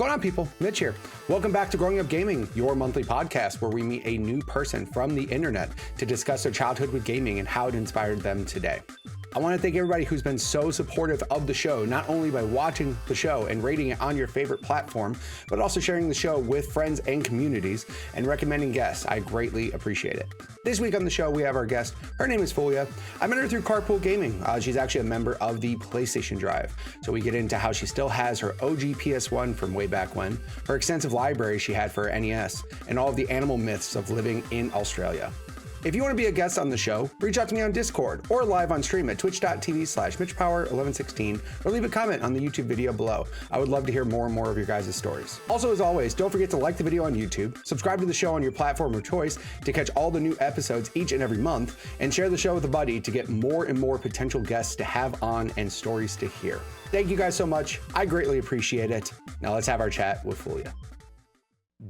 going on, people? Mitch here. Welcome back to Growing Up Gaming, your monthly podcast where we meet a new person from the internet to discuss their childhood with gaming and how it inspired them today. I want to thank everybody who's been so supportive of the show, not only by watching the show and rating it on your favorite platform, but also sharing the show with friends and communities and recommending guests. I greatly appreciate it. This week on the show, we have our guest. Her name is Fulya. I met her through Carpool Gaming. She's actually a member of the PlayStation Drive. So we get into how she still has her OG PS1 from way back when, her extensive library she had for her NES, and all of the animal myths of living in Australia. If you want to be a guest on the show, reach out to me on Discord or live on stream at twitch.tv/MitchPower1116 or leave a comment on the YouTube video below. I would love to hear more and more of your guys' stories. Also, as always, don't forget to like the video on YouTube, subscribe to the show on your platform of choice to catch all the new episodes each and every month, and share the show with a buddy to get more and more potential guests to have on and stories to hear. Thank you guys so much. I greatly appreciate it. Now let's have our chat with Fulya.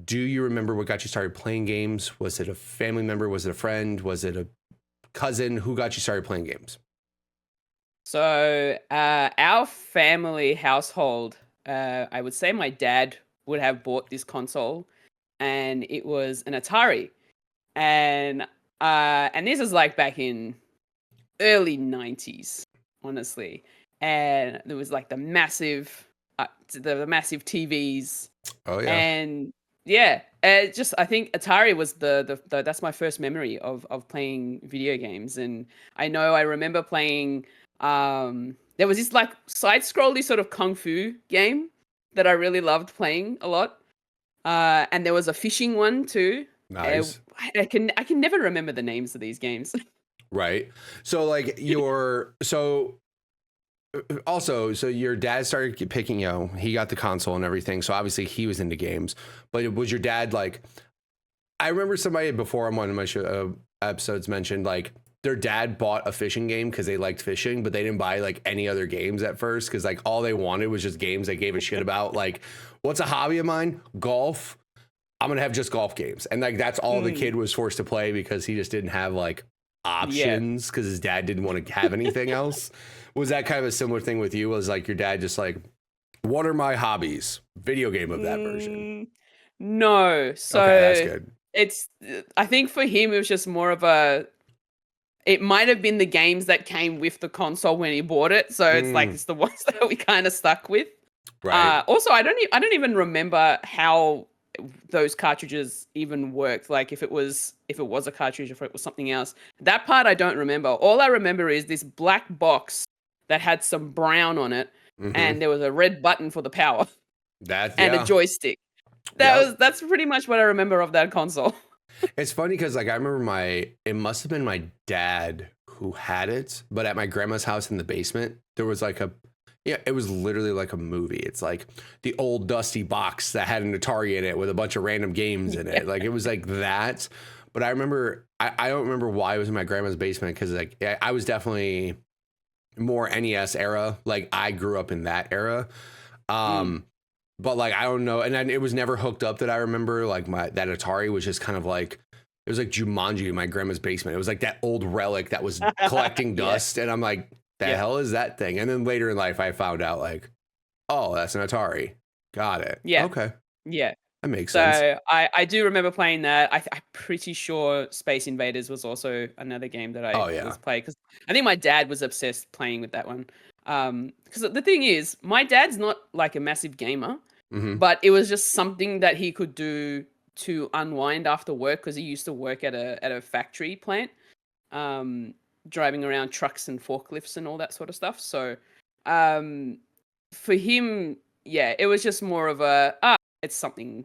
Do you remember what got you started playing games? Was it a family member? Was it a friend? Was it a cousin? Who got you started playing games? So our family household, I would say my dad would have bought this console, and it was an Atari, and this is like back in early 90s, honestly, and there was like the massive TVs. Oh yeah. And yeah, I think Atari was the that's my first memory of playing video games. And I remember playing there was this like side-scrolly sort of kung fu game that I really loved playing a lot. And there was a fishing one too. Nice. I can never remember the names of these games. Right. So like so your dad started picking, he got the console and everything. So obviously he was into games, but was your dad like, I remember somebody before on one of my episodes mentioned like their dad bought a fishing game because they liked fishing, but they didn't buy like any other games at first. Cause like all they wanted was just games they gave a shit about. Like, what's a hobby of mine? Golf. I'm going to have just golf games. And like, that's all the kid was forced to play because he just didn't have like options because his dad didn't want to have anything else. Was that kind of a similar thing with you? Was like your dad just like, what are my hobbies? Video game of that version. No. So okay, that's good. I think for him, it was just more of it might have been the games that came with the console when he bought it. So it's like, it's the ones that we kind of stuck with. Right. Also, I don't even remember how those cartridges even worked, like if it was a cartridge or if it was something else. That part I don't remember. All I remember is this black box that had some brown on it, and there was a red button for the power and a joystick. That's pretty much what I remember of that console. It's funny because like I remember it must have been my dad who had it, but at my grandma's house in the basement there was like it was literally like a movie. It's like the old dusty box that had an Atari in it with a bunch of random games in it. Like it was like that. But I remember, I don't remember why it was in my grandma's basement because like I was definitely more NES era. Like I grew up in that era. But like I don't know, and then it was never hooked up that I remember. Like that Atari was just kind of like it was like Jumanji in my grandma's basement. It was like that old relic that was collecting dust, and I'm like, the hell is that thing? And then later in life, I found out like, oh, that's an Atari. Got it. Yeah. Okay. Yeah. That makes sense. So I do remember playing that. I'm pretty sure Space Invaders was also another game that I was playing because I think my dad was obsessed playing with that one. Because the thing is, my dad's not like a massive gamer, but it was just something that he could do to unwind after work because he used to work at a factory plant, driving around trucks and forklifts and all that sort of stuff. So for him, it was just more of it's something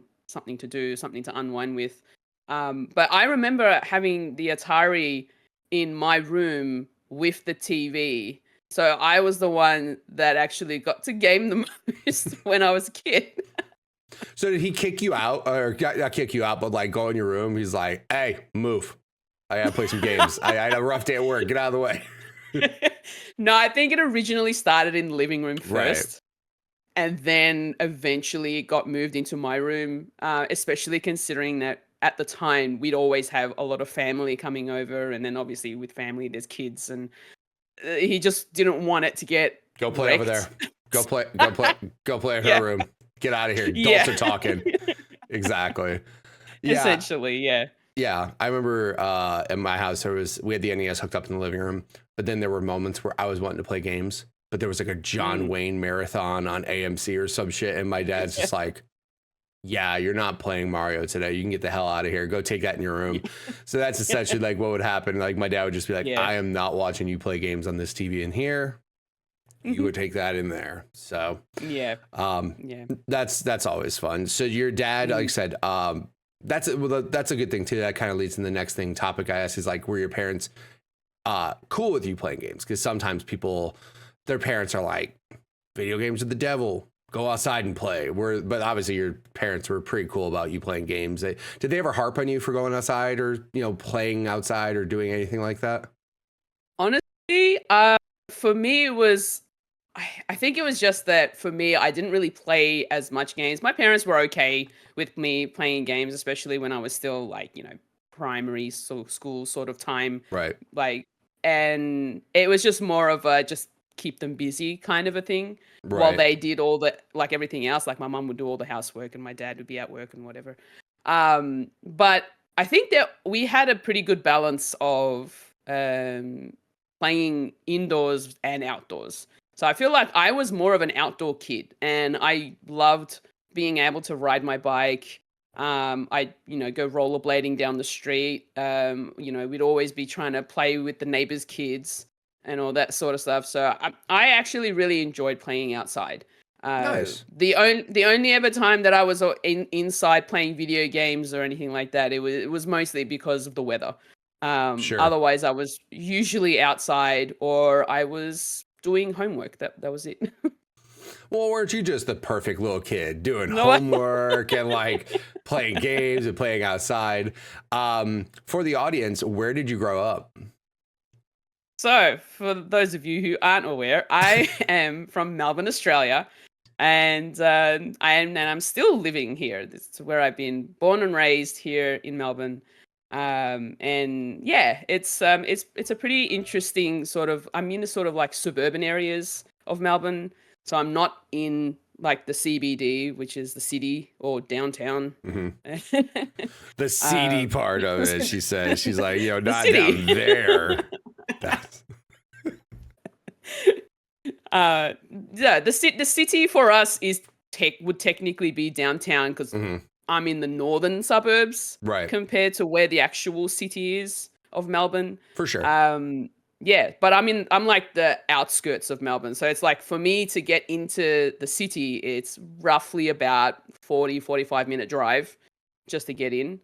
to do, something to unwind with. But I remember having the Atari in my room with the TV. So I was the one that actually got to game the most when I was a kid. So did he kick you out or not kick you out, but like go in your room? He's like, hey, move. I gotta play some games. I had a rough day at work. Get out of the way. No, I think it originally started in the living room first. Right. And then eventually it got moved into my room, especially considering that at the time we'd always have a lot of family coming over. And then obviously with family, there's kids. And he just didn't want it to get Go play wrecked. over there. Go play at her room. Get out of here. Adults are talking. Exactly. Yeah. Essentially, yeah. Yeah. I remember in my house, we had the NES hooked up in the living room, but then there were moments where I was wanting to play games, but there was like a John Wayne marathon on AMC or some shit. And my dad's just like, yeah, you're not playing Mario today. You can get the hell out of here. Go take that in your room. So that's essentially like what would happen. Like my dad would just be like, I am not watching you play games on this TV in here. You would take that in there. So that's always fun. So your dad, like I said, that's a good thing too. That kind of leads to the next thing topic I asked is like, were your parents cool with you playing games? Because sometimes their parents are like, video games are the devil. Go outside and play. But obviously your parents were pretty cool about you playing games. Did they ever harp on you for going outside or playing outside or doing anything like that? Honestly, for me it was. I think it was just that for me, I didn't really play as much games. My parents were okay with me playing games, especially when I was still like, primary school sort of time. Right. Like, and it was just more of a just keep them busy kind of a thing while they did all the, like everything else. Like my mom would do all the housework and my dad would be at work and whatever. But I think that we had a pretty good balance of playing indoors and outdoors. So I feel like I was more of an outdoor kid and I loved being able to ride my bike. I go rollerblading down the street. We'd always be trying to play with the neighbors' kids and all that sort of stuff. So I actually really enjoyed playing outside. Nice. The only ever time that I was inside playing video games or anything like that, it was mostly because of the weather. Sure. Otherwise, I was usually outside or I was doing homework. That was it. Well, weren't you just the perfect little kid doing homework and like playing games and playing outside? For the audience, where did you grow up? So, for those of you who aren't aware, I am from Melbourne, Australia, and I'm still living here. This is where I've been born and raised here in Melbourne. And yeah, it's a pretty interesting sort of, I'm in the sort of like suburban areas of Melbourne. So I'm not in like the CBD, which is the city or downtown. Mm-hmm. The seedy part of it, she says. She's like, not down there. The city for us would technically be downtown because I'm in the northern suburbs, right? Compared to where the actual city is of Melbourne. For sure. But I'm like the outskirts of Melbourne. So it's like for me to get into the city, it's roughly about 45-minute drive just to get in.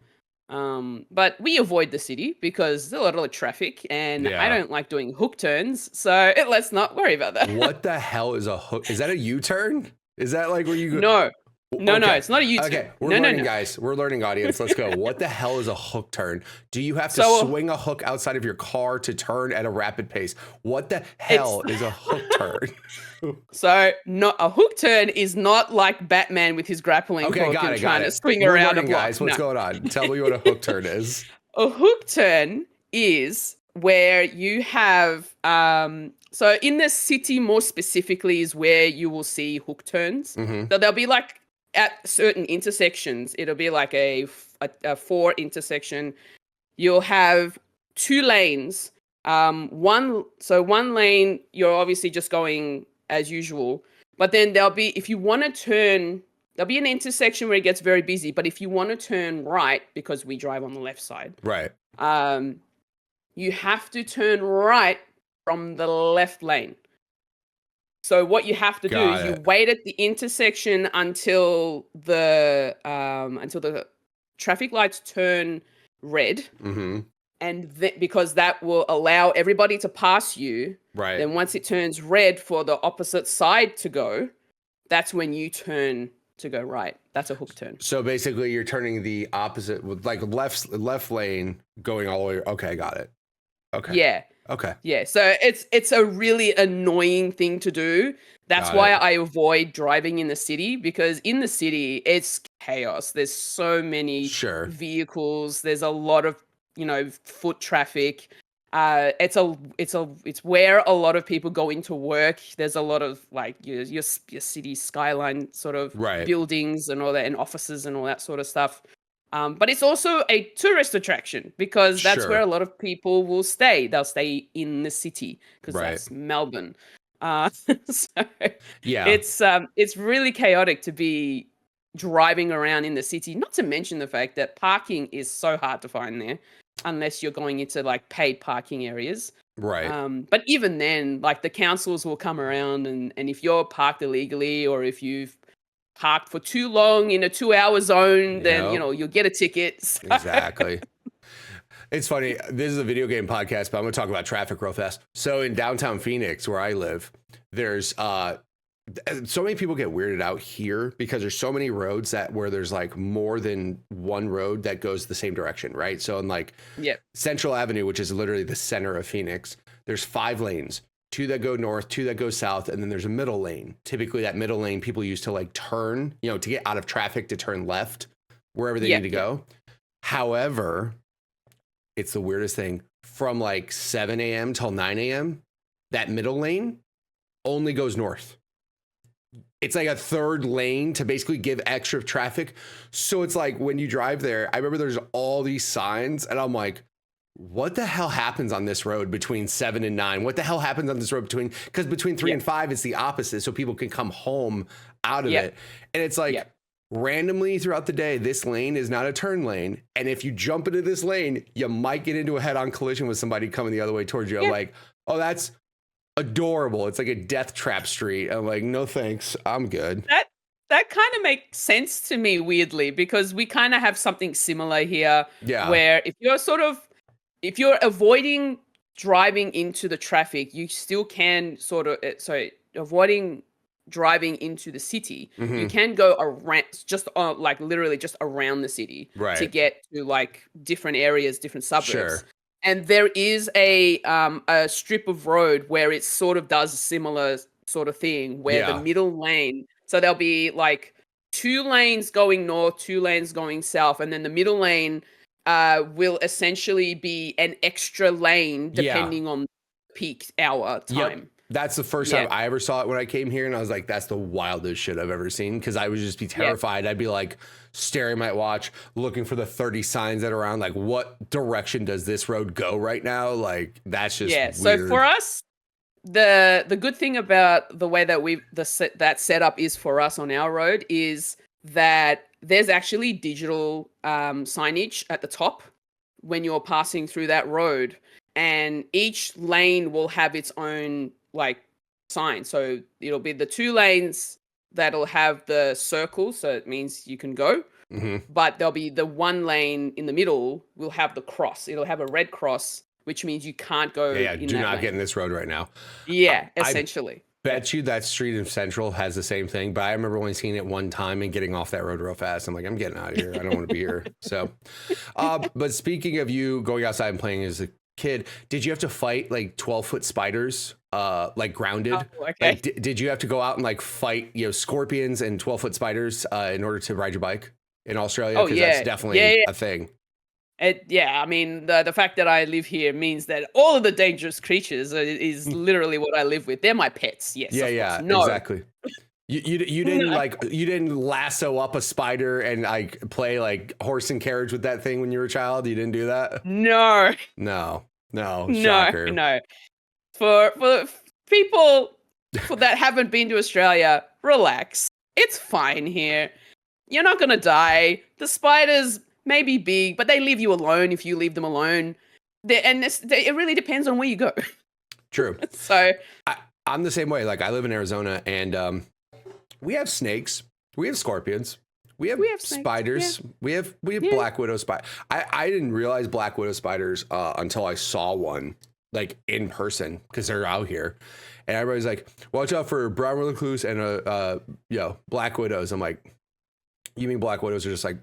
But we avoid the city because there's a lot of traffic and I don't like doing hook turns. So let's not worry about that. What the hell is a hook? Is that a U-turn? Is that like where you go? No. No, it's not a U-turn. Okay, we're learning, guys. We're learning, audience. Let's go. What the hell is a hook turn? Do you have to swing a hook outside of your car to turn at a rapid pace? What the hell is a hook turn? So, a hook turn is not like Batman with his grappling hook and trying to swing around a block. Guys, what's going on? Tell me what a hook turn is. A hook turn is where you have so in the city more specifically is where you will see hook turns. Mm-hmm. So they'll be like at certain intersections, it'll be like a 4 intersection. You'll have 2 lanes. One lane, you're obviously just going as usual. But then if you want to turn, there'll be an intersection where it gets very busy. But if you want to turn right, because we drive on the left side, right? You have to turn right from the left lane. So what you have to do is you wait at the intersection until the traffic lights turn red, and because that will allow everybody to pass you. Right. Then once it turns red for the opposite side to go, that's when you turn to go right. That's a hook turn. So basically, you're turning the opposite, with like left lane going all the way. Okay, got it. Okay. Yeah. Okay. Yeah, so it's a really annoying thing to do. That's why I avoid driving in the city, because in the city it's chaos. There's so many vehicles. There's a lot of, foot traffic. It's where a lot of people go into work. There's a lot of like your city skyline sort of buildings and all that, and offices and all that sort of stuff. But it's also a tourist attraction because that's where a lot of people will stay. They'll stay in the city because that's Melbourne. So it's really chaotic to be driving around in the city. Not to mention the fact that parking is so hard to find there, unless you're going into like paid parking areas. Right. But even then, like the councils will come around and if you're parked illegally or if you've parked for too long in a 2-hour zone, then you'll get a ticket. So. Exactly. It's funny. This is a video game podcast, but I'm going to talk about traffic real fast. So in downtown Phoenix, where I live, there's so many people get weirded out here because there's so many roads where there's like more than one road that goes the same direction, right? So in like Central Avenue, which is literally the center of Phoenix, there's 5 lanes, 2 that go north, 2 that go south, and then there's a middle lane. Typically that middle lane people use to like turn, to get out of traffic, to turn left wherever they need to go. However, it's the weirdest thing. From like 7 a.m. till 9 a.m., that middle lane only goes north. It's like a third lane to basically give extra traffic. So it's like when you drive there, I remember there's all these signs and I'm like, what the hell happens on this road between 7 and 9? What the hell happens on this road because between 3 and 5, it's the opposite. So people can come home out of it. And it's like randomly throughout the day, this lane is not a turn lane. And if you jump into this lane, you might get into a head on collision with somebody coming the other way towards you. I'm like, oh, that's adorable. It's like a death trap street. I'm like, no thanks, I'm good. That kind of makes sense to me, weirdly, because we kind of have something similar here. Where if you're avoiding driving into the traffic, you still can avoiding driving into the city, you can go around literally just around the city to get to like different areas, different suburbs. And there is a strip of road where it sort of does a similar sort of thing where the middle lane, so there'll be like 2 lanes going north, 2 lanes going south, and then the middle lane will essentially be an extra lane depending on peak hour time. That's the first time I ever saw it when I came here, and I was like, that's the wildest shit I've ever seen, because I would just be terrified. I'd be like staring at my watch, looking for the 30 signs that are around, like, what direction does this road go right now? Like, that's just weird. So for us, the good thing about the way that that setup is for us on our road is that there's actually digital signage at the top when you're passing through that road, and each lane will have its own like sign. So it'll be the 2 lanes that'll have the circle, so it means you can go. But there'll be the 1 lane in the middle will have the cross. It'll have a red cross, which means you can't go. Do not get in this road right now. Essentially. Bet you that street in Central has the same thing, but I remember only seeing it one time and getting off that road real fast. I'm like, I'm getting out of here. I don't want to be here. So, but speaking of you going outside and playing as a kid, did you have to fight like 12-foot spiders, like grounded? Like, did you have to go out and like fight, scorpions and 12-foot spiders in order to ride your bike in Australia? Because that's definitely a thing. I mean, the fact that I live here means that all of the dangerous creatures is literally what I live with. They're my pets. Yes. Exactly. You didn't you didn't lasso up a spider and like play like horse and carriage with that thing when you were a child? You didn't do that? No. Shocker. No. For people that haven't been to Australia, relax. It's fine here. You're not gonna die. The spiders may be big, but they leave you alone if you leave them alone. It really depends on where you go. True. So I'm the same way. Like, I live in Arizona, and we have snakes, we have scorpions, we have spiders, we have black widow spider. I didn't realize black widow spiders until I saw one like in person, because they're out here, and everybody's like, watch out for brown recluse and black widows. I'm like, you mean black widows are just like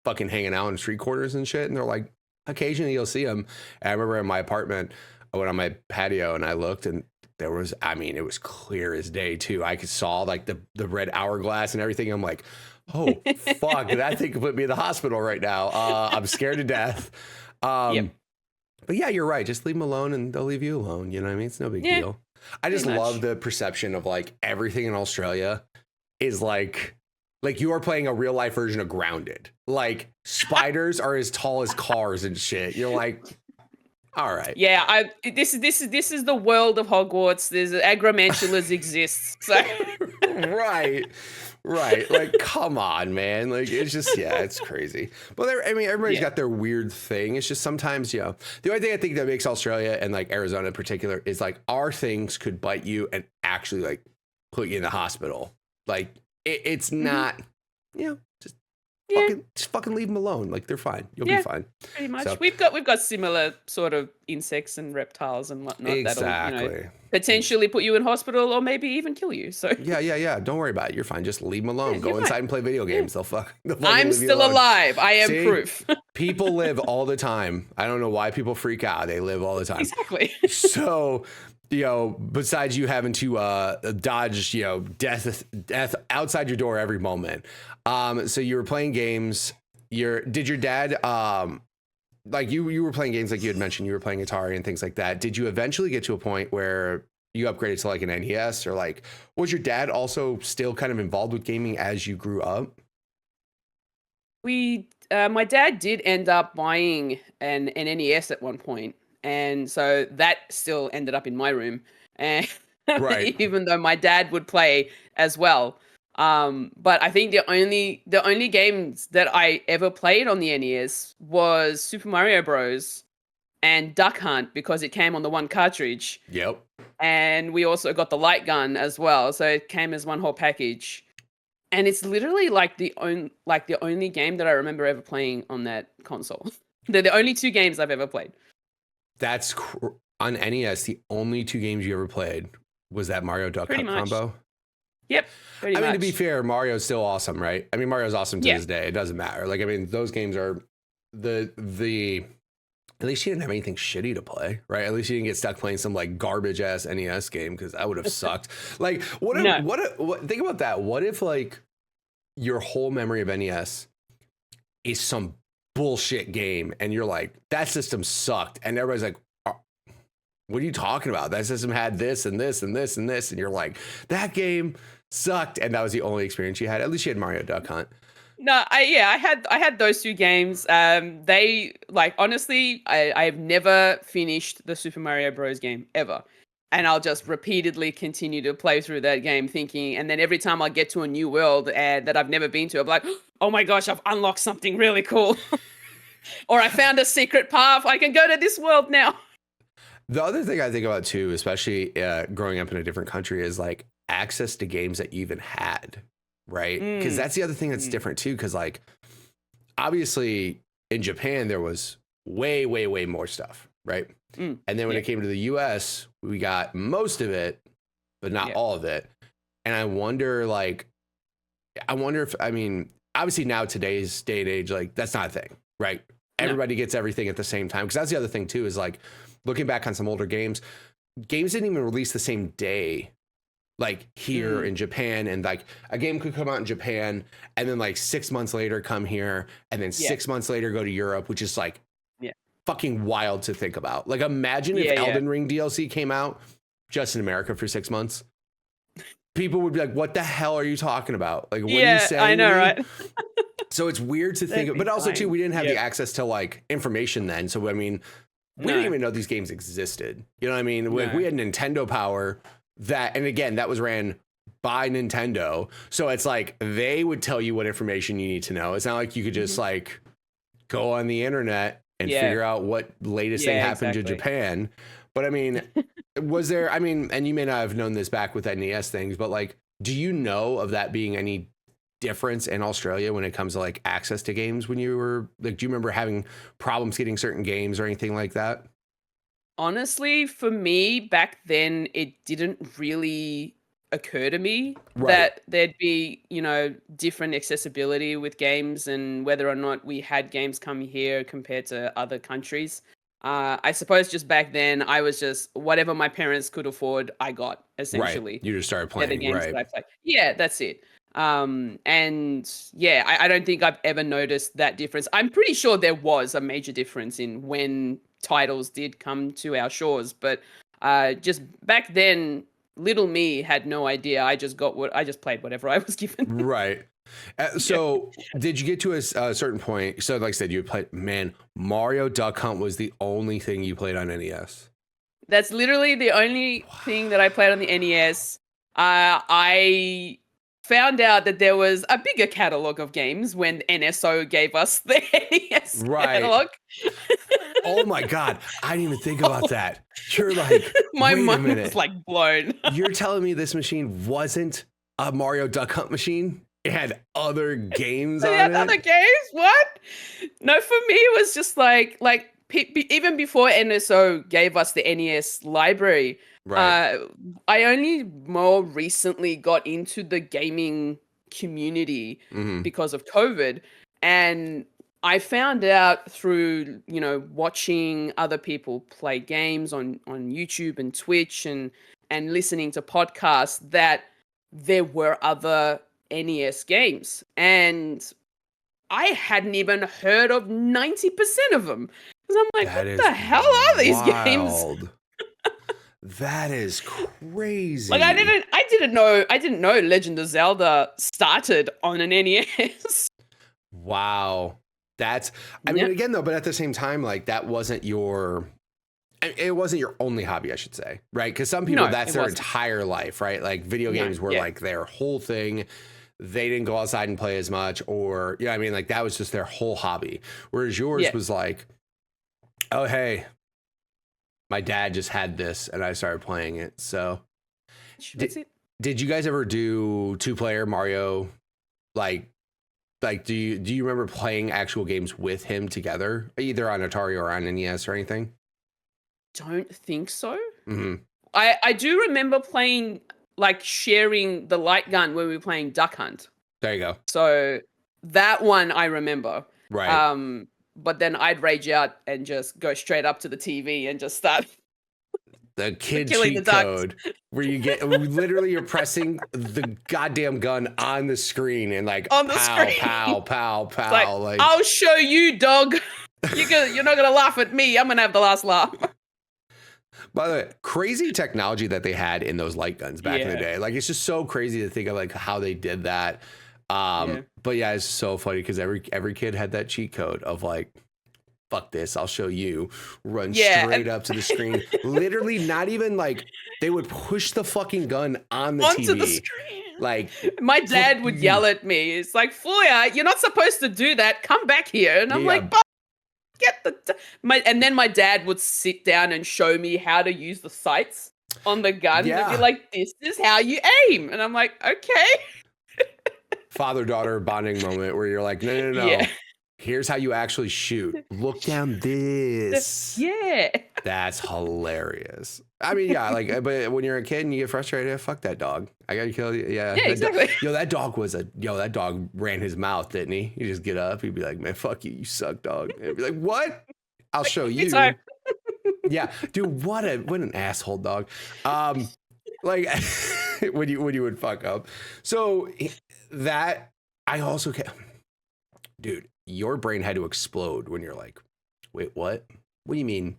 fucking hanging out in street corners and shit? And they're like, occasionally you'll see them. And I remember in my apartment, I went on my patio and I looked, and there was, it was clear as day too. I saw like the red hourglass and everything. I'm like, oh fuck, that thing could put me in the hospital right now. I'm scared to death. But yeah, you're right. Just leave them alone and they'll leave you alone. You know what I mean? It's no big deal. I just love the perception of like everything in Australia is like you are playing a real life version of Grounded. Like spiders are as tall as cars and shit. You're like, all right. Yeah, this is the world of Hogwarts. There's agrimentulas exists. So right. Like, come on, man. Like, it's just, it's crazy. But everybody's got their weird thing. It's just sometimes, the only thing I think that makes Australia and like Arizona in particular is like our things could bite you and actually like put you in the hospital. Like, it's not, just fucking leave them alone. Like, they're fine. You'll be fine. Pretty much. So, we've got similar sort of insects and reptiles and whatnot. Exactly. That'll, potentially put you in hospital or maybe even kill you. So yeah. Don't worry about it. You're fine. Just leave them alone. Go inside and play video games. They'll I'm still alive. I am proof. People live all the time. I don't know why people freak out. They live all the time. Exactly. So, besides you having to dodge, death outside your door every moment. So you were playing games. Did your dad like you were playing games like you had mentioned, you were playing Atari and things like that. Did you eventually get to a point where you upgraded to like an NES, or like was your dad also still kind of involved with gaming as you grew up? My dad did end up buying an NES at one point, and so that still ended up in my room. And even though my dad would play as well. But I think the only games that I ever played on the NES was Super Mario Bros. And Duck Hunt, because it came on the one cartridge. Yep. And we also got the light gun as well, so it came as one whole package. And it's literally like the only game that I remember ever playing on that console. They're the only two games I've ever played. That's on NES. The only two games you ever played was that Mario Duck Hunt combo. Yep. I mean, to be fair, Mario's still awesome, right? I mean, Mario's awesome to this day. It doesn't matter. Like, I mean, those games are the at least you didn't have anything shitty to play, right? At least you didn't get stuck playing some like garbage ass NES game, because that would have sucked. Like, what think about that? What if like your whole memory of NES is some bullshit game and you're like, that system sucked, and everybody's like, what are you talking about? That system had this and this and this and this, and you're like, that game sucked, and that was the only experience you had. At least you had Mario Duck Hunt. No, I had those two games. They like, honestly, I've never finished the Super Mario Bros. Game ever, and I'll just repeatedly continue to play through that game, thinking, and then every time I get to a new world that I've never been to, I'm like, oh my gosh, I've unlocked something really cool, or I found a secret path. I can go to this world now. The other thing I think about too, especially growing up in a different country, is like access to games that you even had, right? Because that's the other thing that's different too. Because like, obviously in Japan there was way more stuff, right? And then when it came to the US, we got most of it, but not all of it. And I wonder if, I mean, obviously now today's day and age, like that's not a thing, right? Everybody gets everything at the same time. Because that's the other thing too, is like, looking back on some older games didn't even release the same day, like here in Japan. And like a game could come out in Japan and then like 6 months later come here, and then 6 months later go to Europe, which is like fucking wild to think about. Like, imagine if Elden Ring DLC came out just in America for 6 months. People would be like, what the hell are you talking about? Like, what are you saying? I know, right? So it's weird to think of, but also too, we didn't have the access to like information then. So, I mean, we didn't even know these games existed. You know what I mean? We had Nintendo Power and again, that was ran by Nintendo. So it's like, they would tell you what information you need to know. It's not like you could just like go on the internet and figure out what latest thing happened to Japan. But I mean, and you may not have known this back with NES things, but like, do you know of that being any difference in Australia when it comes to like access to games when you were like, do you remember having problems getting certain games or anything like that? Honestly, for me back then, it didn't really occur to me that there'd be, different accessibility with games and whether or not we had games come here compared to other countries. I suppose just back then I was just whatever my parents could afford, I got essentially. You just started playing, the games that I played. Yeah, that's it. And yeah, I don't think I've ever noticed that difference. I'm pretty sure there was a major difference in when titles did come to our shores, but just back then, little me had no idea. I just played whatever I was given. Right. So did you get to a certain point? So like I said, you played, man, Mario Duck Hunt was the only thing you played on NES. That's literally the only thing that I played on the NES. I found out that there was a bigger catalog of games when NSO gave us the NES catalog. Oh my God. I didn't even think about that. You're like, my mind was like blown. You're telling me this machine wasn't a Mario Duck Hunt machine? It had other games on it? Other games? What? No, for me, it was just like even before NSO gave us the NES library, I only more recently got into the gaming community because of COVID. And I found out through, watching other people play games on YouTube and Twitch and listening to podcasts that there were other NES games. And I hadn't even heard of 90% of them. Because I'm like, what the hell are these games? That is crazy. Like I didn't know Legend of Zelda started on an NES. Wow. I mean, again though, but at the same time, like it wasn't your only hobby, I should say, right? Because some people, that's their entire life, right? Like video games were like their whole thing. They didn't go outside and play as much, or I mean, like that was just their whole hobby. Whereas yours was like, oh hey, my dad just had this and I started playing it. So did you guys ever do 2-player Mario? Like do you remember playing actual games with him together, either on Atari or on NES or anything? Don't think so. I do remember playing, like sharing the light gun when we were playing Duck Hunt. There you go. So that one I remember. Right. But then I'd rage out and just go straight up to the TV and just start the kid cheat code where you get literally you're pressing the goddamn gun on the screen and like on the pow, screen. pow, pow, pow. Like, I'll show you, dog. You're not gonna laugh at me. I'm gonna have the last laugh. By the way, crazy technology that they had in those light guns back in the day. Like it's just so crazy to think of like how they did that. But yeah, it's so funny because every kid had that cheat code of like, fuck this, I'll show you. Run straight up to the screen. Literally not even like they would push the fucking gun on the onto TV. The screen. Like my dad would yell at me. It's like, Fulya, you're not supposed to do that. Come back here. And I'm like, and then my dad would sit down and show me how to use the sights on the gun. And be like, this is how you aim. And I'm like, okay. Father-daughter bonding moment where you're like, no. Yeah. Here's how you actually shoot. Look down this. Yeah. That's hilarious. I mean, but when you're a kid and you get frustrated, fuck that dog. I gotta kill you. Yeah, exactly. That dog ran his mouth, didn't he? He'd just get up. He'd be like, man, fuck you, you suck, dog. And he'd be like, what? I'll show you. Yeah, dude, what an asshole dog. Like when you would fuck up. So that I also dude, your brain had to explode when you're like, wait, what? What do you mean?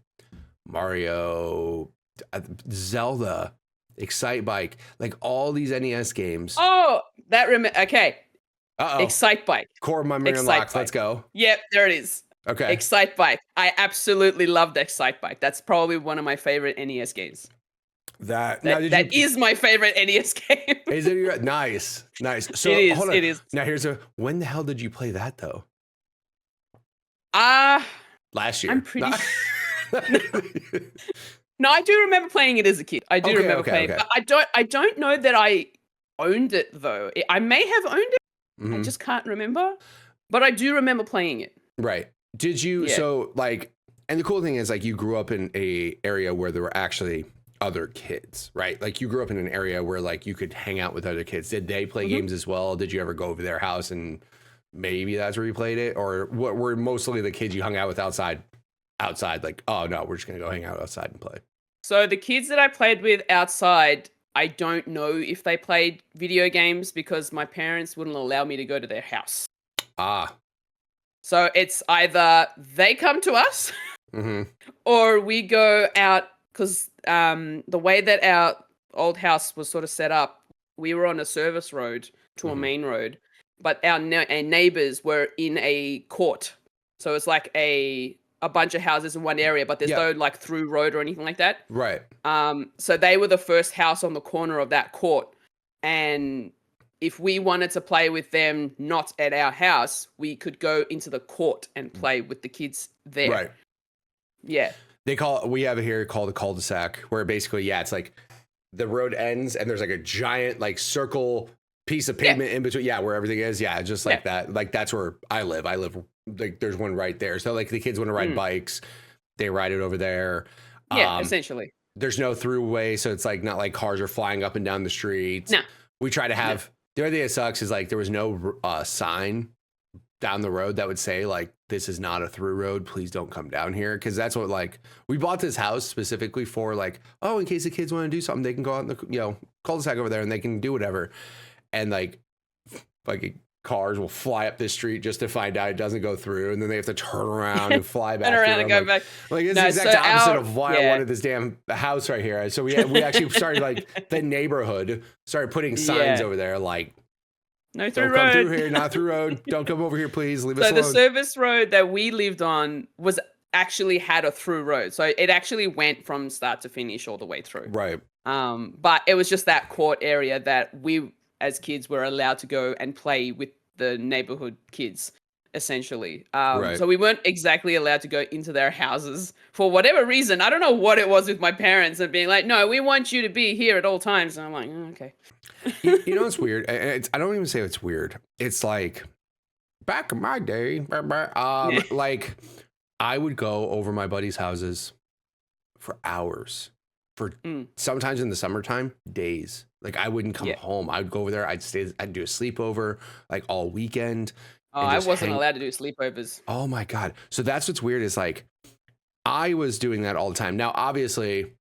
Mario, Zelda, Excite Bike, like all these NES games. Oh, okay. Excite Bike. Core memory unlocked. Let's go. Yep, there it is. Okay. Excite Bike. I absolutely loved Excite Bike. That's probably one of my favorite NES games. That is my favorite NES game. Is it? Nice. So it is. Now when the hell did you play that though? Last year. I'm pretty No, I do remember playing it as a kid. I do remember playing it. But I don't know that I owned it though. I may have owned it. I just can't remember. But I do remember playing it. Right. Did you so like, and the cool thing is like you grew up in a area where there were actually other kids, right? Like you grew up in an area where like you could hang out with other kids. Did they play games as well? Did you ever go over their house and maybe that's where you played it? Or what were mostly the kids you hung out with outside like, oh no, we're just gonna go hang out outside and play? So the kids that I played with outside, I don't know if they played video games because my parents wouldn't allow me to go to their house. Ah. So it's either they come to us or we go out, because the way that our old house was sort of set up, we were on a service road to a main road, but our neighbors were in a court. So it's like a bunch of houses in one area, but there's no like through road or anything like that. Right. So they were the first house on the corner of that court. And if we wanted to play with them not at our house, we could go into the court and play with the kids there. Right. Yeah. We have it here called a cul-de-sac, where basically, it's like the road ends and there's like a giant like circle piece of pavement in between. Yeah, where everything is. Yeah, just like that. Like that's where I live. I live like there's one right there. So like the kids want to ride bikes, they ride it over there. Yeah, essentially. There's no throughway, so it's like not like cars are flying up and down the streets. No. We try to have the only thing that sucks is like there was no sign down the road that would say like this is not a through road, please don't come down here, because that's what like we bought this house specifically for, like, oh, in case the kids want to do something they can go out in the cul-de-sac over there and they can do whatever. And like cars will fly up this street just to find out it doesn't go through, and then they have to turn around and fly back. Turn around and go back. Like it's the exact opposite of why I wanted this damn house right here. So we actually started like the neighborhood started putting signs over there like, no through road. Don't come through here, not through road. Don't come over here, please. Leave us alone. So the service road that we lived on was actually had a through road. So it actually went from start to finish all the way through. Right. But it was just that court area that we as kids were allowed to go and play with the neighborhood kids, essentially. So we weren't exactly allowed to go into their houses for whatever reason. I don't know what it was with my parents and being like, no, we want you to be here at all times. And I'm like, okay. You know what's weird? I don't even say it's weird. It's like back in my day, like I would go over my buddies' houses for hours, for sometimes in the summertime, days. Like I wouldn't come home. I'd go over there. I'd do a sleepover like all weekend. Oh, I wasn't allowed to do sleepovers. Oh my God. So that's what's weird is like I was doing that all the time. Now, obviously,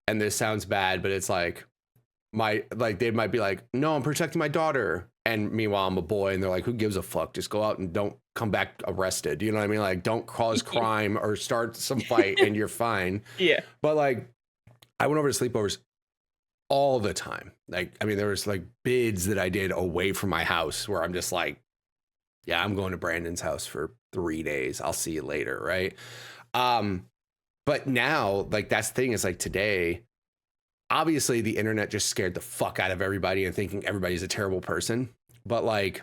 and this sounds bad, but it's like they might be like, no, I'm protecting my daughter. And meanwhile, I'm a boy and they're like, who gives a fuck? Just go out and don't come back arrested. You know what I mean? Like don't cause crime or start some fight and you're fine. Yeah. But like I went over to sleepovers all the time. Like, I mean, there was like bids that I did away from my house where I'm just like, yeah, I'm going to Brandon's house for 3 days. I'll see you later. Right. But now like that's the thing is like today, obviously the internet just scared the fuck out of everybody and thinking everybody's a terrible person. But like,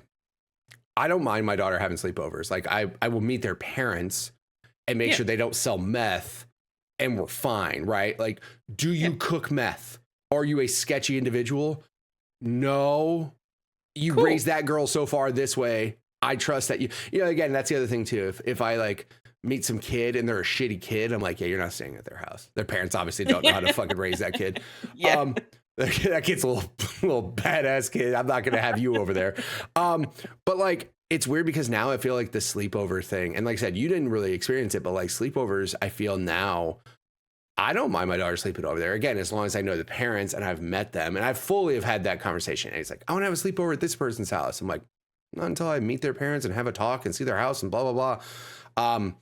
I don't mind my daughter having sleepovers. Like I will meet their parents and make sure they don't sell meth and we're fine. Right. Like, do you cook meth? Are you a sketchy individual? No. You raised that girl so far this way. I trust that you know, again, that's the other thing too. If I like meet some kid and they're a shitty kid, I'm like, yeah, you're not staying at their house. Their parents obviously don't know how to fucking raise that kid. That kid's a little badass kid. I'm not going to have you over there. But like, it's weird because now I feel like the sleepover thing, and like I said, you didn't really experience it, but like sleepovers, I feel now, I don't mind my daughter sleeping over there. Again, as long as I know the parents and I've met them and I fully have had that conversation. And he's like, I want to have a sleepover at this person's house. I'm like, not until I meet their parents and have a talk and see their house and blah, blah, blah.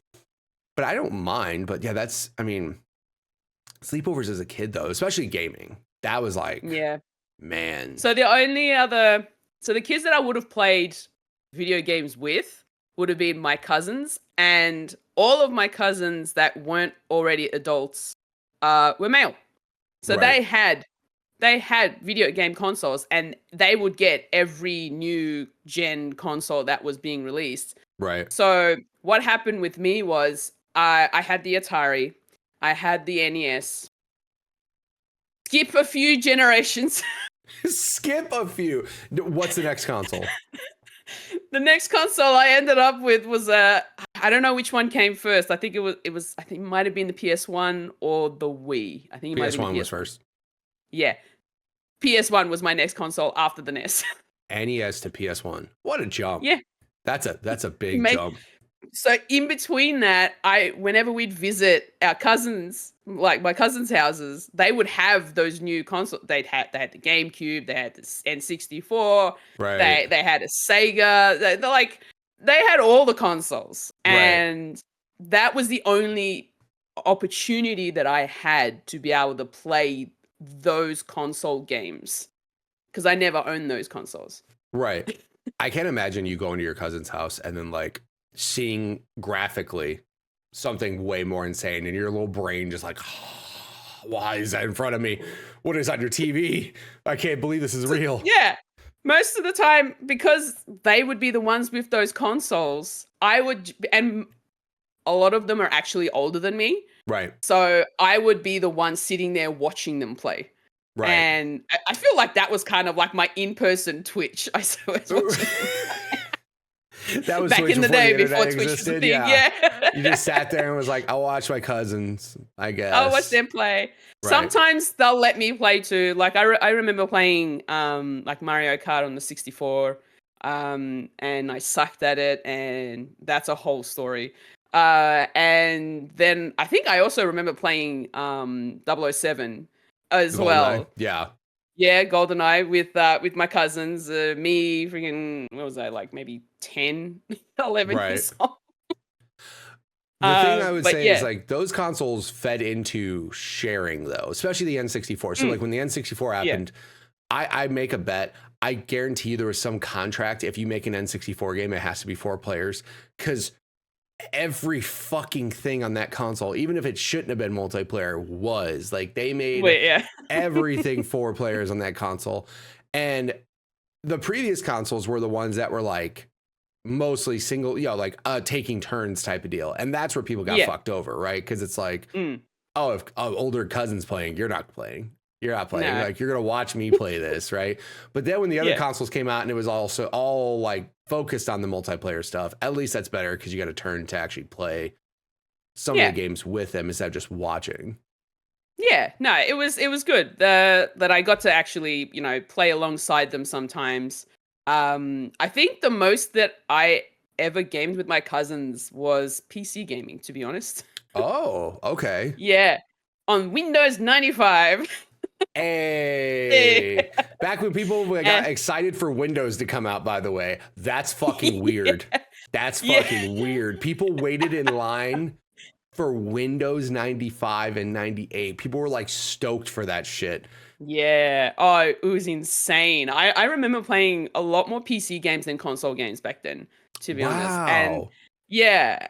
But I don't mind. But yeah, I mean, sleepovers as a kid though, especially gaming, that was like, man. So the kids that I would have played video games with would have been my cousins, and all of my cousins that weren't already adults were male. So they had video game consoles, and they would get every new gen console that was being released. Right. So what happened with me was I had the Atari, I had the NES. Skip a few generations. Skip a few. What's the next console? The next console I ended up with was I don't know which one came first. I think it might have been the PS1 or the Wii. I think it might have been PS1 was first. Yeah. PS1 was my next console after the NES. NES to PS1. What a jump. Yeah. That's a big jump. So in between that, whenever we'd visit our cousins, like my cousins' houses, they would have those new consoles. They had the GameCube, they had the N64, Right. they had a Sega. They had all the consoles, Right. and that was the only opportunity that I had to be able to play those console games because I never owned those consoles. Right. I can't imagine you going to your cousin's house and then like seeing graphically something way more insane and your little brain just like, why is that in front of me? What is on your TV? I can't believe this is real. Yeah. Most of the time, because they would be the ones with those consoles, and a lot of them are actually older than me. Right. So I would be the one sitting there watching them play. Right. And I feel like that was kind of like my in-person Twitch. I was watching that was back Twitch in the day before Twitch was a thing. Yeah. You just sat there and was like, I'll watch my cousins, I guess. I'll watch them play. Right. Sometimes they'll let me play too. Like I remember playing like Mario Kart on the 64, and I sucked at it, and that's a whole story. And then I think I also remember playing 007 as well. Yeah. Yeah, GoldenEye with my cousins. Me freaking, what was I, like maybe 10, 11 years old. The thing I would say is like those consoles fed into sharing though, especially the N64. So like when the N64 happened, I make a bet. I guarantee you there was some contract. If you make an N64 game, it has to be 4 players because every fucking thing on that console, even if it shouldn't have been multiplayer, was like they made everything 4 players on that console. And the previous consoles were the ones that were like mostly single, like taking turns type of deal. And that's where people got fucked over, right? Because it's like, oh, if older cousin's playing, you're not playing. You're not playing. Like you're gonna watch me play this, right? But then when the other consoles came out and it was also all like focused on the multiplayer stuff, at least that's better because you got a turn to actually play some of the games with them instead of just watching. Yeah, no, it was good that I got to actually play alongside them sometimes. I think the most that I ever gamed with my cousins was PC gaming, to be honest. Oh, okay. Yeah, on Windows 95. Hey, back when people got excited for Windows to come out, by the way, that's fucking weird. That's fucking weird. People waited in line for Windows 95 and 98. People were like stoked for that shit. Yeah. Oh, it was insane. I remember playing a lot more PC games than console games back then, to be honest. And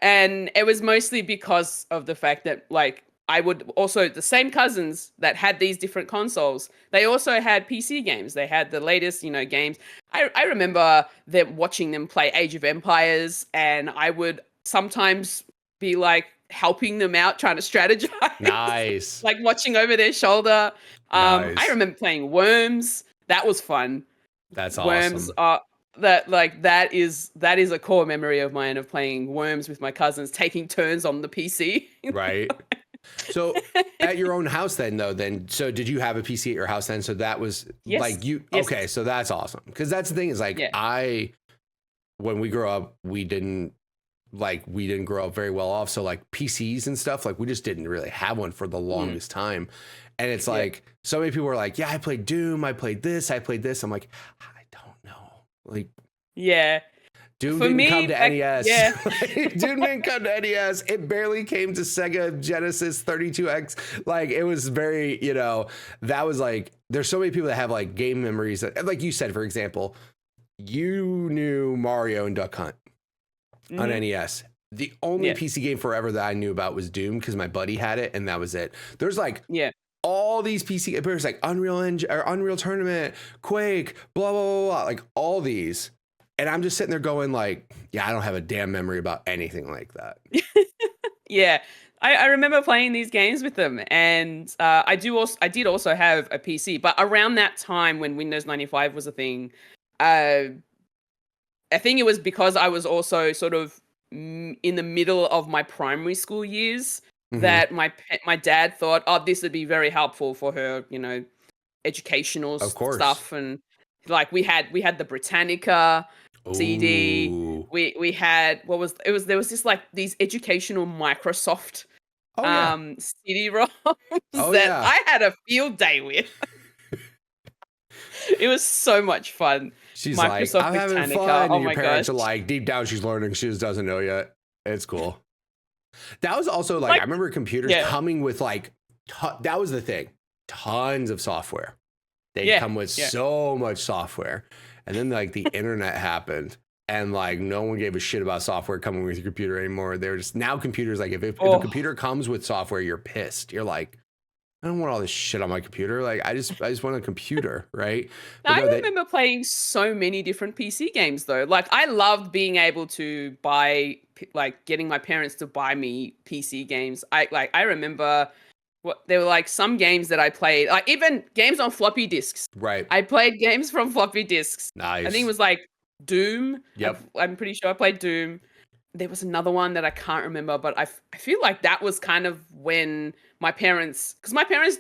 and it was mostly because of the fact that like I would also, the same cousins that had these different consoles, they also had PC games. They had the latest, games. I remember them watching them play Age of Empires, and I would sometimes be like helping them out, trying to strategize. Nice. Like watching over their shoulder. Nice. I remember playing Worms. That was fun. That's Worms awesome. that is a core memory of mine, of playing Worms with my cousins, taking turns on the PC. Right. So at your own house so did you have a PC at your house then? So that was like you, okay, so that's awesome. Cause that's the thing is like, when we grew up, we didn't grow up very well off. So like PCs and stuff, like we just didn't really have one for the longest time. And it's like, so many people were like, yeah, I played Doom. I played this. I'm like, I don't know. Like, Doom didn't come to NES. Yeah. Doom didn't come to NES. It barely came to Sega Genesis 32X. Like it was very, that was like, there's so many people that have like game memories that, like you said, for example, you knew Mario and Duck Hunt on NES. The only PC game forever that I knew about was Doom because my buddy had it and that was it. There's like all these PC games like Unreal Engine or Unreal Tournament, Quake, blah, blah, blah, blah, like all these. And I'm just sitting there going like, I don't have a damn memory about anything like that. I remember playing these games with them, and I did also have a PC, but around that time when Windows 95 was a thing, I think it was because I was also sort of in the middle of my primary school years that my dad thought, oh, this would be very helpful for her, educational stuff, and like we had the Britannica. CD. Ooh. We had there was this like these educational Microsoft Oh yeah. CD-ROMs Oh that yeah. I had a field day with. It was so much fun. She's like, Microsoft I'm having Britannica. fun, Oh and your my gosh. parents are like, deep down, she's learning. She just doesn't know yet. It's cool. That was also like, Like, I remember computers yeah. coming with like, that was the thing, tons of software. They'd Yeah. come with Yeah. so much software, and then like the internet happened, and like no one gave a shit about software coming with your computer anymore. They're just now computers like if a computer comes with software, you're pissed. You're like, I don't want all this shit on my computer. Like I just want a computer, right? But Now, no, I remember playing so many different PC games though. Like I loved being able to buy like getting my parents to buy me PC games. I remember there were like some games that I played, like even games on floppy disks. right. I played games from floppy disks. Nice. I think it was like Doom. Yep. I'm pretty sure I played Doom. There was another one that I can't remember, but I feel like that was kind of when because my parents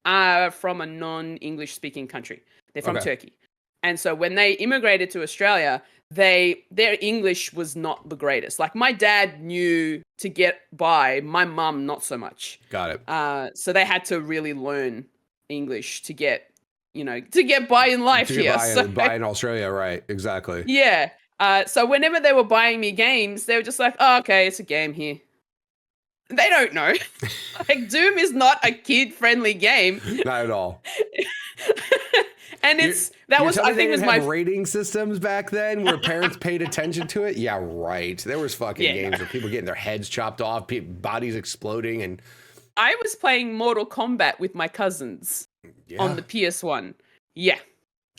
are from a non-English speaking country. They're from Turkey. And so when they immigrated to Australia, their English was not the greatest. Like my dad knew to get by, my mum not so much. Got it. So they had to really learn English to get by in life to here. buy in Australia, right? Exactly. Yeah. So whenever they were buying me games, they were just like, "Oh, okay, it's a game here." They don't know. Like Doom is not a kid-friendly game. Not at all. And I think it was my rating systems back then where parents paid attention to it. Yeah, right. There was fucking games where people getting their heads chopped off, bodies exploding, and I was playing Mortal Kombat with my cousins on the PS1. Yeah.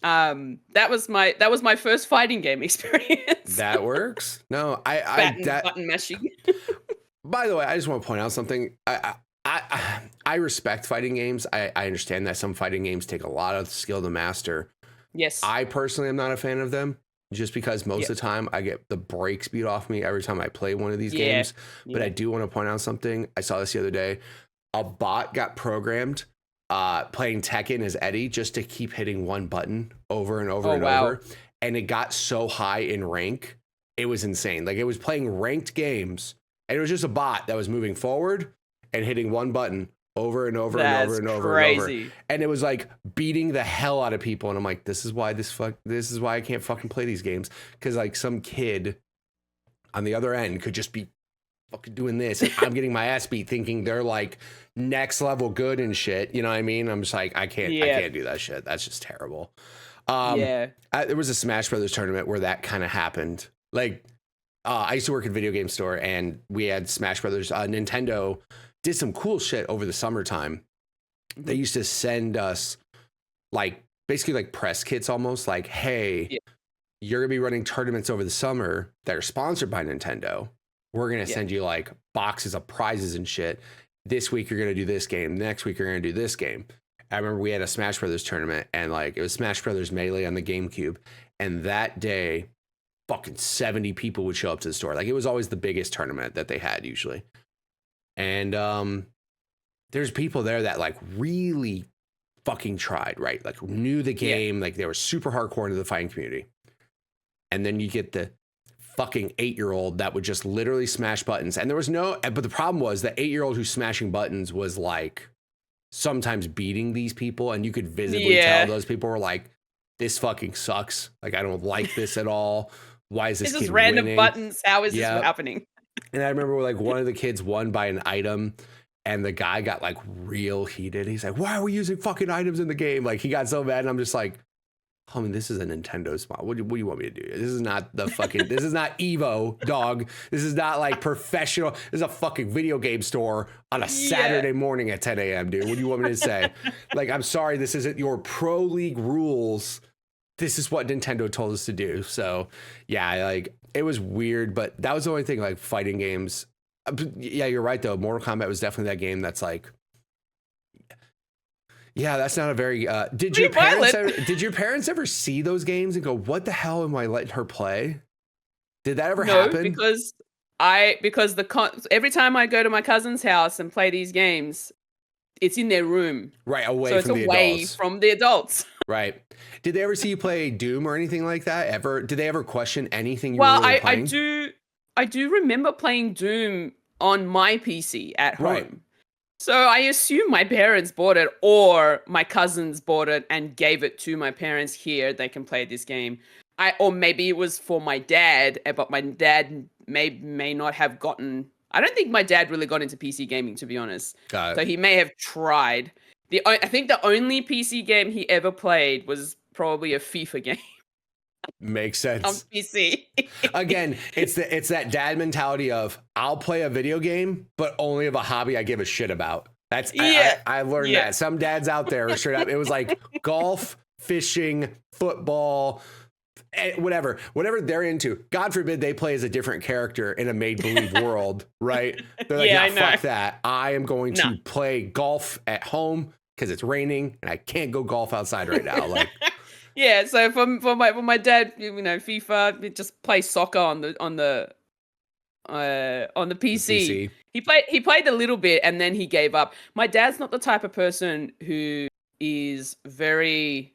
That was my first fighting game experience. That works. No, button mashing. By the way, I just want to point out something. I respect fighting games. I understand that some fighting games take a lot of skill to master. Yes. I personally am not a fan of them just because most of the time I get the brakes beat off me every time I play one of these games. But I do want to point out something. I saw this the other day. A bot got programmed playing Tekken as Eddie just to keep hitting one button over and over over. And it got so high in rank. It was insane. Like it was playing ranked games and it was just a bot that was moving forward and hitting one button over and over and over and over and over. And it was like beating the hell out of people. And I'm like, this is why I can't fucking play these games. Cause like some kid on the other end could just be fucking doing this. And I'm getting my ass beat thinking they're like next level good and shit. You know what I mean? I'm just like, I can't do that shit. That's just terrible. There was a Smash Brothers tournament where that kind of happened. Like, I used to work at a video game store and we had Smash Brothers. Nintendo did some cool shit over the summertime. They used to send us like basically like press kits almost like, hey, you're going to be running tournaments over the summer that are sponsored by Nintendo. We're going to send you like boxes of prizes and shit. This week, you're going to do this game. Next week, you're going to do this game. I remember we had a Smash Brothers tournament and like it was Smash Brothers Melee on the GameCube. And that day, fucking 70 people would show up to the store. Like it was always the biggest tournament that they had usually. And there's people there that like really fucking tried, right? Like knew the game, like they were super hardcore into the fighting community. And then you get the fucking 8-year-old that would just literally smash buttons. And there was but the problem was the 8-year-old who's smashing buttons was like sometimes beating these people. And you could visibly tell those people were like, this fucking sucks. Like, I don't like this at all. Why is this kid random winning? buttons? How is this happening? And I remember like one of the kids won by an item and the guy got like real heated. He's like, why are we using fucking items in the game? Like he got so mad and I'm just like, homie, this is a Nintendo spot. What do you want me to do? This is not the fucking, this is not Evo, dog. This is not like professional. This is a fucking video game store on a Saturday morning at 10 a.m., dude. What do you want me to say? Like, I'm sorry, this isn't your pro league rules. This is what Nintendo told us to do. So yeah, like it was weird, but that was the only thing like fighting games. Yeah, you're right though. Mortal Kombat was definitely that game that's like, yeah, that's not a very, did your parents ever see those games and go, what the hell am I letting her play? Did that ever happen? Because every time I go to my cousin's house and play these games, it's in their room. Right, away so it's from the away adults. from the adults. Right. Did they ever see you play Doom or anything like that? Ever? Did they ever question anything you were really playing? I do remember playing Doom on my PC at home. Right. So I assume my parents bought it or my cousins bought it and gave it to my parents. Here, they can play this game. Or maybe it was for my dad, but my dad may not have gotten. I don't think my dad really got into PC gaming, to be honest. Got it. So he may have tried. I think the only PC game he ever played was probably a FIFA game. Makes sense. On PC. Again, it's that dad mentality of I'll play a video game, but only of a hobby I give a shit about. That's I learned that. Some dads out there are straight up. It was like golf, fishing, football, whatever they're into. God forbid they play as a different character in a made-believe world, right? They're like, fuck that. I am going to play golf at home because it's raining and I can't go golf outside right now. Like, yeah. So for my dad, FIFA, we just play soccer on the PC. He played a little bit and then he gave up. My dad's not the type of person who is very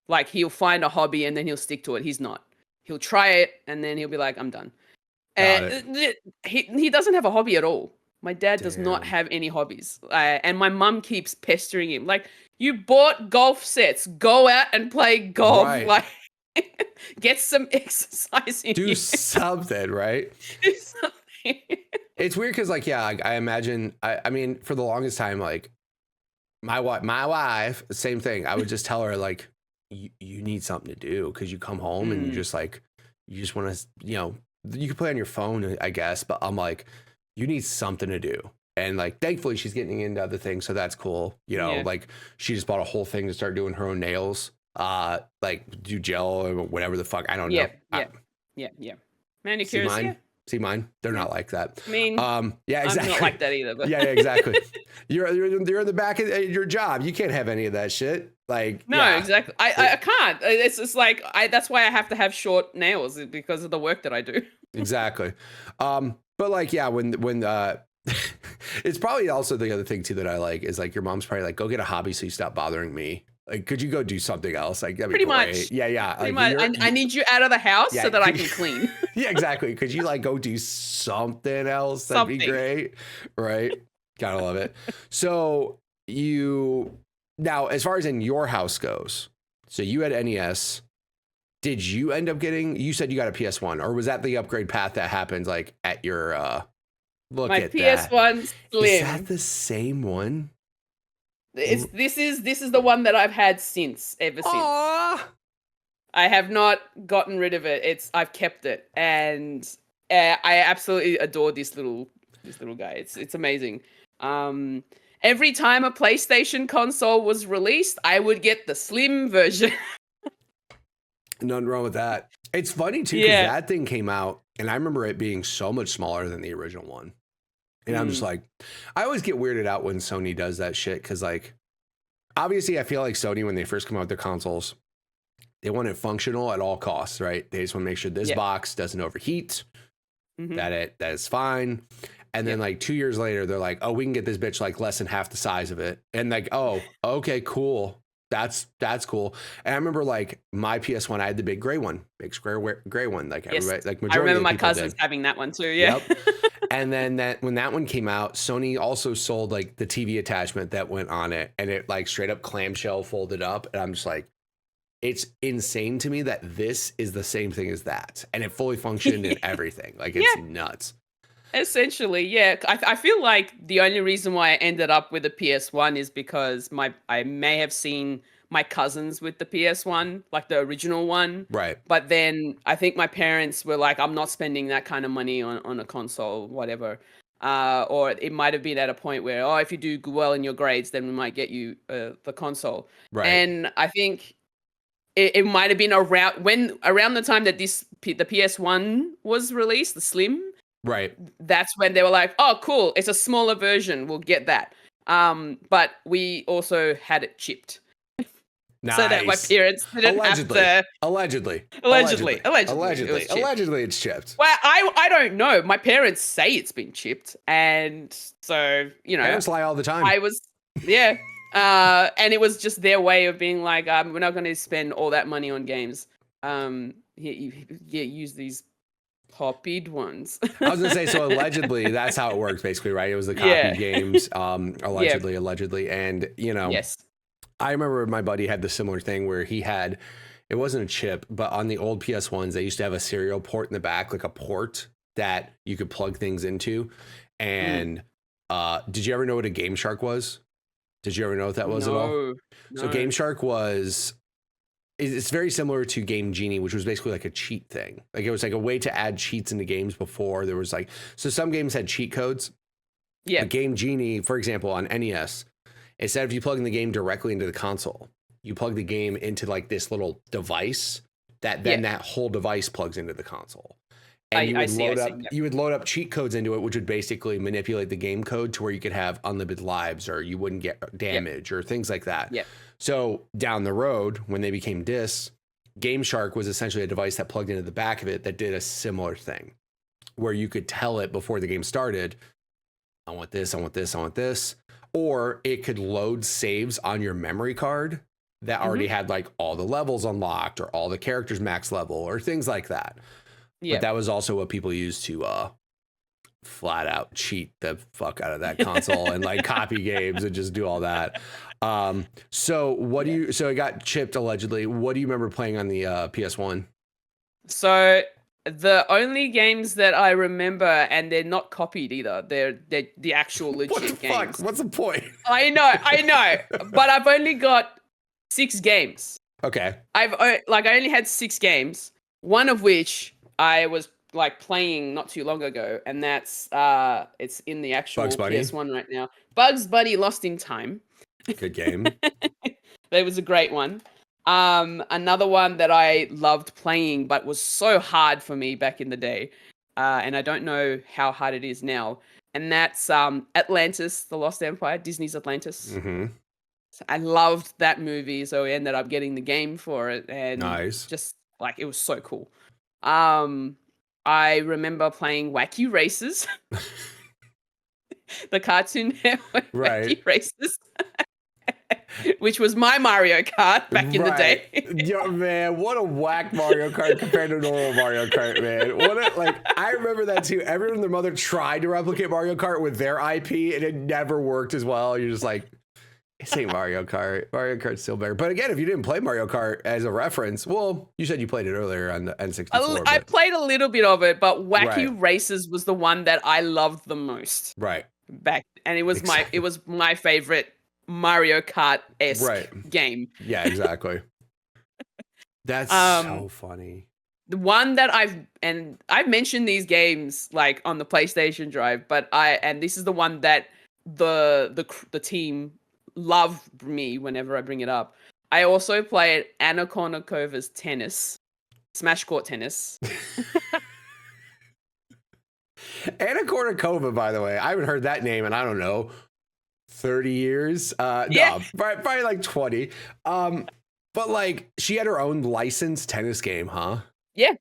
like he'll find a hobby and then he'll stick to it. He's not. He'll try it and then he'll be like, I'm done. And he doesn't have a hobby at all. My dad does not have any hobbies. And my mum keeps pestering him. Like, you bought golf sets. Go out and play golf. Right. Like, get some exercise in Do something, right? Do something. It's weird because, like, I imagine, I mean, for the longest time, like, my wife, same thing. I would just tell her, like, you need something to do because you come home and you just want to, you can play on your phone, I guess, but I'm like, you need something to do. And like, thankfully she's getting into other things. So that's cool. Like she just bought a whole thing to start doing her own nails, like do gel or whatever the fuck. I don't know. Yeah. Manicures. See mine? They're not like that. I mean, yeah, exactly. I'm not like that either. But. Yeah, exactly. You're in the back of your job. You can't have any of that shit. Like, no, exactly. I can't. It's just like that's why I have to have short nails because of the work that I do. Exactly. But like, yeah, when it's probably also the other thing too that I like is like your mom's probably like, go get a hobby so you stop bothering me. Like, could you go do something else? Like, that'd be great. Much. Yeah. Pretty much. I need you out of the house so that I can clean. Yeah, exactly. Could you like go do something else? That'd be great. Right. Gotta love it. So now, as far as in your house goes, so you had NES. Did you end up getting, you said you got a PS1 or was that the upgrade path that happened like at your, look at that. My PS1 Slim. Is that the same one? This is the one that I've had ever since. I have not gotten rid of it. I've kept it, and I absolutely adore this little guy. It's amazing. Every time a PlayStation console was released, I would get the slim version. Nothing wrong with that. It's funny too because that thing came out, and I remember it being so much smaller than the original one. And I'm just like, I always get weirded out when Sony does that shit because, like, obviously, I feel like Sony, when they first come out with their consoles, they want it functional at all costs, right? They just want to make sure this box doesn't overheat, that is fine. And then, like, 2 years later, they're like, oh, we can get this bitch, like, less than half the size of it. And, like, oh, okay, cool. That's cool. And I remember, like, my PS1, I had the big gray one, big square gray one. Like, everybody, like, majority I remember of my people cousins did. having that one too. Yeah. Yep. And then when that one came out, Sony also sold like the TV attachment that went on it, and it like straight up clamshell folded up. And I'm just like, it's insane to me that this is the same thing as that, and it fully functioned in everything. Like it's nuts. Essentially, yeah. I feel like the only reason why I ended up with a PS1 is because I may have seen my cousins with the PS1, like the original one. Right. But then I think my parents were like, I'm not spending that kind of money on a console, whatever. Or it might have been at a point where, if you do well in your grades, then we might get you the console. Right. And I think it might have been around the time that the PS1 was released, the Slim. Right. That's when they were like, oh, cool, it's a smaller version, we'll get that. But we also had it chipped. Nice. So that my parents didn't have to... Allegedly, it's chipped. Well, I don't know. My parents say it's been chipped, and so, Parents lie all the time. Yeah. And it was just their way of being like, we're not going to spend all that money on games. Use these copied ones. I was gonna say, so allegedly, that's how it works, basically, right? It was the copied Yeah. games, Yeah. allegedly, and Yes. I remember my buddy had the similar thing where he had, it wasn't a chip, but on the old PS1s, they used to have a serial port in the back, like a port that you could plug things into. And did you ever know what a Game Shark was? Did you ever know what that was at all? No. So Game Shark was, it's very similar to Game Genie, which was basically like a cheat thing. Like it was like a way to add cheats into games before there was like, so some games had cheat codes. Yeah. But Game Genie, for example, on NES, instead of you plugging the game directly into the console, you plug the game into like this little device that then that whole device plugs into the console. And you would load up cheat codes into it, which would basically manipulate the game code to where you could have unlimited lives or you wouldn't get damage or things like that. Yeah. So down the road, when they became discs, Game Shark was essentially a device that plugged into the back of it that did a similar thing where you could tell it before the game started, I want this, I want this, I want this. Or it could load saves on your memory card that already had like all the levels unlocked or all the characters max level or things like that. Yeah. But that was also what people used to flat out cheat the fuck out of that console and like copy games and just do all that. So what do you, so it got chipped allegedly. What do you remember playing on the PS1? So the only games that I remember, and they're not copied either, they're the actual legit what the games. Fuck? What's the point? I know, but I've only got 6 games. Okay. I only had 6 games, one of which I was like playing not too long ago, and that's it's in the actual PS1 right now. Bugs Bunny Lost in Time. Good game. That was a great one. Another one that I loved playing but was so hard for me back in the day, and I don't know how hard it is now, and that's Atlantis, The Lost Empire, Disney's Atlantis. So I loved that movie, so I ended up getting the game for it, and just like it was so cool. I remember playing Wacky Races, the Cartoon Network Wacky Races, which was my Mario Kart back in the day. Yo, man, what a whack Mario Kart compared to normal Mario Kart, man. I remember that too. Everyone and their mother tried to replicate Mario Kart with their IP, and it never worked as well. You're just like, it's ain't Mario Kart. Mario Kart's still better. But again, if you didn't play Mario Kart as a reference, well, you said you played it earlier on the N64. I played a little bit of it, but Wacky Races was the one that I loved the most. Right. Back, and it was my favorite Mario Kart-esque game. Yeah, exactly. That's so funny. The one that I've mentioned these games like on the PlayStation Drive, but this is the one that the team love me whenever I bring it up. I also played Anna Kournikovas tennis, Smash Court Tennis. Anna Kournikova, by the way, I haven't heard that name in, I don't know, 30 years. No, probably like 20. But like she had her own licensed tennis game, huh? Yeah,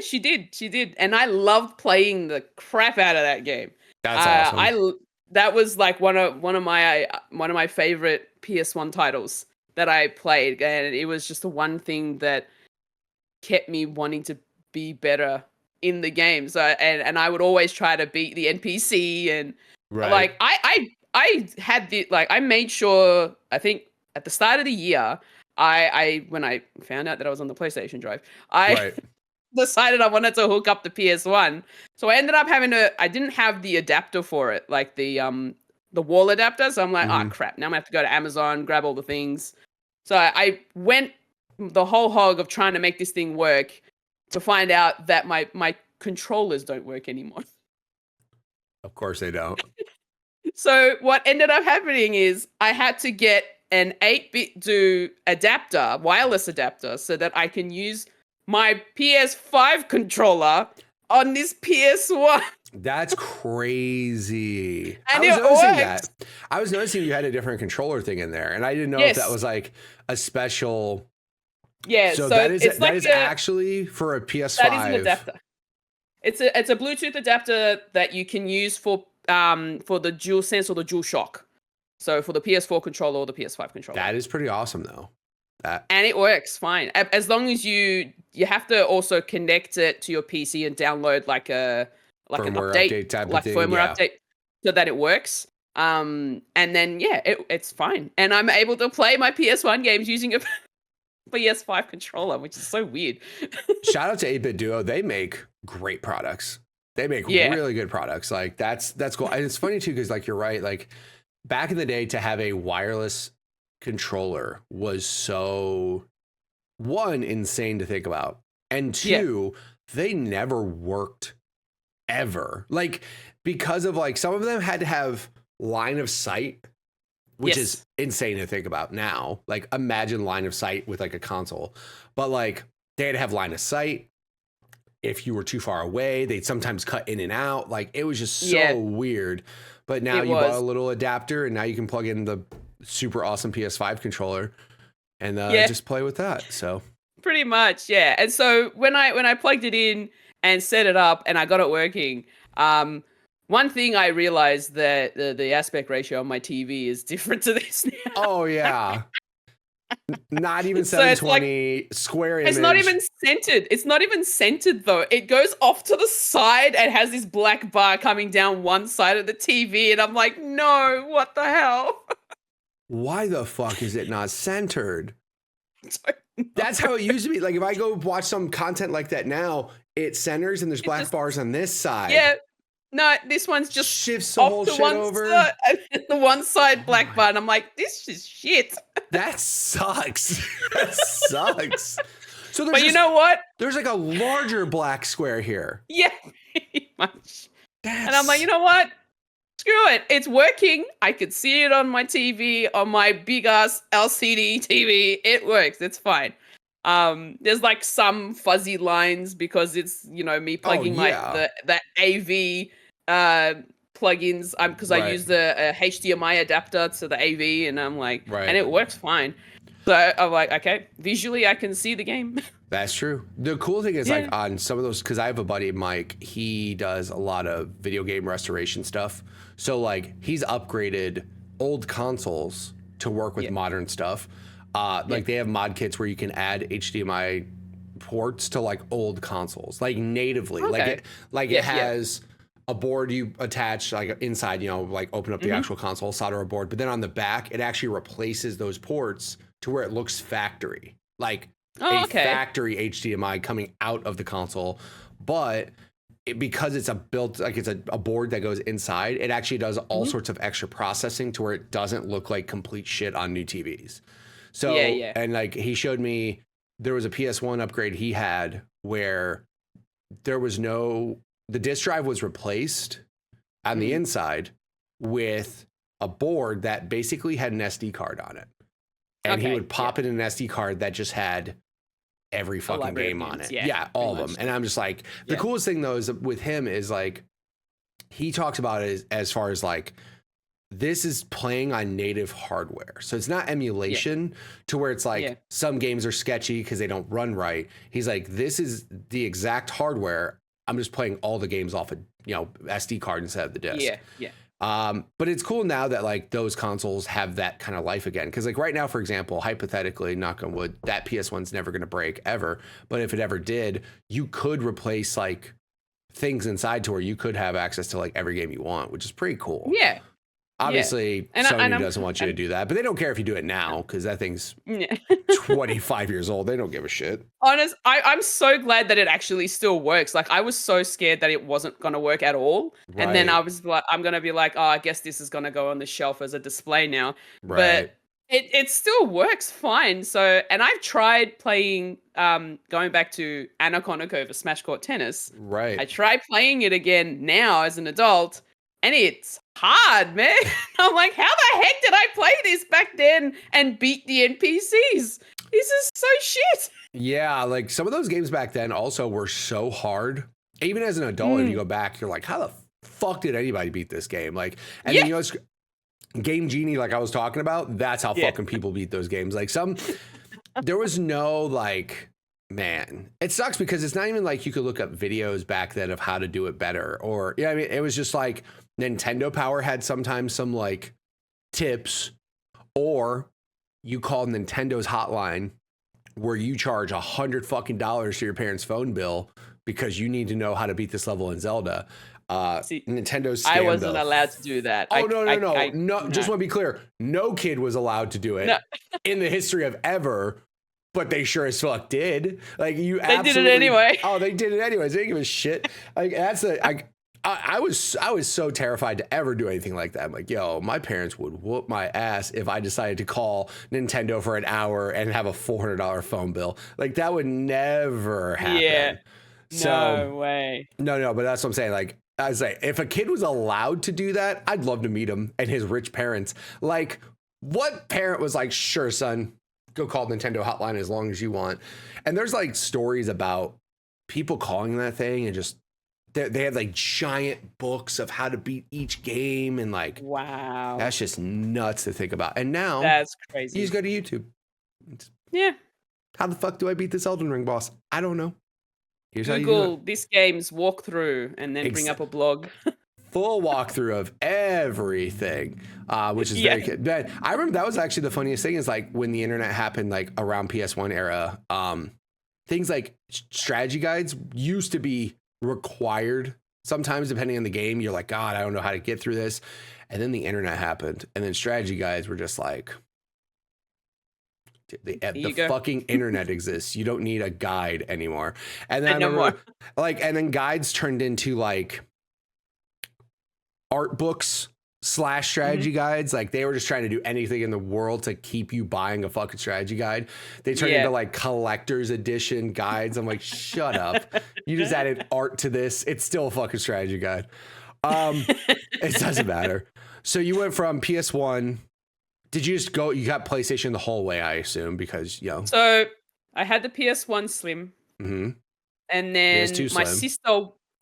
she did, and I loved playing the crap out of that game. That's awesome. That was like one of my favorite PS1 titles that I played, and it was just the one thing that kept me wanting to be better in the game. So and I would always try to beat the NPC, and like I had I made sure, I think at the start of the year, I when I found out that I was on the PlayStation Drive, I decided I wanted to hook up the PS1. So I ended up I didn't have the adapter for it, like the wall adapter. So I'm like, oh crap, now I'm gonna have to go to Amazon, grab all the things. So I went the whole hog of trying to make this thing work, to find out that my controllers don't work anymore. Of course they don't. So what ended up happening is I had to get an 8-bit adapter, wireless adapter, so that I can use my PS5 controller on this PS1. That's crazy. And I was noticing that. I was noticing you had a different controller thing in there, and I didn't know if that was like a special. Yeah, so that is actually for a PS5. That is an adapter. It's a Bluetooth adapter that you can use for the DualSense or the DualShock. So for the PS4 controller or the PS5 controller. That is pretty awesome though. And it works fine. As long as you have to also connect it to your PC and download like an update type like of thing. Firmware update so that it works. And then it's fine. And I'm able to play my PS1 games using a PS5 controller, which is so weird. Shout out to 8-Bit Duo. They make great products. They make really good products. Like that's cool. And it's funny too, because like you're right. Like back in the day, to have a wireless controller was so, one, insane to think about, and two, they never worked ever. Like because of like some of them had to have line of sight, which is insane to think about now. Like imagine line of sight with like a console, but like they had to have line of sight. If you were too far away, they'd sometimes cut in and out. Like it was just so weird. But now you bought a little adapter and now you can plug in the super awesome PS5 controller and just play with that. So pretty much, yeah. And so when I plugged it in and set it up and I got it working, one thing I realized that the aspect ratio on my TV is different to this now. Oh yeah. Not even 720 square image. It's not even centered. It's not even centered though. It goes off to the side and has this black bar coming down one side of the TV, and I'm like, no, what the hell? Why the fuck is it not centered? That's how it used to be. Like if I go watch some content like that now, it centers and there's black bars on this side. Yeah. No, this one's just shifts the whole shit over. The one side black bar, and I'm like, this is shit. That sucks. That sucks. So but you know what? There's like a larger black square here. Yeah, pretty much. And I'm like, you know what? Screw it. It's working. I could see it on my TV, on my big ass LCD TV. It works. It's fine. There's like some fuzzy lines because it's, me plugging the AV plugins because I use the HDMI adapter to the AV, and I'm like, and it works fine. So I'm like, okay, visually I can see the game. That's true. The cool thing is like on some of those, because I have a buddy, Mike, he does a lot of video game restoration stuff. So like he's upgraded old consoles to work with modern stuff. Like they have mod kits where you can add HDMI ports to like old consoles, like natively. Okay. It has a board you attach like inside, like open up the actual console, solder a board, but then on the back, it actually replaces those ports to where it looks factory, like factory HDMI coming out of the console. But because it's a board that goes inside, it actually does all sorts of extra processing to where it doesn't look like complete shit on new TVs. So, and like he showed me, there was a PS1 upgrade he had where there was the disk drive was replaced on the inside with a board that basically had an SD card on it. And he would pop in an SD card that just had every fucking game on it. Yeah, all of them. And I'm just like, the coolest thing though is with him is like, he talks about it as far as like, this is playing on native hardware. So it's not emulation to where it's like some games are sketchy because they don't run right. He's like, this is the exact hardware. I'm just playing all the games off a SD card instead of the disc. But it's cool now that like those consoles have that kind of life again. Because like right now, for example, hypothetically, knock on wood, that PS1's never going to break ever. But if it ever did, you could replace like things inside to where you could have access to like every game you want, which is pretty cool. Yeah. Obviously, Sony doesn't want you to do that, but they don't care if you do it now because that thing's 25 years old. They don't give a shit. I'm so glad that it actually still works. Like, I was so scared that it wasn't going to work at all. Right. And then I was like, I'm going to be like, oh, I guess this is going to go on the shelf as a display now. Right. But it still works fine. So, and I've tried playing, going back to Anna Kournikova Smash Court Tennis. Right. I tried playing it again now as an adult. And it's hard, man. I'm like, how the heck did I play this back then and beat the NPCs? This is so shit. Yeah, like some of those games back then also were so hard. Even as an adult, if you go back, you're like, how the fuck did anybody beat this game? Like, and then it's Game Genie, like I was talking about, that's how fucking people beat those games. Like there was no like, man, it sucks because it's not even like you could look up videos back then of how to do it better. Or, I mean, it was just like Nintendo Power had sometimes some like tips, or you call Nintendo's hotline where you charge $100 fucking to your parents' phone bill because you need to know how to beat this level in Zelda. See, Nintendo's I wasn't allowed to do that. Oh, no. Just want to be clear. No kid was allowed to do it in the history of ever, but they sure as fuck did. Like, you They did it anyway. Oh, they did it anyways. They didn't give a shit. Like, I was so terrified to ever do anything like that. I'm like, yo, my parents would whoop my ass if I decided to call Nintendo for an hour and have a $400 phone bill. Like, that would never happen. Yeah. No way. No, but that's what I'm saying. Like, I was like, if a kid was allowed to do that, I'd love to meet him and his rich parents. Like, what parent was like, sure, son, go call Nintendo hotline as long as you want? And there's like stories about people calling that thing and just, they have like giant books of how to beat each game. And like, wow, that's just nuts to think about. And now that's crazy. You just go to YouTube. Yeah. How the fuck do I beat this Elden Ring boss? I don't know. Here's Google this game's walkthrough and then bring up a blog. Full walkthrough of everything, which is very good. But I remember that was actually the funniest thing is like when the internet happened, like around PS1 era, things like strategy guides used to be required. Sometimes depending on the game, you're like, God, I don't know how to get through this. And then the internet happened. And then strategy guides were just like, the fucking internet exists. You don't need a guide anymore. And then I remember, and then guides turned into like art books / strategy guides. Like they were just trying to do anything in the world to keep you buying a fucking strategy guide. They turned into like collector's edition guides. I'm like, shut up. You just added art to this. It's still a fucking strategy guide. It doesn't matter. So you went from PS1. Did you just go? You got PlayStation the whole way, I assume, because So I had the PS1 Slim, and then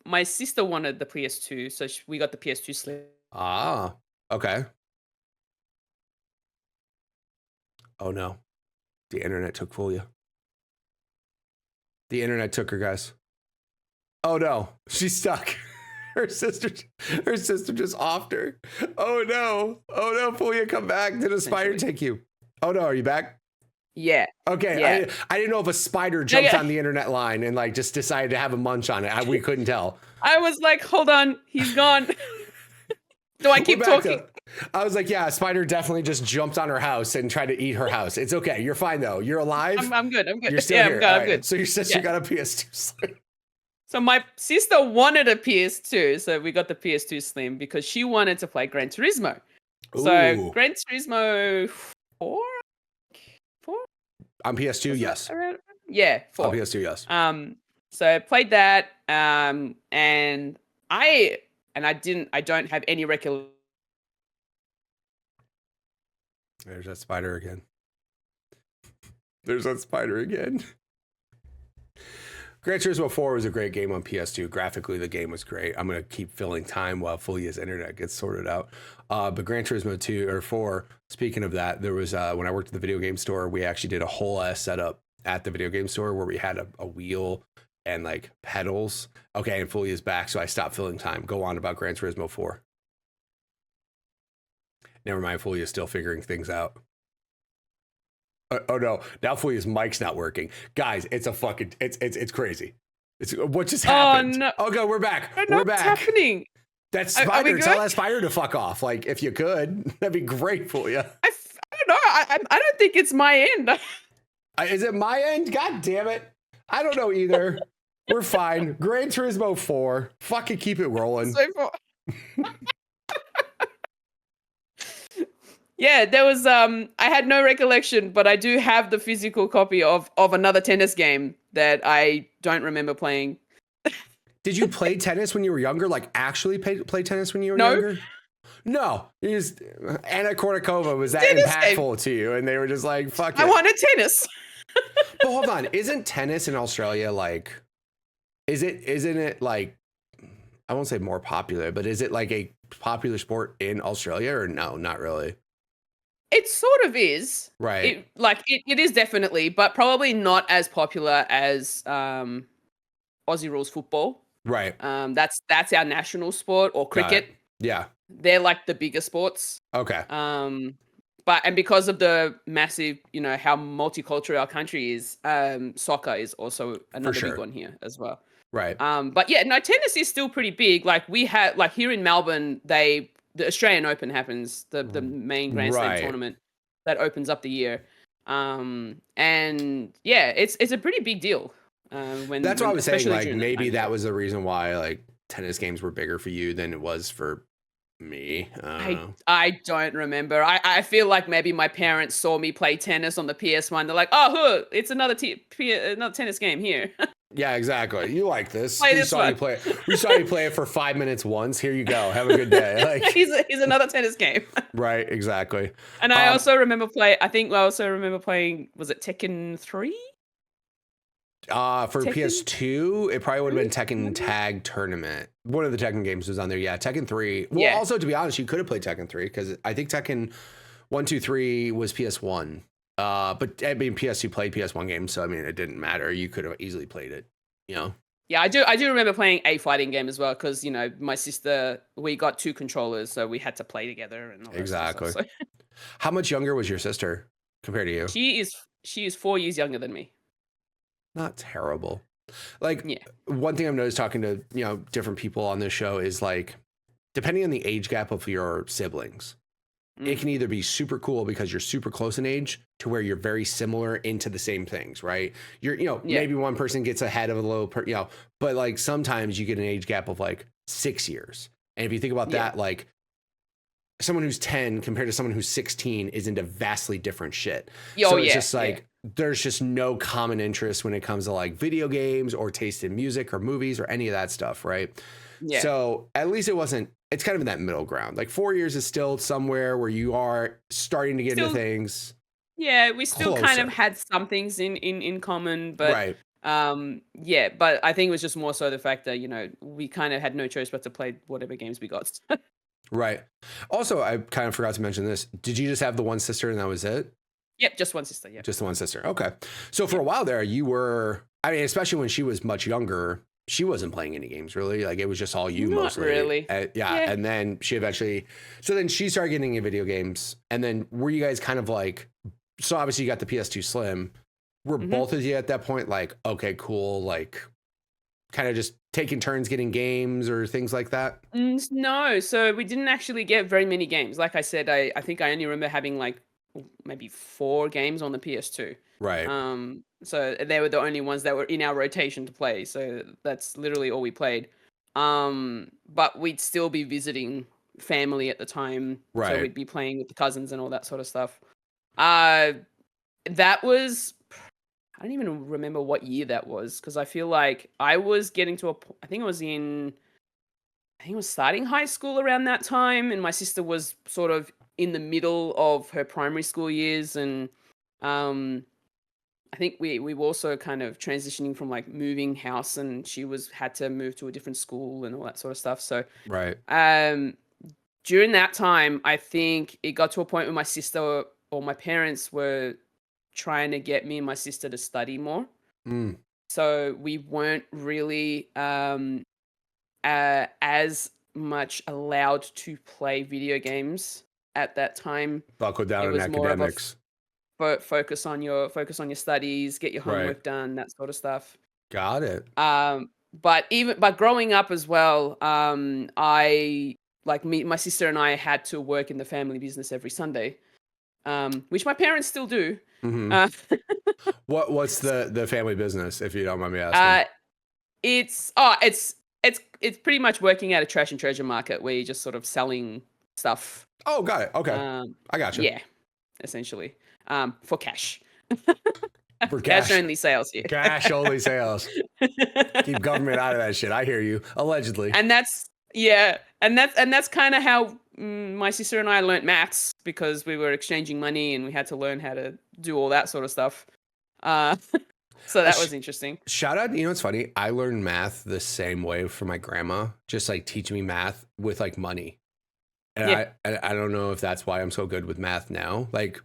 my sister wanted the PS2, so we got the PS2 Slim. Ah, okay. Oh no, the internet took Fulya. The internet took her, guys. Oh no, she's stuck. Her sister just offed her. Oh no, Fulya, come back. Did a spider take you? Oh no, are you back? Yeah. Okay, yeah. I didn't know if a spider jumped on the internet line and like just decided to have a munch on it. We couldn't tell. I was like, hold on, he's gone. Do I keep talking? I was like, yeah, a spider definitely just jumped on her house and tried to eat her house. It's okay. You're fine though. You're alive. I'm good. You're still here. I'm good. So your sister got a PS2 Slim. So my sister wanted a PS2, so we got the PS2 Slim because she wanted to play Gran Turismo. Ooh. So Gran Turismo 4? On PS2, yes. Yeah, 4. On PS2, yes. So I played that, and I don't have any recollection. There's that spider again. There's that spider again. Gran Turismo 4 was a great game on PS2. Graphically, the game was great. I'm going to keep filling time while Fulya's internet gets sorted out. But Gran Turismo 2 or 4, speaking of that, there was, when I worked at the video game store, we actually did a whole ass setup at the video game store where we had a wheel and like pedals. Okay, and Fulya's back, so I stopped filling time. Go on about Gran Turismo 4. Never mind, Fulya's still figuring things out. Oh no! Now Fulya's mic's not working, guys. It's a fucking it's crazy. It's what just happened. Oh no! Oh god, we're back. We're back. What's happening? That spider. Tell that spider to fuck off. Like if you could, that'd be great for you. I don't know. I don't think it's my end. Is it my end? God damn it! I don't know either. We're fine. Gran Turismo 4. Fucking keep it rolling. Yeah, there was I had no recollection, but I do have the physical copy of another tennis game that I don't remember playing. Did you play tennis when you were younger? Like actually play tennis when you were younger? No. You just Anna Kournikova was that impactful to you and they were just like, fuck it. I wanted tennis. But hold on, isn't tennis in Australia like isn't it like I won't say more popular, but is it like a popular sport in Australia or no, not really? It sort of is. Right. It is definitely, but probably not as popular as Aussie rules football. Right. That's our national sport or cricket. Yeah. they're like the bigger sports. Okay. And because of the massive, how multicultural our country is, soccer is also another big one here as well. Right. But yeah, no, tennis is still pretty big. Like we had, like here in Melbourne, the Australian Open happens, the main Grand Slam tournament that opens up the year. And yeah, it's a pretty big deal. That's what I was saying. Like maybe that was the reason why like tennis games were bigger for you than it was for me. I don't remember. I feel like maybe my parents saw me play tennis on the PS1. They're like, oh, it's another tennis game here. Yeah, exactly. You like this. We saw you play it for 5 minutes once. Here you go. Have a good day. Like he's another tennis game. Right, exactly. And I also remember playing, was it Tekken 3? For PS2, it probably would have been Tekken Tag Tournament. One of the Tekken games was on there. Yeah, Tekken 3. Well, also, to be honest, you could have played Tekken 3 because I think Tekken 1, 2, 3 was PS1. But I mean, PS2 played PS1 games, so I mean, it didn't matter. You could have easily played it, Yeah, I do remember playing a fighting game as well because, my sister, we got 2 controllers, so we had to play together and all that exactly. stuff, so. How much younger was your sister compared to you? She is 4 years younger than me. Not terrible. Like, one thing I've noticed talking to, different people on this show is like, depending on the age gap of your siblings, it can either be super cool because you're super close in age to where you're very similar into the same things, right? Maybe one person gets ahead of a little, but like sometimes you get an age gap of like 6 years. And if you think about that, like someone who's 10 compared to someone who's 16 is into vastly different shit. So it's just like, there's just no common interest when it comes to like video games or taste in music or movies or any of that stuff, right? Yeah. So at least it's kind of in that middle ground. Like 4 years is still somewhere where you are starting to get into things. Yeah, we still kind of had some things in common, but but I think it was just more so the fact that, we kind of had no choice but to play whatever games we got. Right. Also, I kind of forgot to mention this. Did you just have the one sister and that was it? Yep, just one sister. Yeah, just the one sister. Okay. So for a while there, you were, I mean, especially when she was much younger, she wasn't playing any games really. Like it was just all you. Not mostly. Really. Yeah. And then she eventually, so then she started getting into video games. And then were you guys kind of like, so obviously you got the PS2 Slim. Were both of you at that point like, okay, cool, like kind of just taking turns getting games or things like that? No. So we didn't actually get very many games. Like I said, I think I only remember having like maybe 4 games on the PS2. Right. So they were the only ones that were in our rotation to play. So that's literally all we played. But we'd still be visiting family at the time. Right. So we'd be playing with the cousins and all that sort of stuff. That was, I don't even remember what year that was because I feel like I was getting to I think it was starting high school around that time, and my sister was sort of in the middle of her primary school years, and I think we were also kind of transitioning from like moving house, and she had to move to a different school and all that sort of stuff. So right. During that time, I think it got to a point where my sister or my parents were trying to get me and my sister to study more. So we weren't really as much allowed to play video games at that time. Buckle down in academics. Focus on your studies, get your homework done, that sort of stuff. Got it. But growing up as well, my sister and I had to work in the family business every Sunday, which my parents still do. What's the family business, if you don't mind me asking? It's pretty much working at a trash and treasure market where you're just sort of selling stuff. Oh, got it. Okay, I got you. Yeah, essentially, for cash. For cash only sales here. Cash only sales. Keep government out of that shit. I hear you. Allegedly. And that's kind of how my sister and I learnt maths, because we were exchanging money and we had to learn how to do all that sort of stuff. So that was interesting. Shout out. It's funny. I learned math the same way from my grandma, just like teaching me math with like money. And I don't know if that's why I'm so good with math now. Like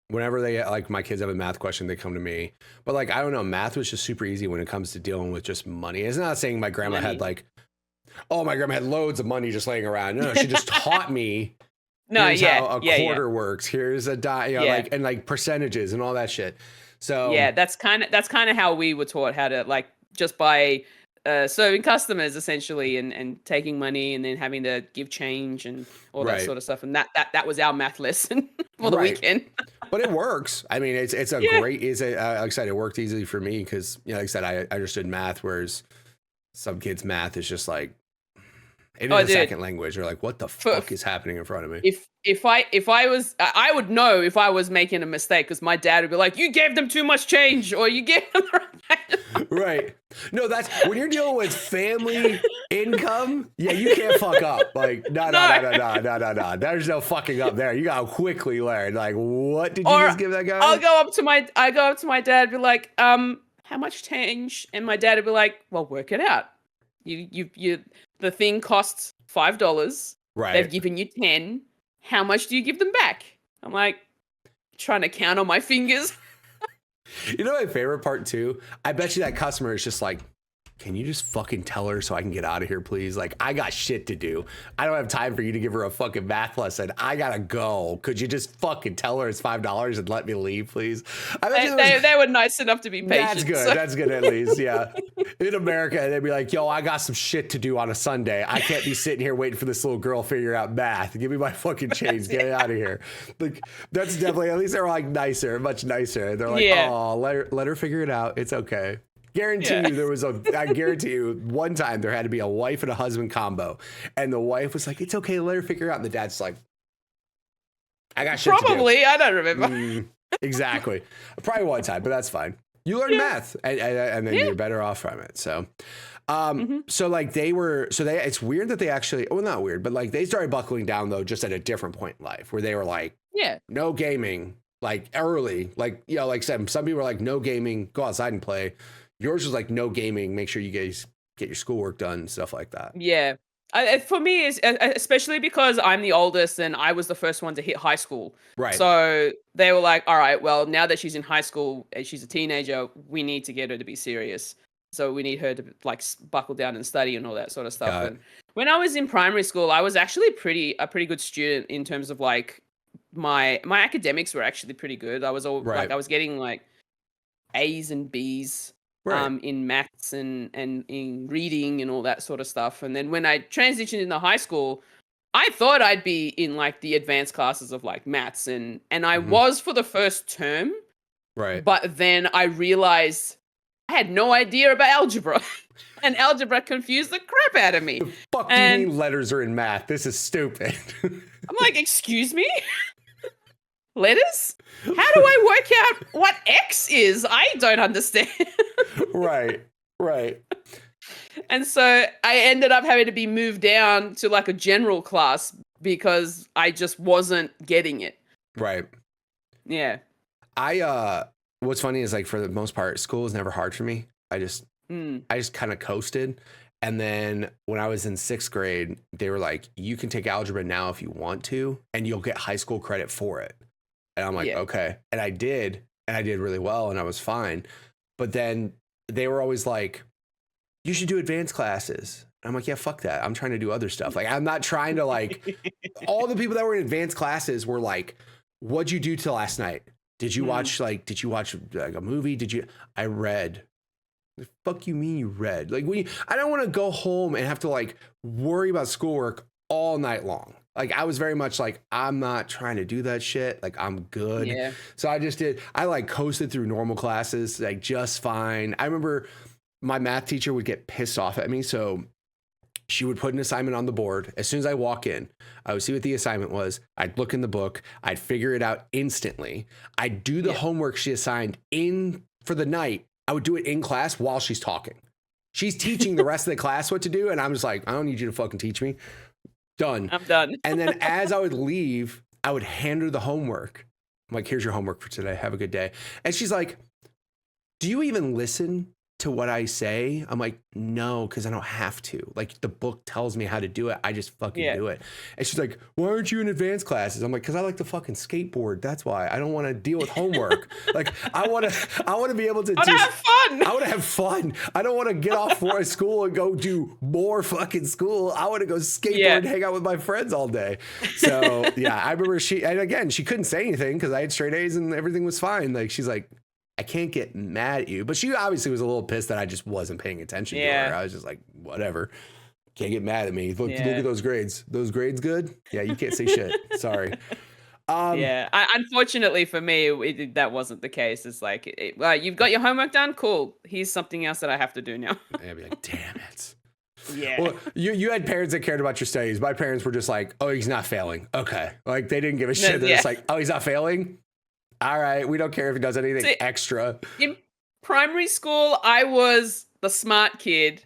whenever they like my kids have a math question, they come to me. But like, I don't know, math was just super easy when it comes to dealing with just money. It's not saying my grandma had like, Oh, my grandma had loads of money just laying around. No, she just taught me. No, Here's how a quarter works. Here's a like and like percentages and all that shit. So yeah, that's kind of how we were taught how to, like, just by serving customers essentially, and taking money and then having to give change and all that sort of stuff. And that was our math lesson for the weekend. But it works. I mean, it's a great, like I said, it worked easily for me because, you know, like I said, I understood math, whereas some kids' math is just like, it is a second language. They're like, what the fuck is happening in front of me? If I was, I would know if I was making a mistake, because my dad would be like, you gave them too much change, or you gave them the right. Right. No, that's when you're dealing with family income. Yeah, you can't fuck up. Like, no. There's no fucking up there. You gotta quickly learn. Like, what did you just give that guy? I go up to my dad, be like, how much change? And my dad would be like, well, work it out. You the thing costs $5. Right. They've given you 10. How much do you give them back? I'm like, trying to count on my fingers. You know my favorite part too? I bet you that customer is just like, can you just fucking tell her so I can get out of here, please? Like, I got shit to do. I don't have time for you to give her a fucking math lesson. I gotta go. Could you just fucking tell her it's $5 and let me leave, please? I bet they were nice enough to be patient. That's good. So. That's good at least, yeah. In America, they'd be like, yo, I got some shit to do on a Sunday. I can't be sitting here waiting for this little girl to figure out math. Give me my fucking change. Get out of here. Like, that's definitely, at least they're like nicer, much nicer. They're like, oh, let her figure it out. It's okay. I guarantee you one time there had to be a wife and a husband combo, and the wife was like, it's okay, let her figure it out. And the dad's like, I got shit probably to do. I don't remember. Exactly. Probably one time, but that's fine. You learn math and then you're better off from it. So so like it's weird that they actually, well, not weird, but like they started buckling down though just at a different point in life where they were like, no gaming, like early, like, you know, like some people were like, no gaming, go outside and play. Yours was like, no gaming, make sure you guys get your schoolwork done and stuff like that. Yeah. For me, is especially because I'm the oldest and I was the first one to hit high school. Right. So they were like, all right, well, now that she's in high school and she's a teenager, we need to get her to be serious. So we need her to like buckle down and study and all that sort of stuff. And when I was in primary school, I was actually a pretty good student in terms of like my academics were actually pretty good. I was like, I was getting like A's and B's. In maths and in reading and all that sort of stuff. And then when I transitioned into high school, I thought I'd be in like the advanced classes of like maths and I was for the first term. Right. But then I realized I had no idea about algebra. And algebra confused the crap out of me. The fuck do you mean letters are in math? This is stupid. I'm like, excuse me? Letters? How do I work out what X is? I don't understand. Right. And so I ended up having to be moved down to like a general class because I just wasn't getting it. Right. Yeah. What's funny is like for the most part, school was never hard for me. I just kind of coasted. And then when I was in 6th grade, they were like, you can take algebra now if you want to, and you'll get high school credit for it. And I'm like, okay. And I did really well and I was fine. But then they were always like, you should do advanced classes. And I'm like, yeah, fuck that. I'm trying to do other stuff. Like, I'm not trying to like, all the people that were in advanced classes were like, what'd you do till last night? Did you watch like a movie? I read. The fuck you mean you read? Like, I don't want to go home and have to like worry about schoolwork all night long. Like, I was very much like, I'm not trying to do that shit. Like, I'm good. Yeah. So I like coasted through normal classes, like just fine. I remember my math teacher would get pissed off at me. So she would put an assignment on the board. As soon as I walk in, I would see what the assignment was. I'd look in the book. I'd figure it out instantly. I'd do the homework she assigned in for the night. I would do it in class while she's talking. She's teaching the rest of the class what to do. And I'm just like, I don't need you to fucking teach me. Done. I'm done. And then as I would leave, I would hand her the homework. I'm like, here's your homework for today. Have a good day. And she's like, do you even listen to what I say? I'm like, no, because I don't have to. Like, the book tells me how to do it. I just fucking do it. And she's like, why aren't you in advanced classes? I'm like, because I like to fucking skateboard. That's why. I don't want to deal with homework. Like, I want to be able to have fun. I want to have fun. I don't want to get off for school and go do more fucking school. I want to go skateboard and hang out with my friends all day. So yeah, I remember and again, she couldn't say anything because I had straight A's and everything was fine. Like, she's like, I can't get mad at you. But she obviously was a little pissed that I just wasn't paying attention to her. I was just like, whatever. Can't get mad at me. Look at those grades. Those grades good? Yeah, you can't say shit. Sorry. Unfortunately for me, that wasn't the case. It's like, you've got your homework done? Cool. Here's something else that I have to do now. I'd be like, damn it. Yeah. Well, you had parents that cared about your studies. My parents were just like, oh, he's not failing. Okay. Like, they didn't give a shit. They're just like, oh, he's not failing? All right, we don't care if he does anything extra. In primary school, I was the smart kid,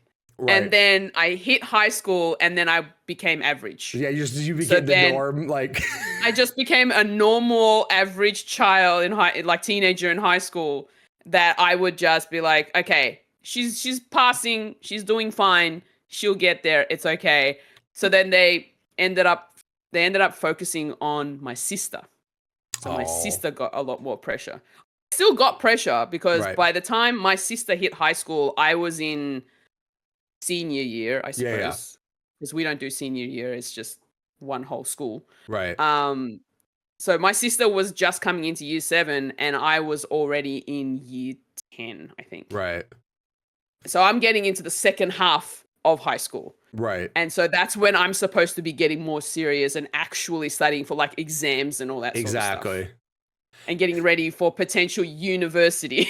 and then I hit high school, and then I became average. Yeah, you became the norm. Like, I just became a normal, average child like teenager in high school. That I would just be like, okay, she's passing, she's doing fine, she'll get there, it's okay. So then they ended up focusing on my sister. So my sister got a lot more pressure. Still got pressure because by the time my sister hit high school, I was in senior year, I suppose. Because we don't do senior year, it's just one whole school. Right. So my sister was just coming into year 7 and I was already in year 10, I think. Right. So I'm getting into the second half of high school. Right. And so that's when I'm supposed to be getting more serious and actually studying for like exams and all that sort of stuff. And getting ready for potential university.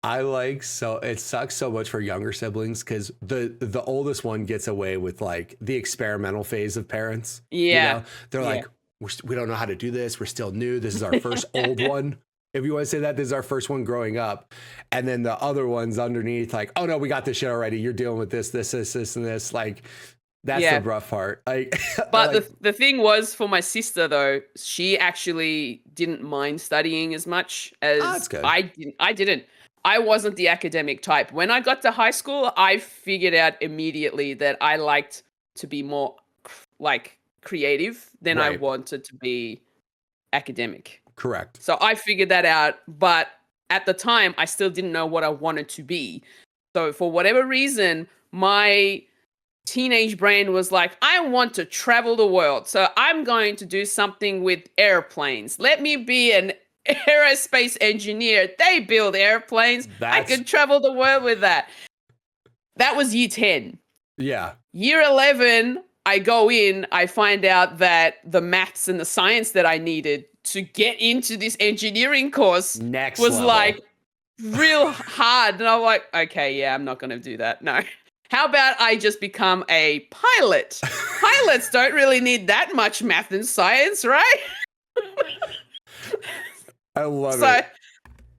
It sucks so much for younger siblings because the oldest one gets away with like the experimental phase of parents. Yeah. You know? They're like, we don't know how to do this. We're still new. This is our first old one. If you want to say that, this is our first one growing up. And then the other ones underneath, like, oh no, we got this shit already. You're dealing with this, and this. Like, that's the rough part. Like, but the thing was for my sister though, she actually didn't mind studying as much as I didn't. I wasn't the academic type. When I got to high school, I figured out immediately that I liked to be more like creative than I wanted to be academic. Correct. So I figured that out, but at the time, I still didn't know what I wanted to be. So for whatever reason, my teenage brain was like, I want to travel the world. So I'm going to do something with airplanes. Let me be an aerospace engineer. They build airplanes. I could travel the world with that. That was year 10. Yeah. Year 11, I go in, I find out that the maths and the science that I needed to get into this engineering course was like real hard. And I'm like, okay, yeah, I'm not going to do that. No. How about I just become a pilot? Pilots don't really need that much math and science, right? I love it. So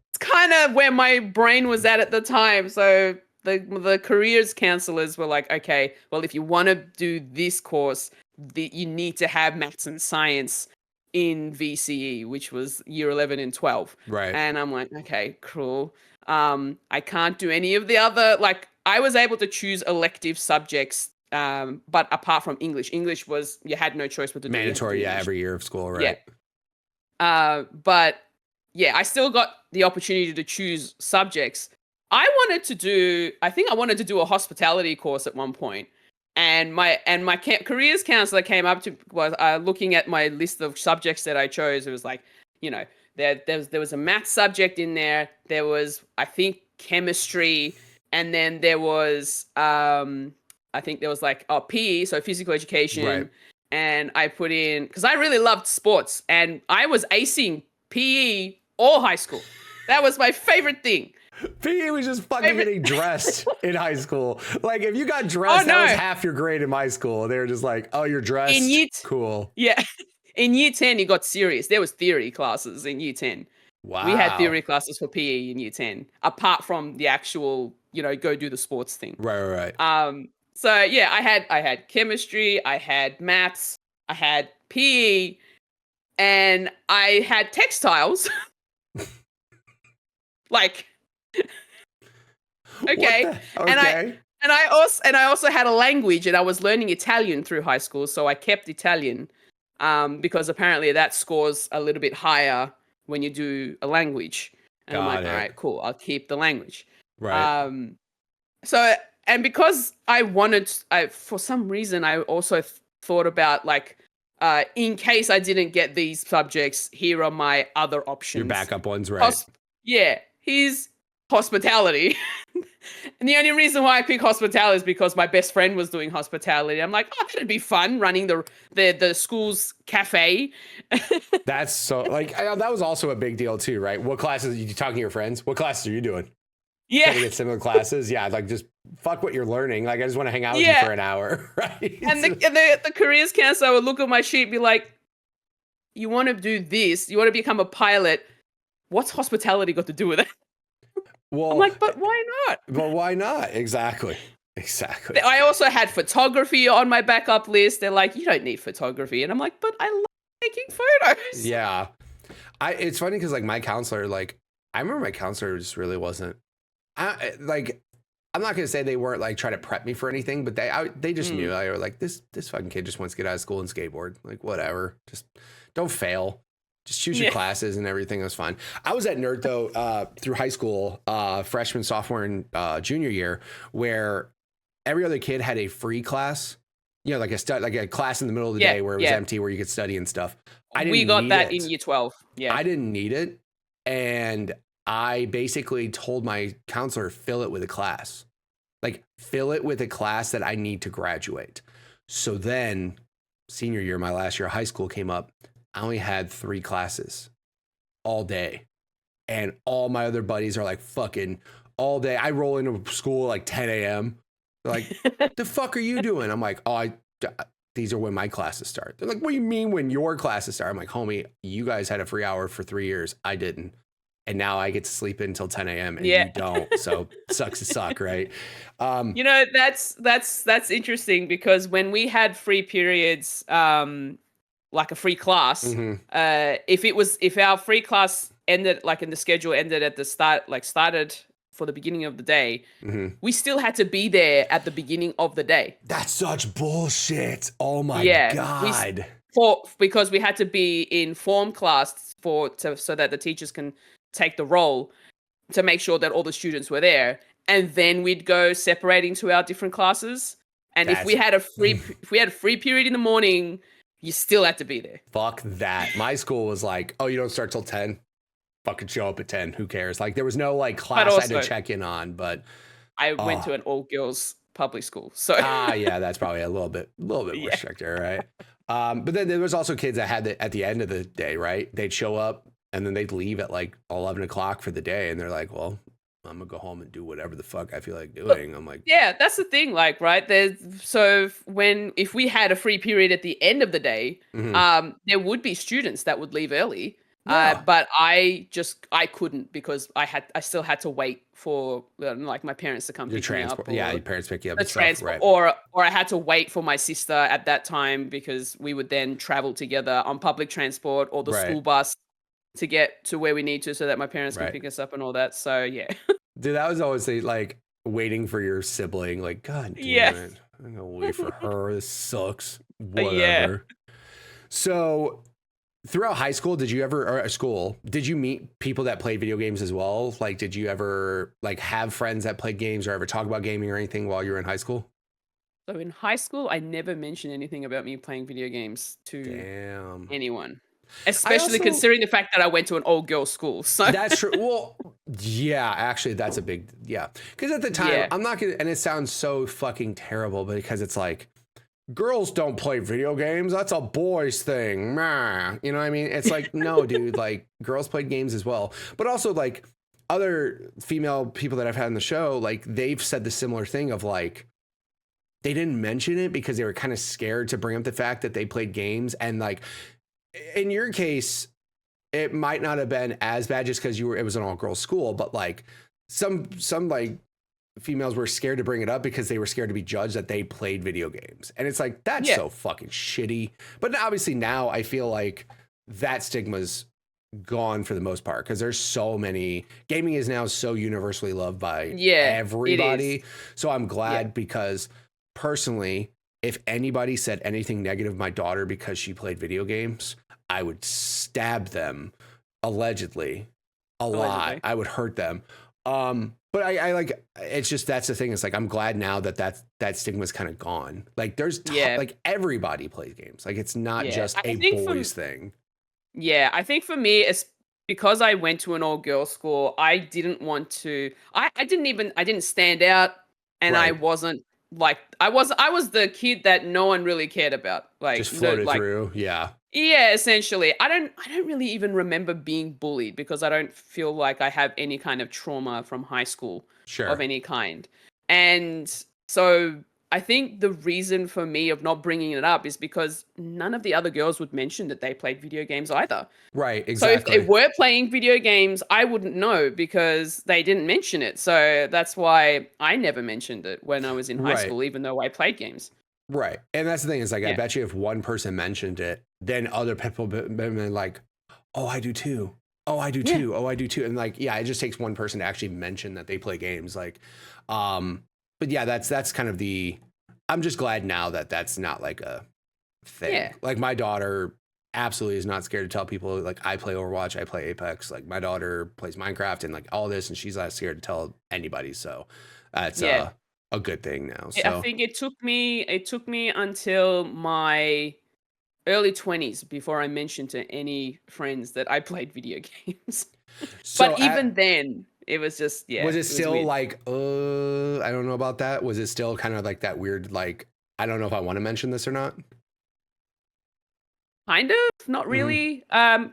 it's kind of where my brain was at the time. So the careers counselors were like, okay, well, if you want to do this course, you need to have maths and science in VCE, which was year 11 and 12. Right. And I'm like, okay, cool. I can't do any of the other, like, I was able to choose elective subjects, but apart from English was, you had no choice but to do mandatory, every year of school, right? Yeah. But yeah, I still got the opportunity to choose subjects. I wanted to do a hospitality course at one point. And my careers counselor came up to was looking at my list of subjects that I chose. It was like, there was a math subject in there. There was, I think, chemistry, and then there was I think there was like PE, so physical education. Right. And I put in, because I really loved sports, and I was acing PE all high school. That was my favorite thing. PE was just fucking getting dressed in high school. Like, if you got dressed, that was half your grade in my school. They were just like, oh, you're dressed? Cool. Yeah. In year 10, it got serious. There was theory classes in year 10. Wow. We had theory classes for PE in year 10, apart from the actual, go do the sports thing. Right. So yeah, I had chemistry, I had maths, I had PE, and I had textiles. Like, Okay. Okay. And I also had a language, and I was learning Italian through high school, so I kept Italian, because apparently that scores a little bit higher when you do a language. And I'm like, all right, cool, I'll keep the language. Right. So, and because for some reason, I also thought about like, in case I didn't get these subjects, here are my other options. Your backup ones, right? Here's hospitality. And the only reason why I picked hospitality is because my best friend was doing hospitality. I'm like, oh, that'd be fun, running the school's cafe. That's so, like, that was also a big deal too, right? What classes, you talking to your friends? What classes are you doing? Yeah. Trying to get similar classes? Yeah, like, just fuck what you're learning. Like, I just want to hang out with you for an hour, right? And the careers counselor would look at my sheet and be like, you want to do this? You want to become a pilot? What's hospitality got to do with it? Well, I'm like, but why not? But why not? Exactly. I also had photography on my backup list. They're like, you don't need photography. And I'm like, but I love taking photos. Yeah. It's funny because, like, my counselor, like, I remember my counselor just really wasn't, I'm not going to say they weren't, like, trying to prep me for anything, but they just knew. I was like, this fucking kid just wants to get out of school and skateboard. Like, whatever. Just don't fail. Just choose your classes and everything was fine. I was at Nerd, though, through high school, freshman, sophomore, and junior year, where every other kid had a free class, you know, like a class in the middle of the day where it was empty, where you could study and stuff. We got that in year 12. Yeah. I didn't need it. And I basically told my counselor, fill it with a class. Like, fill it with a class that I need to graduate. So then, senior year, my last year of high school came up. I only had 3 classes all day. And all my other buddies are like fucking all day. I roll into school like 10 a.m. They're like, the fuck are you doing? I'm like, oh, these are when my classes start. They're like, what do you mean when your classes start? I'm like, homie, you guys had a free hour for 3 years. I didn't. And now I get to sleep until 10 a.m. and you don't. So sucks to suck, right? You know, that's interesting because when we had free periods, like a free class, if our free class ended, like in the schedule ended at the start, like started for the beginning of the day, we still had to be there at the beginning of the day. That's such bullshit. Oh my God. Because we had to be in form class so that the teachers can take the role to make sure that all the students were there. And then we'd go separating to our different classes. And if we had a free period in the morning, you still had to be there. Fuck that. My school was like, oh, you don't start till 10? Fucking show up at 10. Who cares? Like, there was no like class also, I had to check in on, but I went to an all girls public school. So yeah, that's probably a little bit more stricter, right? But then there was also kids that had at the end of the day, right? They'd show up and then they'd leave at like 11 o'clock for the day. And they're like, well, I'm gonna go home and do whatever the fuck I feel like doing. I'm like, yeah, that's the thing. Like, right. If we had a free period at the end of the day, there would be students that would leave early. But I couldn't because I still had to wait for like my parents to come pick me up. Your parents pick you up. Right. Or I had to wait for my sister at that time because we would then travel together on public transport or the school bus to get to where we need to so that my parents can pick us up and all that. So yeah. Dude, that was always like waiting for your sibling. Like, God damn it. I'm gonna wait for her. This sucks. Whatever. So throughout high school, did you meet people that played video games as well? Like, did you ever like have friends that played games or ever talk about gaming or anything while you were in high school? So in high school, I never mentioned anything about me playing video games to anyone. Especially considering the fact that I went to an all-girls school. So that's true. Well, yeah, actually, that's a big because at the time, I'm not gonna, and it sounds so fucking terrible, but because it's like girls don't play video games. That's a boys thing. Meh. You know what I mean? It's like, no, dude, like girls played games as well. But also like other female people that I've had on the show, like they've said the similar thing of like, they didn't mention it because they were kind of scared to bring up the fact that they played games. And like, in your case, it might not have been as bad just because it was an all girls school, but like some like females were scared to bring it up because they were scared to be judged that they played video games. And it's like, that's so fucking shitty. But obviously now I feel like that stigma's gone for the most part, because there's so many. Gaming is now so universally loved by Yeah, everybody. So I'm glad, because personally, if anybody said anything negative of my daughter because she played video games, I would stab them, allegedly, a lot. I would hurt them. But I like, it's just, that's the thing. It's like, I'm glad now that stigma's kind of gone. Like there's like everybody plays games. Like it's not just a boys thing. Yeah, I think for me, it's because I went to an all girls school. I didn't want to. I didn't stand out, and I wasn't like I was the kid that no one really cared about. Like just floated through. Yeah. Yeah, essentially. I don't really even remember being bullied, because I don't feel like I have any kind of trauma from high school of any kind. And so I think the reason for me of not bringing it up is because none of the other girls would mention that they played video games either. Right, exactly. So if they were playing video games, I wouldn't know, because they didn't mention it. So that's why I never mentioned it when I was in high school, even though I played games. Right. And that's the thing, is like, I bet you if one person mentioned it, then other people been like, oh, I do too. Oh, I do too. Oh, I do too. And like, yeah, it just takes one person to actually mention that they play games. Like, but yeah, that's kind of I'm just glad now that that's not like a thing. Yeah. Like my daughter absolutely is not scared to tell people, like, I play Overwatch, I play Apex. Like my daughter plays Minecraft and like all this, and she's not scared to tell anybody. So that's a good thing now. So I think it took me until my early 20s before I mentioned to any friends that I played video games. So but even then, it was just Was it still like, I don't know about that. Was it still kind of like that weird, like, I don't know if I want to mention this or not? Kind of, not really.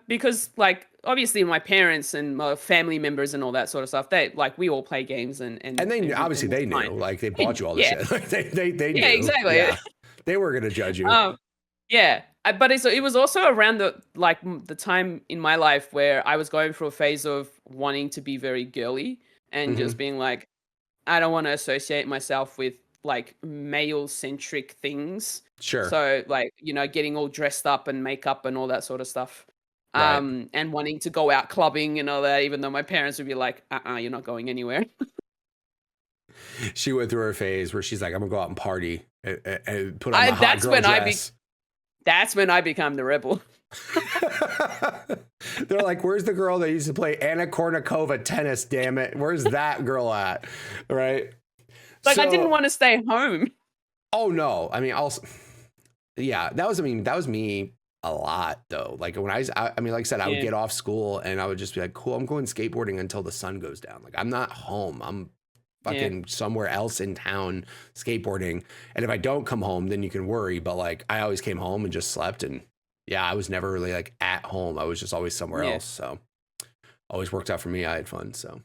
Because like obviously my parents and my family members and all that sort of stuff, they like, we all play games and they obviously they knew, like they bought you all the shit. Like they knew. Yeah, exactly. Yeah. They were gonna judge you. Yeah, but it was also around the time in my life where I was going through a phase of wanting to be very girly and just being like, I don't want to associate myself with like male centric things. Sure. So like, getting all dressed up and makeup and all that sort of stuff. And wanting to go out clubbing and all that, even though my parents would be like, you're not going anywhere. She went through her phase where she's like, I'm gonna go out and party and put on my hot girl dress. That's when I become the rebel. They're like, where's the girl that used to play Anna Kournikova tennis, damn it? Where's that girl at? Right? Like, I didn't want to stay home. Oh, no. I mean, also, yeah, that was me a lot, though. Like, when like I said, I would get off school and I would just be like, cool, I'm going skateboarding until the sun goes down. Like, I'm not home. I'm fucking somewhere else in town skateboarding. And if I don't come home, then you can worry. But like, I always came home and just slept. And yeah, I was never really like at home. I was just always somewhere else. So always worked out for me. I had fun. So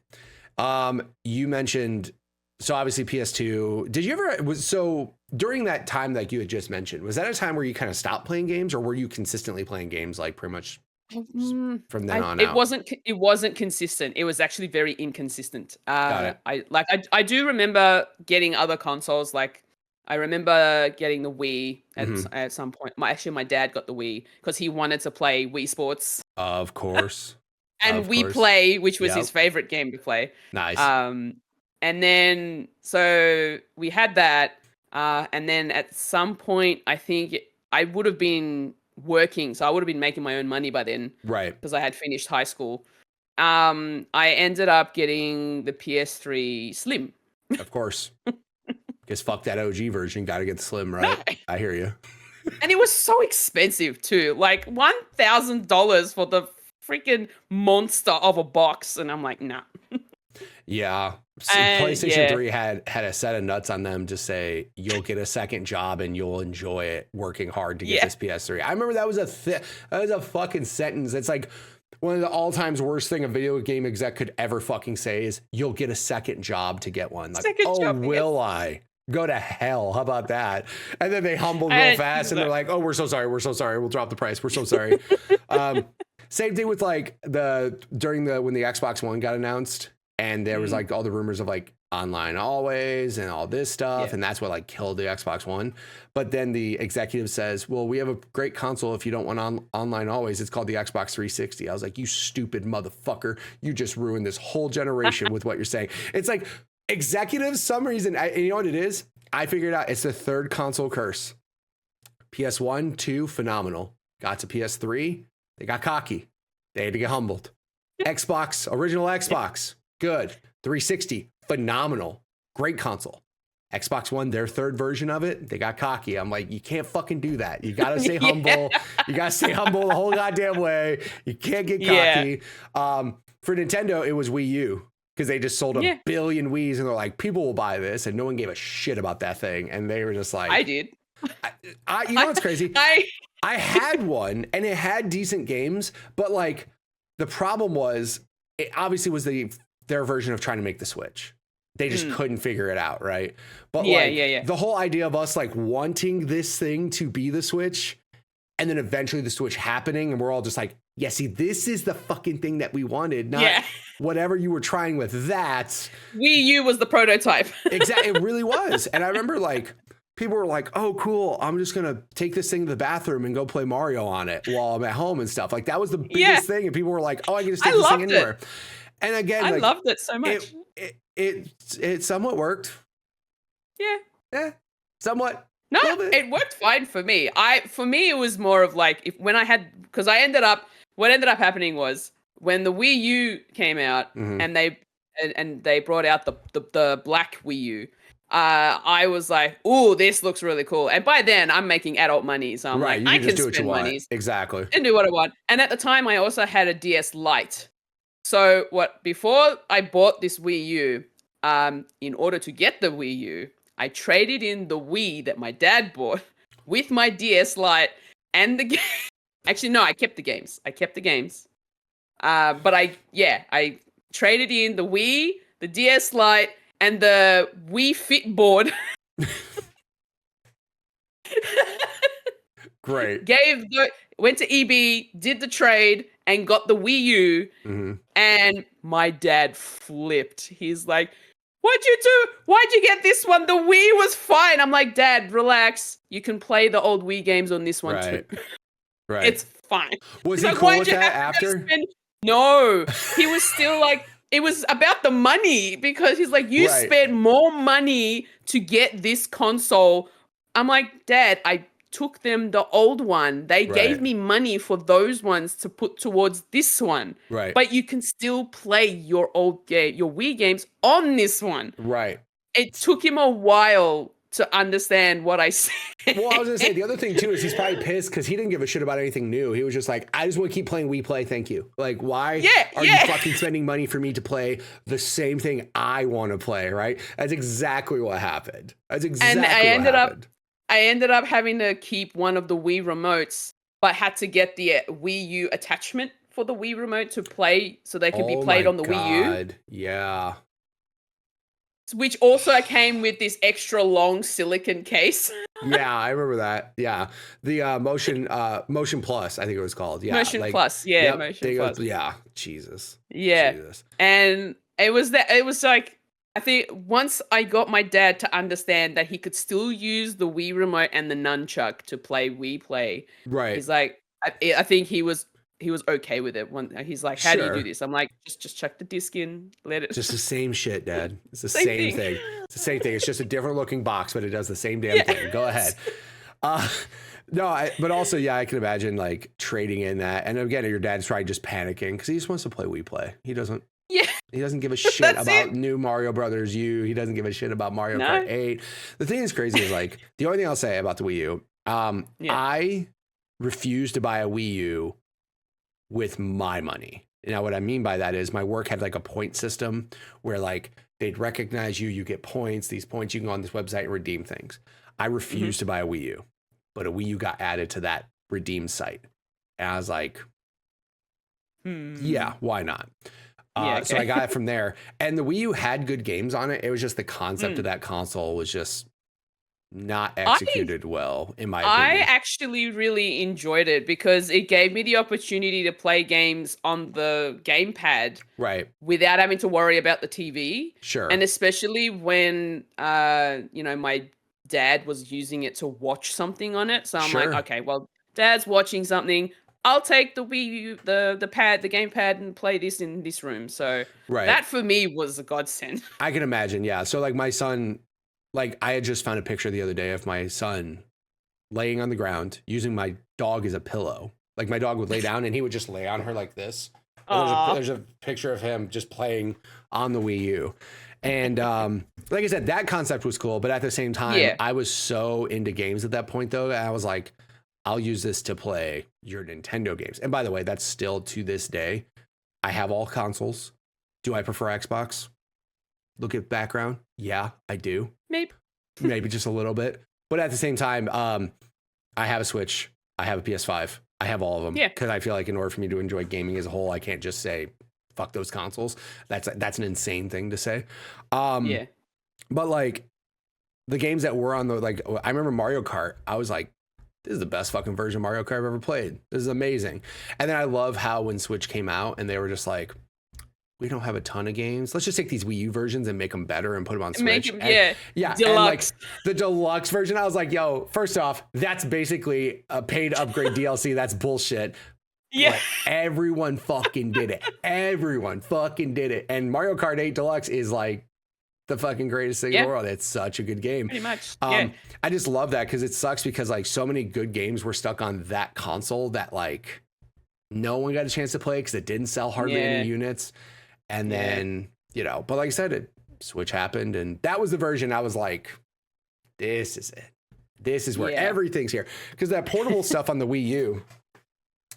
you mentioned, so obviously PS2, did you ever, so during that time like you had just mentioned, was that a time where you kind of stopped playing games, or were you consistently playing games like pretty much from then on out? It wasn't consistent. It was actually very inconsistent. Got it. I do remember getting other consoles. Like I remember getting the Wii at some point. My dad got the Wii because he wanted to play Wii Sports. Of course. And Wii Play, which was his favorite game to play. Nice. And then so we had that. And then at some point, I think I would have been working, so I would have been making my own money by then, right? Because I had finished high school. I ended up getting the PS3 Slim, of course, because fuck that OG version, got to get the Slim, right? No. I hear you. And it was so expensive too, like $1,000 for the freaking monster of a box, and I'm like, nah. Yeah. PlayStation 3 had a set of nuts on them to say you'll get a second job and you'll enjoy it working hard to get this PS3. I remember that was a fucking sentence. It's like one of the all-time worst thing a video game exec could ever fucking say is you'll get a second job to get one. Like, will I? Go to hell. How about that? And then they humbled real fast and they're like, oh, we're so sorry. We'll drop the price. We're so sorry. Same thing with like when the Xbox One got announced. And there was like all the rumors of like online always and all this stuff. Yeah. And that's what like killed the Xbox One. But then the executive says, well, we have a great console if you don't want online always. It's called the Xbox 360. I was like, you stupid motherfucker. You just ruined this whole generation with what you're saying. It's like executives, some reason, and you know what it is? I figured out it's the third console curse. PS1, 2, phenomenal. Got to PS3, they got cocky. They had to get humbled. Xbox, original Xbox, good. 360, phenomenal. Great console. Xbox One, their third version of it, they got cocky. I'm like, you can't fucking do that. You got to stay humble. You got to stay humble the whole goddamn way. You can't get cocky. For Nintendo, it was Wii U because they just sold a billion Wiis and they're like, people will buy this. And no one gave a shit about that thing. And they were just like, I did. You know what's crazy? I had one and it had decent games, but like the problem was it obviously was their version of trying to make the Switch. They just couldn't figure it out, right? But the whole idea of us like wanting this thing to be the Switch and then eventually the Switch happening and we're all just like, yeah, see, this is the fucking thing that we wanted, not whatever you were trying with that. Wii U was the prototype. Exactly, it really was. And I remember like people were like, oh, cool, I'm just going to take this thing to the bathroom and go play Mario on it while I'm at home and stuff. Like that was the biggest thing. And people were like, oh, I can just take this thing anywhere. And again, I loved it so much. It somewhat worked. Yeah, somewhat. No, it worked fine for me. For me, it was more of like what ended up happening was when the Wii U came out and they brought out the black Wii U. I was like, "Ooh, this looks really cool." And by then, I'm making adult money, so I'm like, I can spend money. Exactly. And do what I want. And at the time, I also had a DS Lite. So before I bought this Wii U, in order to get the Wii U, I traded in the Wii that my dad bought with my DS Lite and the game. Actually, no, I kept the games. But I traded in the Wii, the DS Lite, and the Wii Fit board. Great. Went to EB, did the trade, and got the Wii U. And my dad flipped. He's like, what'd you do? Why'd you get this one? The Wii was fine. I'm like, Dad, relax. You can play the old Wii games on this one too. Right. It's fine. Was he cool with that after? No. He was still like, it was about the money because he's like, you spent more money to get this console. I'm like, Dad, I took them the old one. They gave me money for those ones to put towards this one. Right. But you can still play your your Wii games on this one. Right. It took him a while to understand what I said. Well, I was gonna say the other thing too is he's probably pissed because he didn't give a shit about anything new. He was just like, I just want to keep playing Wii Play, thank you. Like, why are you fucking spending money for me to play the same thing I want to play, right? That's exactly what happened. That's exactly what happened. I ended up having to keep one of the Wii remotes, but had to get the Wii U attachment for the Wii remote to play so they could be played on the Wii U. Yeah. Which also came with this extra long silicon case. Yeah, I remember that. Yeah. The Motion Plus, I think it was called. Yeah. Motion Plus. Yeah, Motion Plus. Yeah. Jesus. Yeah. Jesus. And it was like, I think once I got my dad to understand that he could still use the Wii remote and the nunchuck to play Wii Play. Right. He's like, I think he was okay with it. He's like, how do you do this? I'm like, just chuck the disc in, let it. Just the same shit, Dad. It's the same thing. It's the same thing. It's just a different looking box, but it does the same damn thing. Go ahead. But also, I can imagine like trading in that. And again, your dad's probably just panicking because he just wants to play Wii Play. He doesn't. Yeah. He doesn't give a shit about new Mario Brothers U. He doesn't give a shit about Mario Kart 8. The thing that's crazy is like the only thing I'll say about the Wii U, I refuse to buy a Wii U with my money. Now, what I mean by that is my work had like a point system where like they'd recognize you get points. These points you can go on this website and redeem things. I refused to buy a Wii U, but a Wii U got added to that redeem site. And I was like, yeah, why not? So I got it from there. And the Wii U had good games on it. It was just the concept of that console was just not executed well, in my I opinion. actually really enjoyed it because it gave me the opportunity to play games on the gamepad Right. without having to worry about the TV. Sure. And especially when my dad was using it to watch something on it. So I'm like, Sure. okay, well, dad's watching something. I'll take the Wii U, the gamepad, and play this in this room. So Right. that for me was a godsend. I can imagine, yeah. So like my son, like I had just found a picture the other day of my son laying on the ground using my dog as a pillow. Like my dog would lay down and he would just lay on her like this. And there's a picture of him just playing on the Wii U. And like I said, that concept was cool, but at the same time, I was so into games at that point though. I was like, I'll use this to play your Nintendo games. And by the way, that's still to this day. I have all consoles. Do I prefer Xbox? Look at background. Yeah, I do. Maybe just a little bit. But at the same time, I have a Switch. I have a PS5. I have all of them. Because I feel like in order for me to enjoy gaming as a whole, I can't just say, fuck those consoles. That's an insane thing to say. But like the games that were on the, like, I remember Mario Kart. I was like, this is the best fucking version of Mario Kart I've ever played. This is amazing. And then I love how when Switch came out and they were just like, we don't have a ton of games. Let's just take these Wii U versions and make them better and put them on Switch. Yeah. Deluxe. And like the deluxe version, I was like, yo, first off, that's basically a paid upgrade DLC. That's bullshit. Yeah. But everyone fucking did it. Everyone fucking did it. And Mario Kart 8 Deluxe is like the fucking greatest thing in the world. It's such a good game. Pretty much. I just love that because it sucks because like so many good games were stuck on that console that like no one got a chance to play because it didn't sell hardly any units. And then, but like I said, Switch happened and that was the version I was like, this is it. This is where everything's here. Because that portable stuff on the Wii U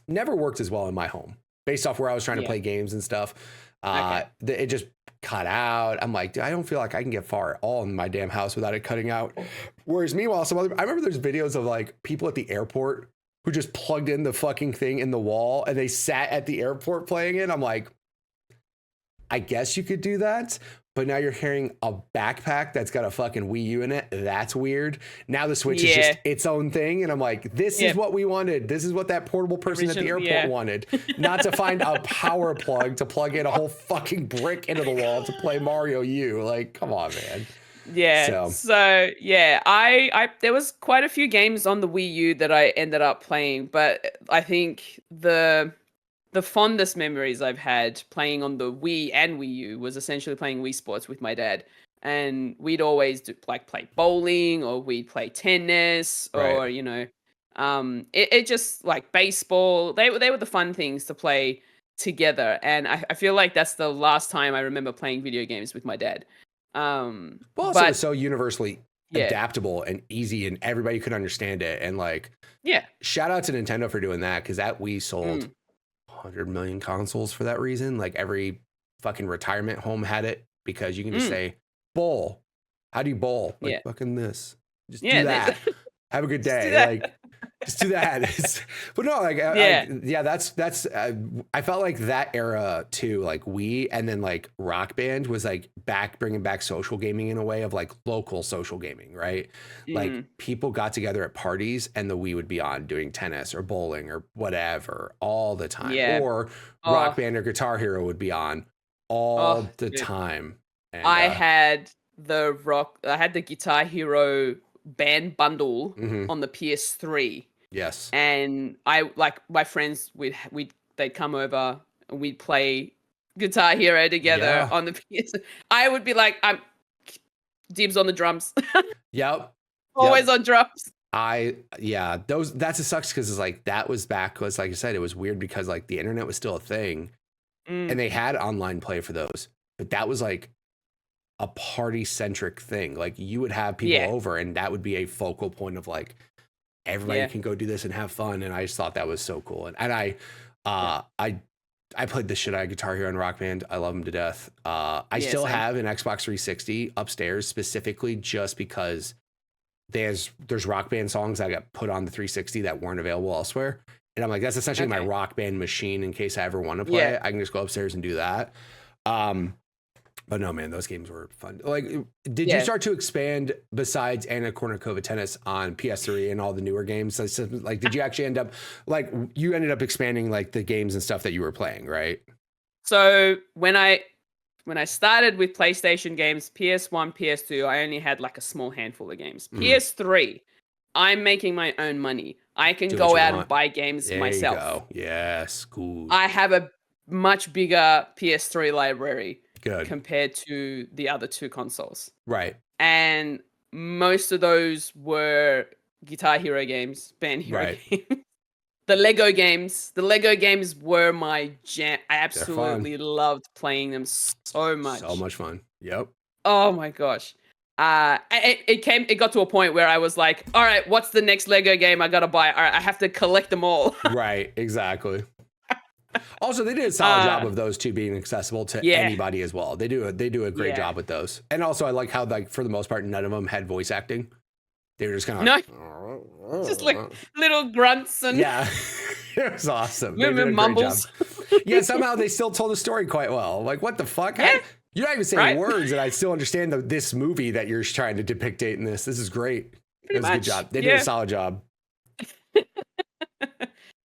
never worked as well in my home based off where I was trying to play games and stuff. It just cut out. I'm like, I don't feel like I can get far at all in my damn house without it cutting out. Whereas meanwhile, I remember there's videos of like people at the airport who just plugged in the fucking thing in the wall and they sat at the airport playing it. I'm like, I guess you could do that, but now you're carrying a backpack that's got a fucking Wii U in it. That's weird. Now the Switch is just its own thing. And I'm like, this is what we wanted. This is what that portable person at the airport wanted. Not to find a power plug to plug in a whole fucking brick into the wall to play Mario U. Like, come on, man. So I there was quite a few games on the Wii U that I ended up playing, but I think the fondest memories I've had playing on the Wii and Wii U was essentially playing Wii Sports with my dad. And we'd always play bowling or we'd play tennis or, it just like baseball. They were the fun things to play together. And I feel like that's the last time I remember playing video games with my dad. Also it's so universally adaptable and easy and everybody could understand it. And like, shout out to Nintendo for doing that because that Wii sold 100 million consoles for that reason. Like every fucking retirement home had it because you can just say bowl. How do you bowl? Like fucking this. Just do that. Have a good day. Like just do that. But no, like that's I felt like that era too, like Wii and then like Rock Band was like bringing back social gaming in a way of like local social gaming, right? Like people got together at parties and the Wii would be on doing tennis or bowling or whatever all the time. Or Rock Band or Guitar Hero would be on all the time. And, I had the Guitar Hero band bundle on the PS3. Yes. And I like my friends they'd come over and we'd play Guitar Hero together on the PS. I would be like, I'm dibs on the drums. Always on drums. That's a sucks because it's like that was back because like I said, it was weird because like the internet was still a thing and they had online play for those, but that was like a party centric thing. Like you would have people over and that would be a focal point of like everybody can go do this and have fun. And I just thought that was so cool. And I played the shit out of Guitar Hero and Rock Band. I love them to death. I still have an Xbox 360 upstairs specifically just because there's Rock Band songs that got put on the 360 that weren't available elsewhere. And I'm like, that's essentially my Rock Band machine in case I ever want to play it. I can just go upstairs and do that. But no, man, those games were fun. Like, did you start to expand besides Anna Kournikova Tennis on PS3 and all the newer games? Like, did you actually end up, like, you ended up expanding like the games and stuff that you were playing, right? So when I started with PlayStation games, PS1, PS2, I only had like a small handful of games. PS3, I'm making my own money. I can go out and buy games myself. You go. Yes, cool. I have a much bigger PS3 library compared to the other two consoles. Right. And most of those were Guitar Hero games, Band Hero games. The Lego games were my jam. I absolutely loved playing them so much. So much fun. Yep. Oh my gosh. It got to a point where I was like, all right, what's the next Lego game I gotta buy? All right, I have to collect them all. Right, exactly. Also, they did a solid job of those two being accessible to anybody as well. They do a great job with those. And also, I like how, like, for the most part, none of them had voice acting. They were just kind of just like little grunts and it was awesome. They did a mumbles. Great job. Somehow they still told the story quite well. Like, what the fuck? You're not even saying words, and I still understand this movie that you're trying to depict in this. This is great. It was a good job. They did a solid job.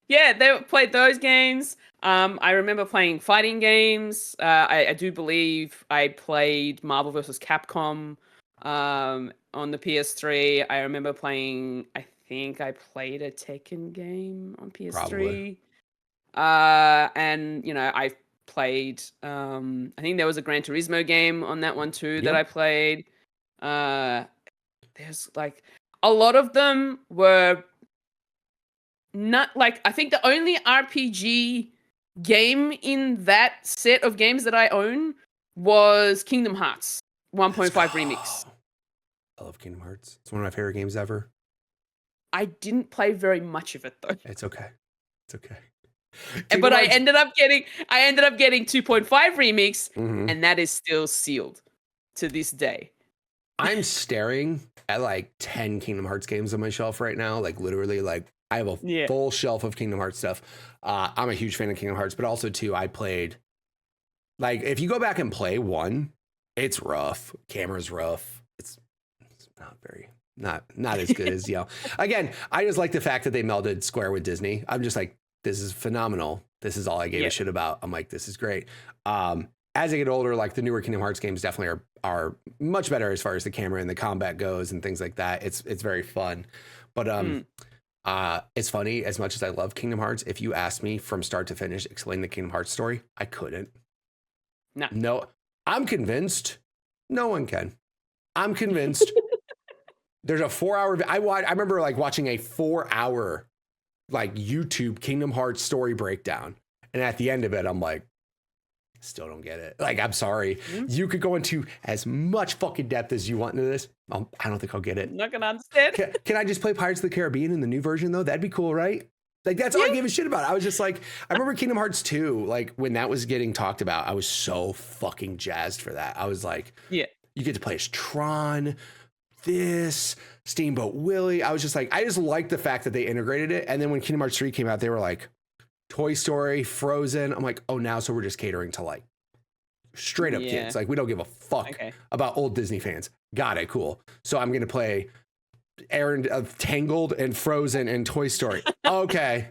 They played those games. I remember playing fighting games. I do believe I played Marvel vs. Capcom on the PS3. I remember playing, I think I played a Tekken game on PS3. Probably. And, I played, I think there was a Gran Turismo game on that one too that I played. There's like, a lot of them were not like, I think the only RPG game in that set of games that I own was Kingdom Hearts 1.5 Remix. I love Kingdom Hearts. It's one of my favorite games ever. I didn't play very much of it though. It's okay. But I ended up getting 2.5 Remix, and that is still sealed to this day. I'm staring at like 10 Kingdom Hearts games on my shelf right now. Like, literally, like, I have a full shelf of Kingdom Hearts stuff. I'm a huge fan of Kingdom Hearts, but also too, I played, like, if you go back and play 1, it's rough. Camera's rough. It's not as good as, again, I just like the fact that they melded Square with Disney. I'm just like, this is phenomenal. This is all I gave a shit about. I'm like, this is great. As I get older, like, the newer Kingdom Hearts games definitely are much better as far as the camera and the combat goes and things like that. It's very fun. But it's funny, as much as I love Kingdom Hearts, if you asked me from start to finish, explain the Kingdom Hearts story, I couldn't. No, I'm convinced no one can. I'm convinced. There's a 4-hour, I remember like watching a 4-hour like YouTube Kingdom Hearts story breakdown. And at the end of it, I'm like, still don't get it. Like, I'm sorry. You could go into as much fucking depth as you want into this. I don't think I'll get it. I'm not gonna understand. Can I just play Pirates of the Caribbean in the new version though? That'd be cool, right? Like, that's all I gave a shit about. I was just like, I remember Kingdom Hearts 2, like, when that was getting talked about, I was so fucking jazzed for that. I was like, you get to play as Tron, this, Steamboat Willie. I was just like, I just liked the fact that they integrated it. And then when Kingdom Hearts 3 came out, they were like, Toy Story, Frozen. I'm like, oh, now so we're just catering to like straight up kids. Like, we don't give a fuck about old Disney fans. Got it, cool. So I'm gonna play Aaron of Tangled and Frozen and Toy Story. Okay.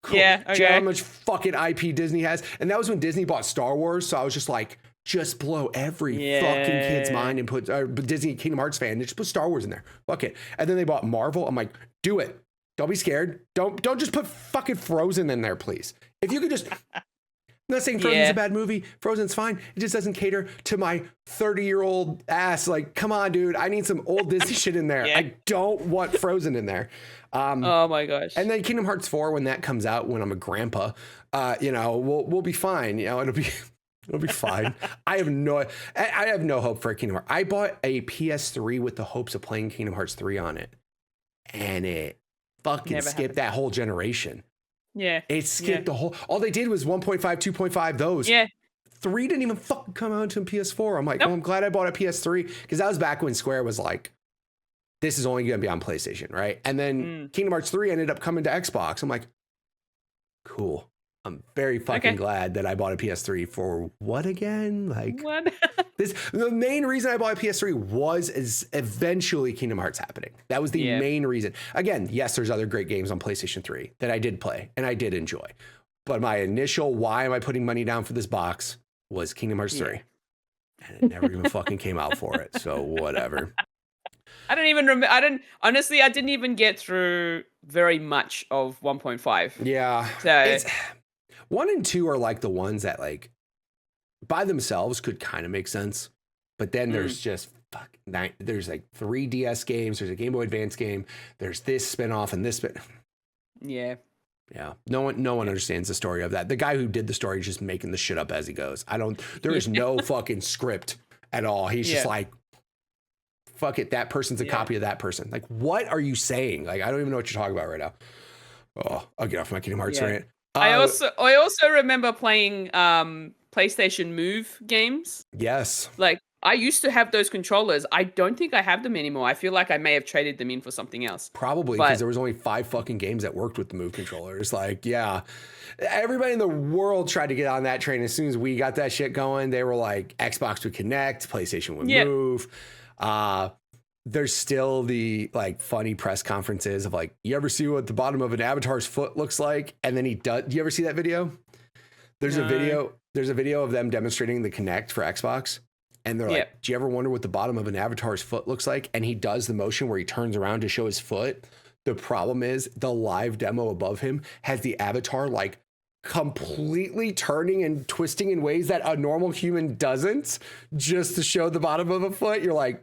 Cool. Yeah. Okay. Do you know how much fucking IP Disney has? And that was when Disney bought Star Wars. So I was just like, just blow every fucking kid's mind and put Disney Kingdom Hearts fan. Just put Star Wars in there. Fuck it. And then they bought Marvel. I'm like, do it. Don't be scared. Don't just put fucking Frozen in there, please. If you could just. I'm not saying Frozen's a bad movie. Frozen's fine. It just doesn't cater to my 30-year-old ass. Like, come on, dude. I need some old Disney shit in there. I don't want Frozen in there. Oh my gosh. And then Kingdom Hearts 4, when that comes out, when I'm a grandpa, we'll be fine. It'll be fine. I have no hope for a Kingdom Hearts. I bought a PS3 with the hopes of playing Kingdom Hearts 3 on it, and it fucking skipped that whole generation. Yeah. It skipped the whole. All they did was 1.5, 2.5, those. Yeah. 3 didn't even fucking come out until PS4. I'm like, well, I'm glad I bought a PS3, because that was back when Square was like, this is only going to be on PlayStation, right? And then Kingdom Hearts 3 ended up coming to Xbox. I'm like, cool. I'm very fucking glad that I bought a PS3 for what again? Like what? The main reason I bought a PS3 is eventually Kingdom Hearts happening. That was the main reason. Again, yes, there's other great games on PlayStation 3 that I did play and I did enjoy. But my initial why am I putting money down for this box was Kingdom Hearts 3. And it never even fucking came out for it. So whatever. I don't even remember. I didn't even get through very much of 1.5. Yeah. So 1 and 2 are like the ones that like by themselves could kind of make sense. But then there's just there's like 3 DS games. There's a Game Boy Advance game. There's this spinoff and this spin. Yeah. Yeah. No one understands the story of that. The guy who did the story is just making the shit up as he goes. There is no fucking script at all. He's just like, fuck it. That person's a copy of that person. Like, what are you saying? Like, I don't even know what you're talking about right now. Oh, I'll get off my Kingdom Hearts rant. I also remember playing PlayStation Move games. Yes. Like, I used to have those controllers. I don't think I have them anymore. I feel like I may have traded them in for something else. Probably because there was only 5 fucking games that worked with the Move controllers. Like, yeah. Everybody in the world tried to get on that train. As soon as we got that shit going, they were like, Xbox would connect, PlayStation would move. There's still the like funny press conferences of like, you ever see what the bottom of an avatar's foot looks like? And then he does. Do you ever see that video? There's a video of them demonstrating the Kinect for Xbox. And they're like, do you ever wonder what the bottom of an avatar's foot looks like? And he does the motion where he turns around to show his foot. The problem is the live demo above him has the avatar like completely turning and twisting in ways that a normal human doesn't, just to show the bottom of a foot. You're like,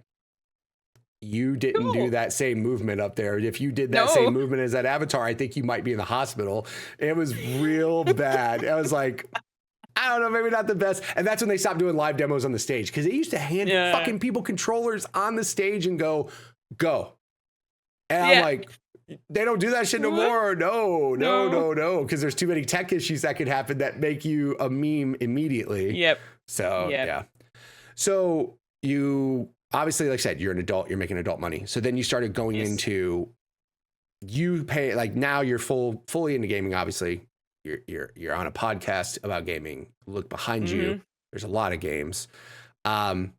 you didn't do that same movement up there. If you did that same movement as that avatar, I think you might be in the hospital. It was real bad. I was like, I don't know, maybe not the best. And that's when they stopped doing live demos on the stage, because they used to hand fucking people controllers on the stage and go. And I'm like, they don't do that shit no more. No. Because there's too many tech issues that could happen that make you a meme immediately. Yep. So, yeah. So you obviously, like I said, you're an adult, you're making adult money. So then you started going into, you pay, like now you're fully into gaming, obviously. You're on a podcast about gaming. Look behind you. There's a lot of games. Like,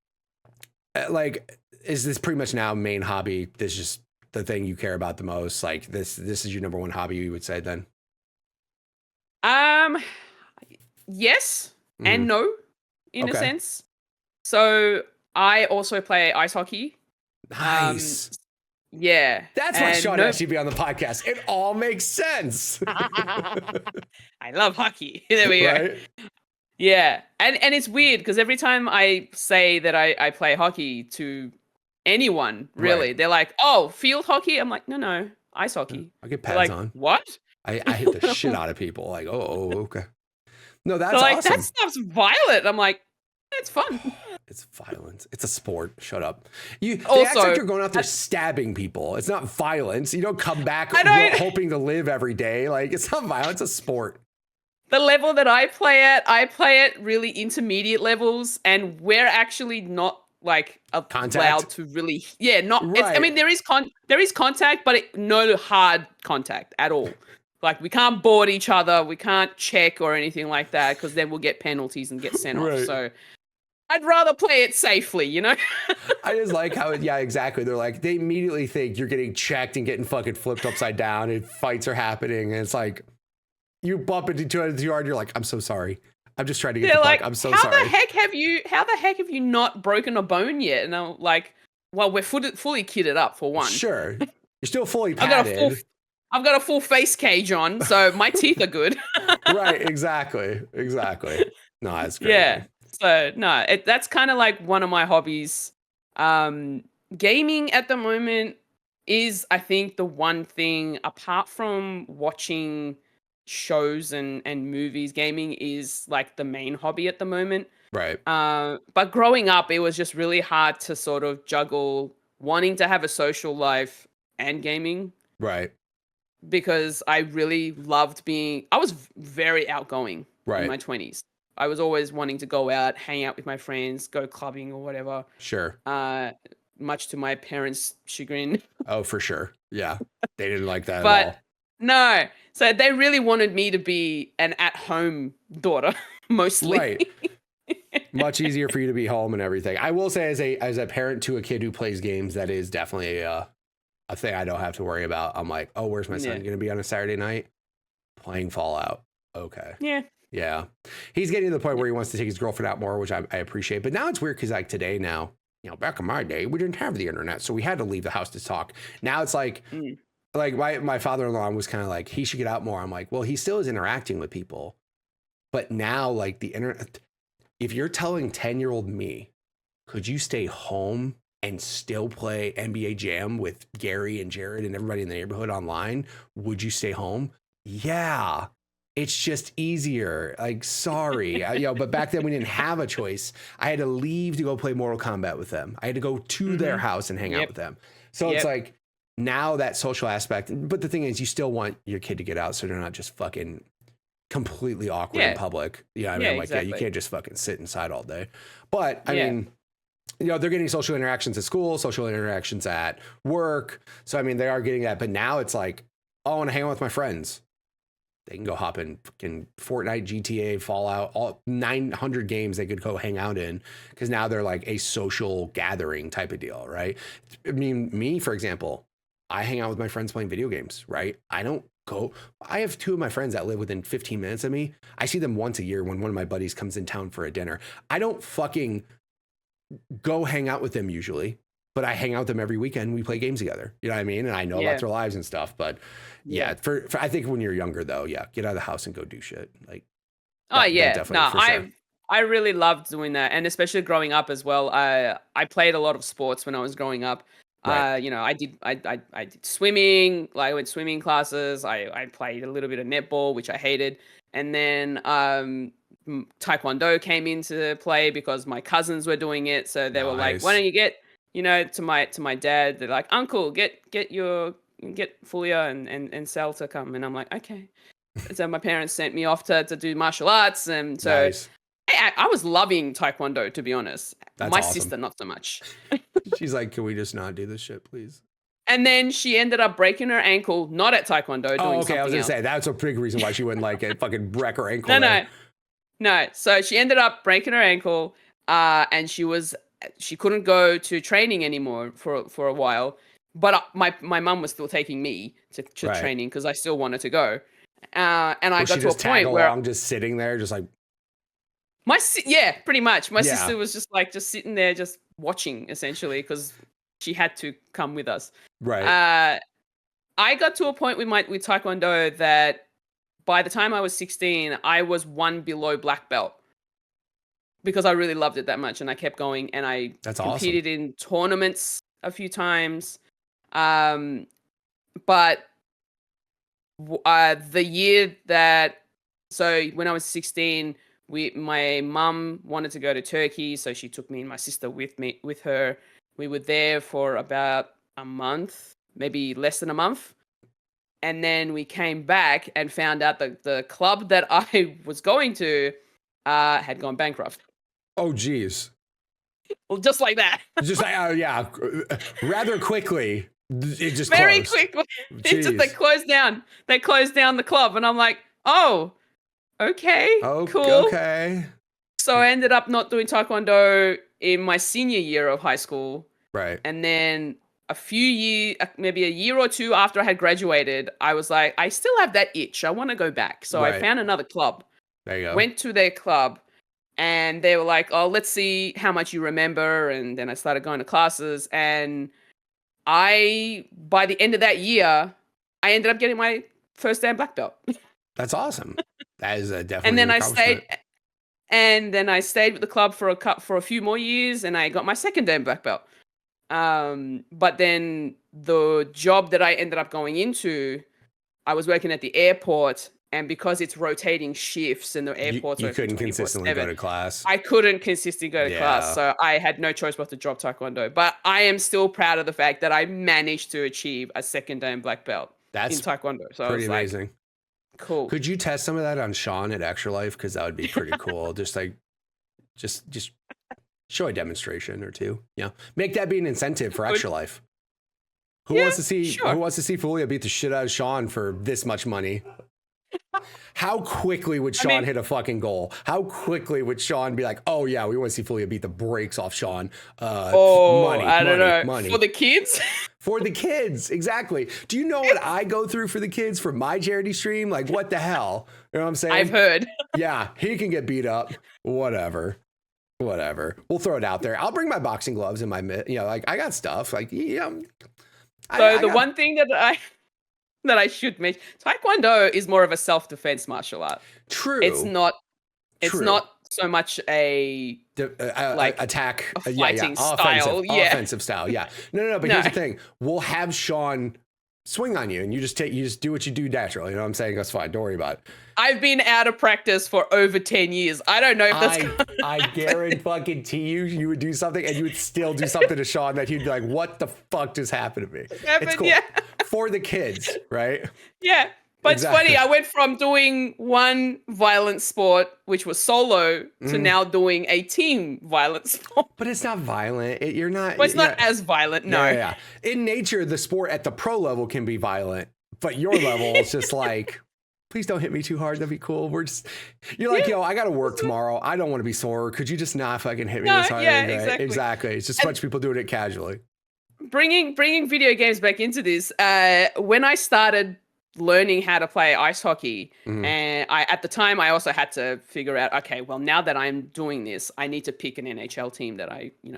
is this pretty much now main hobby? This is just the thing you care about the most? Like this is your number one hobby, you would say then? Yes and no, in a sense. So I also play ice hockey. Nice. Yeah. That's why Sean asked you to be on the podcast. It all makes sense. I love hockey. There we go. Yeah. And it's weird because every time I say that I play hockey to anyone, really, they're like, oh, field hockey? I'm like, no, ice hockey. I get pads on. What? I hit the shit out of people. Like, oh, okay. No, that's like, awesome. That stuff's violent. I'm like, it's fun. It's violence. It's a sport. Shut up. They act like you're going out there stabbing people. It's not violence. You don't come back hoping to live every day. Like, it's not violence. It's a sport. The level that I play at really intermediate levels, and we're actually not like allowed to really. Yeah, not. Right. I mean, there is contact, but no hard contact at all. Like, we can't board each other. We can't check or anything like that, because then we'll get penalties and get sent off. So I'd rather play it safely, you know? I just like how, exactly. They're like, they immediately think you're getting checked and getting fucking flipped upside down and fights are happening. And it's like, you bump into 200 yard, you're like, I'm so sorry. I'm just trying to get the puck. I'm so sorry. How the heck have you not broken a bone yet? And I'm like, well, we're fully kitted up for one. Sure. You're still fully padded. I've got a full face cage on, so my teeth are good. Right, exactly. No, that's great. Yeah. So, no, that's kind of like one of my hobbies. Gaming at the moment is, I think, the one thing, apart from watching shows and movies, gaming is like the main hobby at the moment. Right. But growing up, it was just really hard to sort of juggle wanting to have a social life and gaming. Right. Because I really loved I was very outgoing in my 20s. I was always wanting to go out, hang out with my friends, go clubbing or whatever. Sure. Much to my parents' chagrin. Oh, for sure. Yeah. They didn't like that at all. No. So they really wanted me to be an at-home daughter, mostly. Right. Much easier for you to be home and everything. I will say, as a parent to a kid who plays games, that is definitely a thing I don't have to worry about. I'm like, oh, where's my son going to be on a Saturday night? Playing Fallout. Okay. Yeah. He's getting to the point where he wants to take his girlfriend out more, which I appreciate. But now it's weird because like today now, back in my day, we didn't have the internet, so we had to leave the house to talk. Now it's like my father-in-law was kind of like, he should get out more. I'm like, well, he still is interacting with people. But now like the internet, if you're telling 10-year-old me, could you stay home and still play NBA Jam with Gary and Jared and everybody in the neighborhood online? Would you stay home? Yeah. It's just easier. Like, sorry. But back then we didn't have a choice. I had to leave to go play Mortal Kombat with them. I had to go to their house and hang out with them. So it's like now that social aspect. But the thing is, you still want your kid to get out so they're not just fucking completely awkward in public. I mean, exactly. You can't just fucking sit inside all day. But I mean, they're getting social interactions at school, social interactions at work. So, I mean, they are getting that. But now it's like, oh, I want to hang out with my friends. They can go hop in fucking Fortnite, GTA, Fallout, all 900 games they could go hang out in because now they're like a social gathering type of deal, right? I mean, me, for example, I hang out with my friends playing video games, right? I have two of my friends that live within 15 minutes of me. I see them once a year when one of my buddies comes in town for a dinner. I don't fucking go hang out with them usually, but I hang out with them every weekend. We play games together. You know what I mean? And I know about their lives and stuff. But for I think when you're younger though, get out of the house and go do shit. Like, I really loved doing that, and especially growing up as well. I played a lot of sports when I was growing up. Right. I did swimming. Like I went swimming classes. I played a little bit of netball, which I hated, and then Taekwondo came into play because my cousins were doing it. So they were like, "Why don't you get?" To my dad, they're like, "Uncle, get Fulya and Sal to come," and I'm like, "Okay." So my parents sent me off to do martial arts, and so I was loving Taekwondo, to be honest. That's my awesome. sister, not so much. She's like, "Can we just not do this shit, please?" And then she ended up breaking her ankle, not at Taekwondo, doing something I was gonna else. say that's a big reason why she wouldn't like it. Fucking wreck her ankle. No. So she ended up breaking her ankle, and she couldn't go to training anymore for a while. But my mum was still taking me to training because I still wanted to go. And I got to a point where I'm just sitting there, just like pretty much. My sister was just sitting there, just watching essentially because she had to come with us. Right. I got to a point with Taekwondo that by the time I was 16, I was one below black belt because I really loved it that much, and I kept going, and I competed in tournaments a few times. But the year when I was 16, my mum wanted to go to Turkey, so she took me and my sister with her. We were there for about a month, maybe less than a month. And then we came back and found out that the club that I was going to had gone bankrupt. Oh, geez. Well, just like that. Just like, rather quickly. It just very quickly. They closed down. They closed down the club, and I'm like, oh, okay, cool. Okay. So I ended up not doing Taekwondo in my senior year of high school. Right. And then maybe a year or two after I had graduated, I was like, I still have that itch. I want to go back. So I found another club. There you go. Went to their club, and they were like, oh, let's see how much you remember. And then I started going to classes, and by the end of that year, I ended up getting my first Dan black belt. That's awesome. That is definitely. And then I stayed with the club for a few more years, and I got my second Dan black belt. But then the job that I ended up going into, I was working at the airport, and because it's rotating shifts and the airports you couldn't consistently go to class. I couldn't consistently go to class, so I had no choice but to drop Taekwondo. But I am still proud of the fact that I managed to achieve a second Dan black belt in Taekwondo. So pretty amazing. Cool. Could you test some of that on Sean at Extra Life? Because that would be pretty cool. just show a demonstration or two. Yeah. Make that be an incentive for Extra Life. Who Yeah, wants to see sure. Who wants to see Fulya beat the shit out of Sean for this much money? How quickly would Sean hit a fucking goal? How quickly would Sean be like, "Oh yeah, we want to see Fulya beat the brakes off Sean"? I don't know. Money For the kids. For the kids, exactly. Do you know what I go through for the kids for my charity stream? Like, what the hell? You know what I'm saying? I've heard. Yeah, he can get beat up. Whatever. We'll throw it out there. I'll bring my boxing gloves and my like I got stuff. Like, yeah. So one thing that I should mention, Taekwondo is more of a self-defense martial art. True. It's not so much a attack, a fighting style. Offensive style. Yeah. No. But here's the thing: we'll have Sean swing on you, and you just do what you do naturally. You know what I'm saying? That's fine. Don't worry about it. I've been out of practice for over 10 years. I don't know if that's. I guarantee you would do something, and you would still do something to Sean that he'd be like, "What the fuck just happened to me?" It's cool for the kids, right? Yeah. But It's funny, I went from doing one violent sport, which was solo, to now doing a team violent sport. But it's not violent. You're not. Well, it's not as violent, no. Yeah. In nature, the sport at the pro level can be violent, but your level is just like, please don't hit me too hard. That'd be cool. You're like, yo, I got to work tomorrow. I don't want to be sore. Could you just not fucking hit me this hard? Yeah, exactly. It's just a bunch of people doing it casually. Bringing video games back into this, when I started learning how to play ice hockey, and at the time I also had to figure out, okay, well, now that I'm doing this, I need to pick an NHL team that I need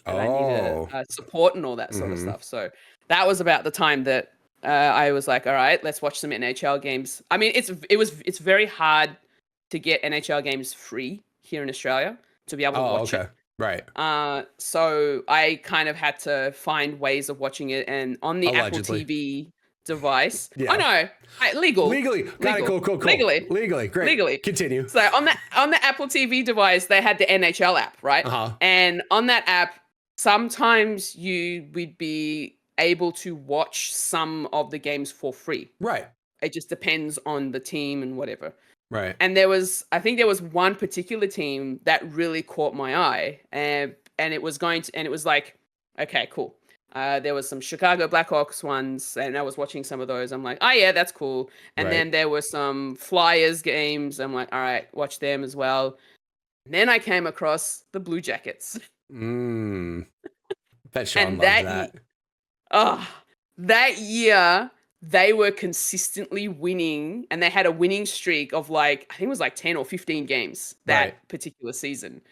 to support and all that sort of stuff. So that was about the time that I was like, all right, let's watch some NHL games. I mean, it's very hard to get NHL games free here in Australia to be able to watch it. Right. So I kind of had to find ways of watching it, and on the Apple TV device. Yeah. Oh no, legally. Got it. Cool. Legally, great. Legally. Continue. So on the Apple TV device, they had the NHL app, right? And on that app, sometimes you would be able to watch some of the games for free. Right. It just depends on the team and whatever. Right. And I think there was one particular team that really caught my eye, and it was like, okay, cool. There was some Chicago Blackhawks ones, and I was watching some of those. I'm like, oh yeah, that's cool. And then there were some Flyers games. I'm like, all right, watch them as well. And then I came across the Blue Jackets. Bet Sean loves that. That year they were consistently winning, and they had a winning streak of I think it was 10 or 15 games that particular season.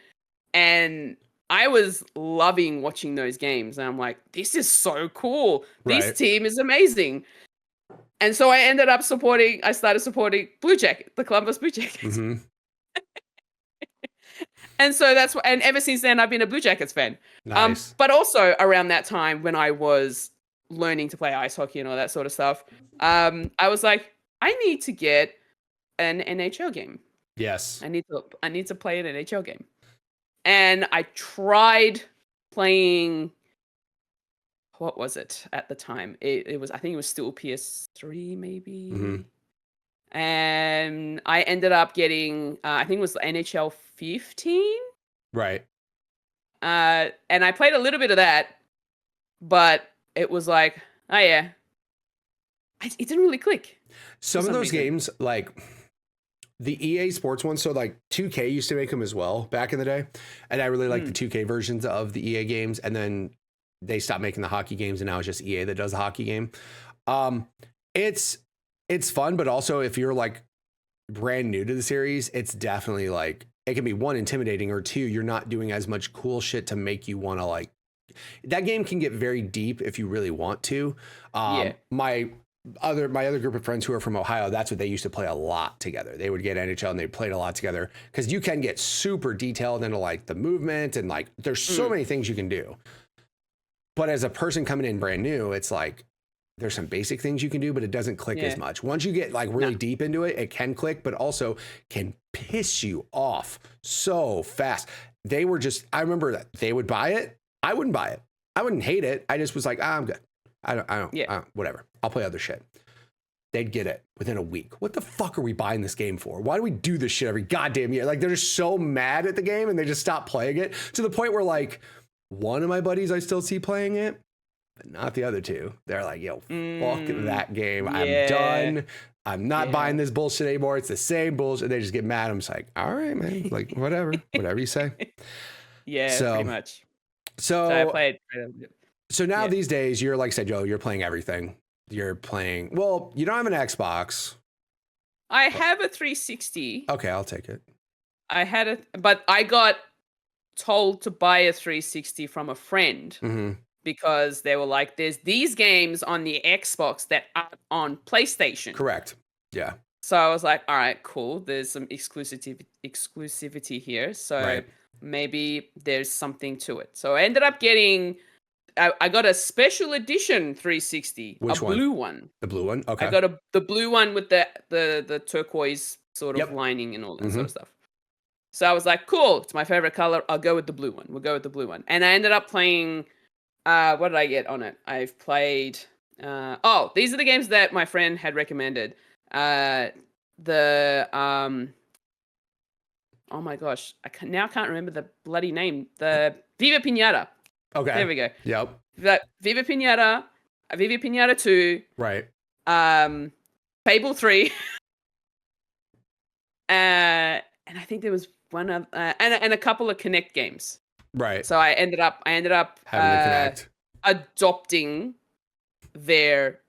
And I was loving watching those games, and I'm like, this is so cool. This team is amazing. And so I started supporting the Columbus Blue Jackets. And so and ever since then, I've been a Blue Jackets fan. Nice. But also around that time when I was learning to play ice hockey and all that sort of stuff, I was like, I need to get an NHL game. Yes. I need to play an NHL game. And I tried playing, what was it at the time? I think it was still PS3 maybe. And I ended up getting, I think it was NHL 15. Right. And I played a little bit of that, but it was like, oh yeah, it didn't really click. Some of those games, like the EA Sports ones, so 2K used to make them as well back in the day, and I really like the 2K versions of the EA games, and then they stopped making the hockey games, and now it's just EA that does the hockey game. It's fun, but also if you're brand new to the series, it's definitely it can be one, intimidating, or two, you're not doing as much cool shit to make you want to that game can get very deep if you really want to. My other group of friends who are from Ohio, that's what they used to play a lot together. They would get NHL and they played a lot together because you can get super detailed into the movement and there's so many things you can do. But as a person coming in brand new, it's there's some basic things you can do, but it doesn't click as much. Once you get really deep into it, it can click, but also can piss you off so fast. I remember that they would buy it. I wouldn't buy it. I wouldn't hate it. I just was like, I'm good. I don't, whatever. I'll play other shit. They'd get it within a week. What the fuck are we buying this game for? Why do we do this shit every goddamn year? They're just so mad at the game and they just stop playing it to the point where one of my buddies I still see playing it. but not the other two. They're like, yo, fuck that game. Yeah. I'm done. I'm not buying this bullshit anymore. It's the same bullshit. They just get mad. I'm just like, all right, man. Like, whatever you say. Yeah, pretty much. So I played. So now these days, you're like I said, Joe, you're playing everything. You're playing. Well, you don't have an Xbox. I have a 360. Okay, I'll take it. I had it, but I got told to buy a 360 from a friend because they were like, "There's these games on the Xbox that aren't on PlayStation." Correct. Yeah. So I was like, "All right, cool. There's some exclusivity here, so maybe there's something to it." So I ended up getting. I got a special edition 360, blue one. The blue one, okay. I got the blue one with the turquoise sort of lining and all that sort of stuff. So I was like, cool, it's my favorite color. I'll go with the blue one. We'll go with the blue one. And I ended up playing. What did I get on it? I've played. These are the games that my friend had recommended. Oh my gosh, I can't remember the bloody name. The Viva Pinata. Okay. There we go. Yep. That Viva Pinata 2. Right. Fable 3. And I think there was one of and a couple of Kinect games. Right. So I ended up having to Kinect. Adopting their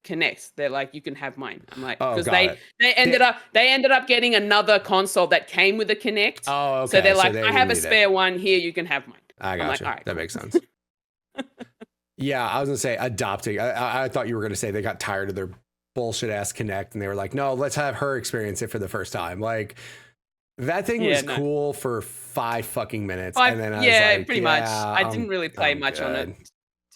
Kinect. They're like, you can have mine. I'm like, because they ended up getting another console that came with a Kinect. Oh, okay. So they're like, I have a spare one here. You can have mine. I got you. Right, that makes sense. Yeah, I was gonna say adopting. I thought you were gonna say they got tired of their bullshit ass Kinect and they were like, no, let's have her experience it for the first time. Like that thing was cool for 5 fucking minutes. And then I was like, pretty much. I didn't really play much on it,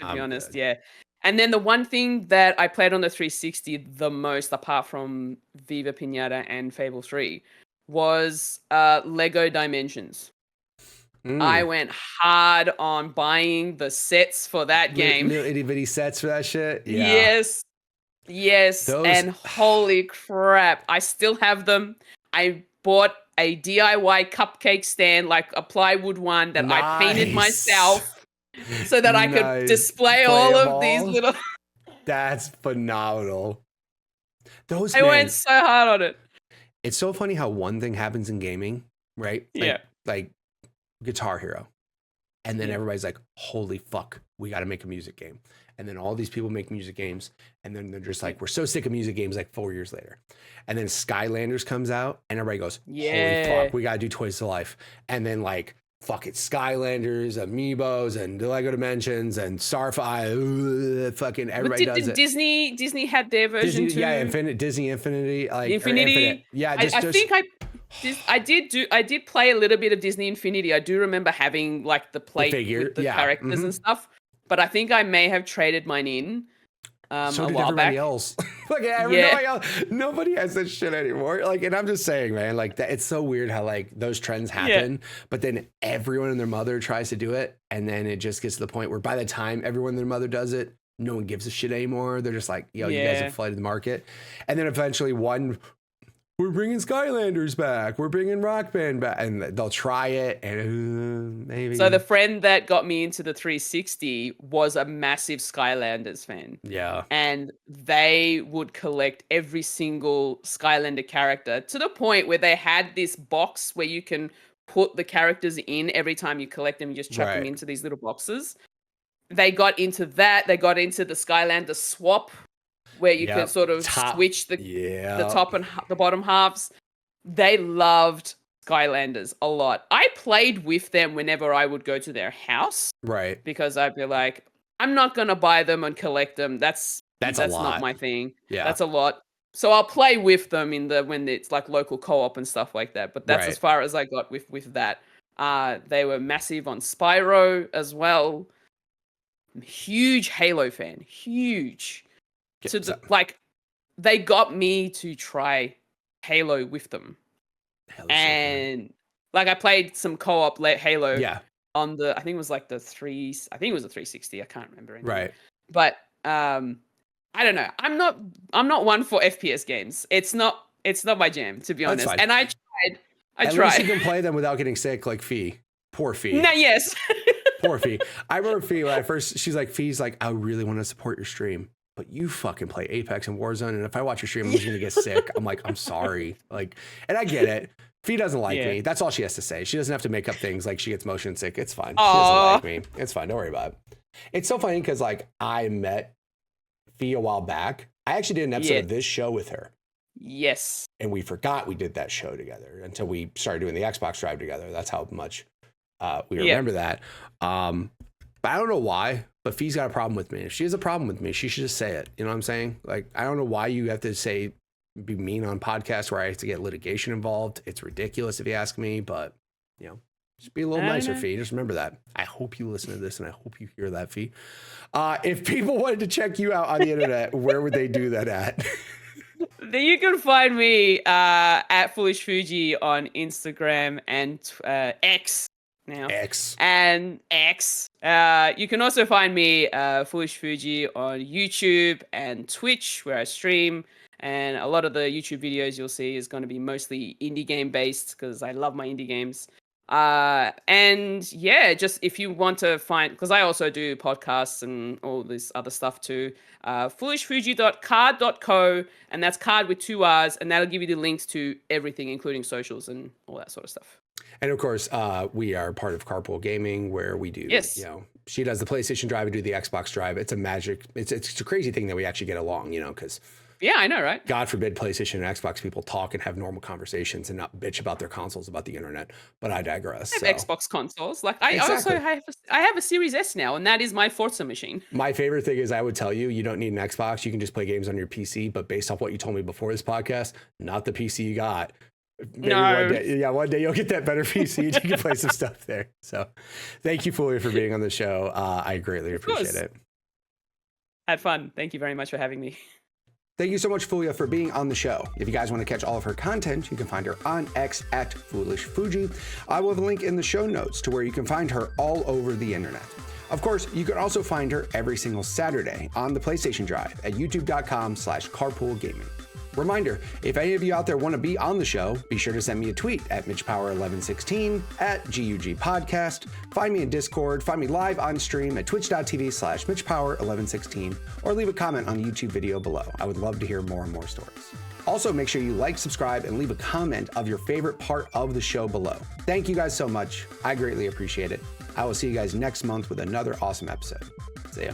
to be honest. Good. Yeah. And then the one thing that I played on the 360 the most, apart from Viva Pinata and Fable 3, was Lego Dimensions. I went hard on buying these for that game. Little itty bitty sets for that shit. Yeah. Yes. And holy crap, I still have them. I bought a DIY cupcake stand, like a plywood one that I painted myself so that I could display all of these little. That's phenomenal. I went so hard on it. It's so funny how one thing happens in gaming, right? Like Guitar Hero. And then everybody's like, holy fuck, we got to make a music game. And then all these people make music games. And then they're just like, we're so sick of music games like 4 years later. And then Skylanders comes out and everybody goes, holy fuck, we got to do Toys to Life. And then like, fuck it, Skylanders, Amiibos, and the Lego Dimensions, and Starfire, fucking everybody does it. Disney had their version too. Yeah, Disney Infinity. Like, Infinity. Yeah, I did play a little bit of Disney Infinity. I do remember having like the plate with the characters and stuff. But I think I may have traded mine in so a did while everybody back. else. Like nobody has this shit anymore. Like, and I'm just saying, man, like that. It's so weird how like those trends happen, but then everyone and their mother tries to do it, and then it just gets to the point where by the time everyone and their mother does it, no one gives a shit anymore. They're just like, yo, you guys have flooded the market, and then eventually we're bringing Skylanders back. We're bringing Rock Band back. And they'll try it and maybe. So the friend that got me into the 360 was a massive Skylanders fan. Yeah. And they would collect every single Skylander character to the point where they had this box where you can put the characters in every time you collect them. You just chuck them into these little boxes. They got into that. They got into the Skylander swap, where you could sort of switch the top and the bottom halves. They loved Skylanders a lot. I played with them whenever I would go to their house. Right. Because I'd be like, I'm not going to buy them and collect them. That's not my thing. Yeah. That's a lot. So I'll play with them when it's like local co-op and stuff like that. But that's as far as I got with that. They were massive on Spyro as well. Huge Halo fan. Huge. They got me to try Halo with them. And like I played some co-op Halo on I think it was like I think it was a 360. I can't remember anymore. Right. But I don't know. I'm not one for FPS games. It's not my jam, to be honest. And I tried. At least you can play them without getting sick, like Fee. Poor Fee. No, yes. Poor Fee. I remember Fee when I first, she's like, Fee's like, I really want to support your stream, but you fucking play Apex and Warzone. And if I watch your stream, I'm just going to get sick. I'm like, I'm sorry. Like, and I get it. Fee doesn't like me. That's all she has to say. She doesn't have to make up things like she gets motion sick. It's fine. She doesn't like me. It's fine. Don't worry about it. It's so funny because like I met Fee a while back. I actually did an episode of this show with her. Yes. And we forgot we did that show together until we started doing the Xbox Drive together. That's how much we remember that. But I don't know why, but Fee's got a problem with me. If she has a problem with me, she should just say it. You know what I'm saying? Like, I don't know why you have to be mean on podcasts where I have to get litigation involved. It's ridiculous if you ask me, but you know, just be a little nicer, Fee. Just remember that. I hope you listen to this and I hope you hear that, Fee. If people wanted to check you out on the internet, where would they do that at? You can find me at FulishFuji on Instagram and X now. And X. You can also find me FulishFuji on YouTube and Twitch, where I stream. And a lot of the YouTube videos you'll see is going to be mostly indie game based because I love my indie games. And yeah, just if you want to find, because I also do podcasts and all this other stuff too, fulishfuji.card.co, and that's card with 2 R's, and that'll give you the links to everything, including socials and all that sort of stuff. And of course, we are part of Carpool Gaming, where we do, you know, she does the PlayStation Drive, I do the Xbox Drive. It's a crazy thing that we actually get along, you know, because yeah, I know, right? God forbid PlayStation and Xbox people talk and have normal conversations and not bitch about their consoles about the internet. But I digress. I have Xbox consoles. Like I have a Series S now, and that is my Forza machine. My favorite thing is I would tell you, you don't need an Xbox. You can just play games on your PC. But based off what you told me before this podcast, not the PC you got. Maybe one day you'll get that better PC and you can play some stuff there. So thank you, Fulya, for being on the show. I greatly appreciate it. Had fun. Thank you very much for having me. Thank you so much, Fulya, for being on the show. If you guys want to catch all of her content, you can find her on X at FulishFuji. I will have a link in the show notes to where you can find her all over the internet. Of course, you can also find her every single Saturday on the PlayStation Drive at youtube.com/carpoolgaming. Reminder, if any of you out there want to be on the show, be sure to send me a tweet at MitchPower1116, at GUG Podcast. Find me in Discord, find me live on stream at twitch.tv/MitchPower1116, or leave a comment on the YouTube video below. I would love to hear more and more stories. Also, make sure you like, subscribe, and leave a comment of your favorite part of the show below. Thank you guys so much. I greatly appreciate it. I will see you guys next month with another awesome episode. See ya.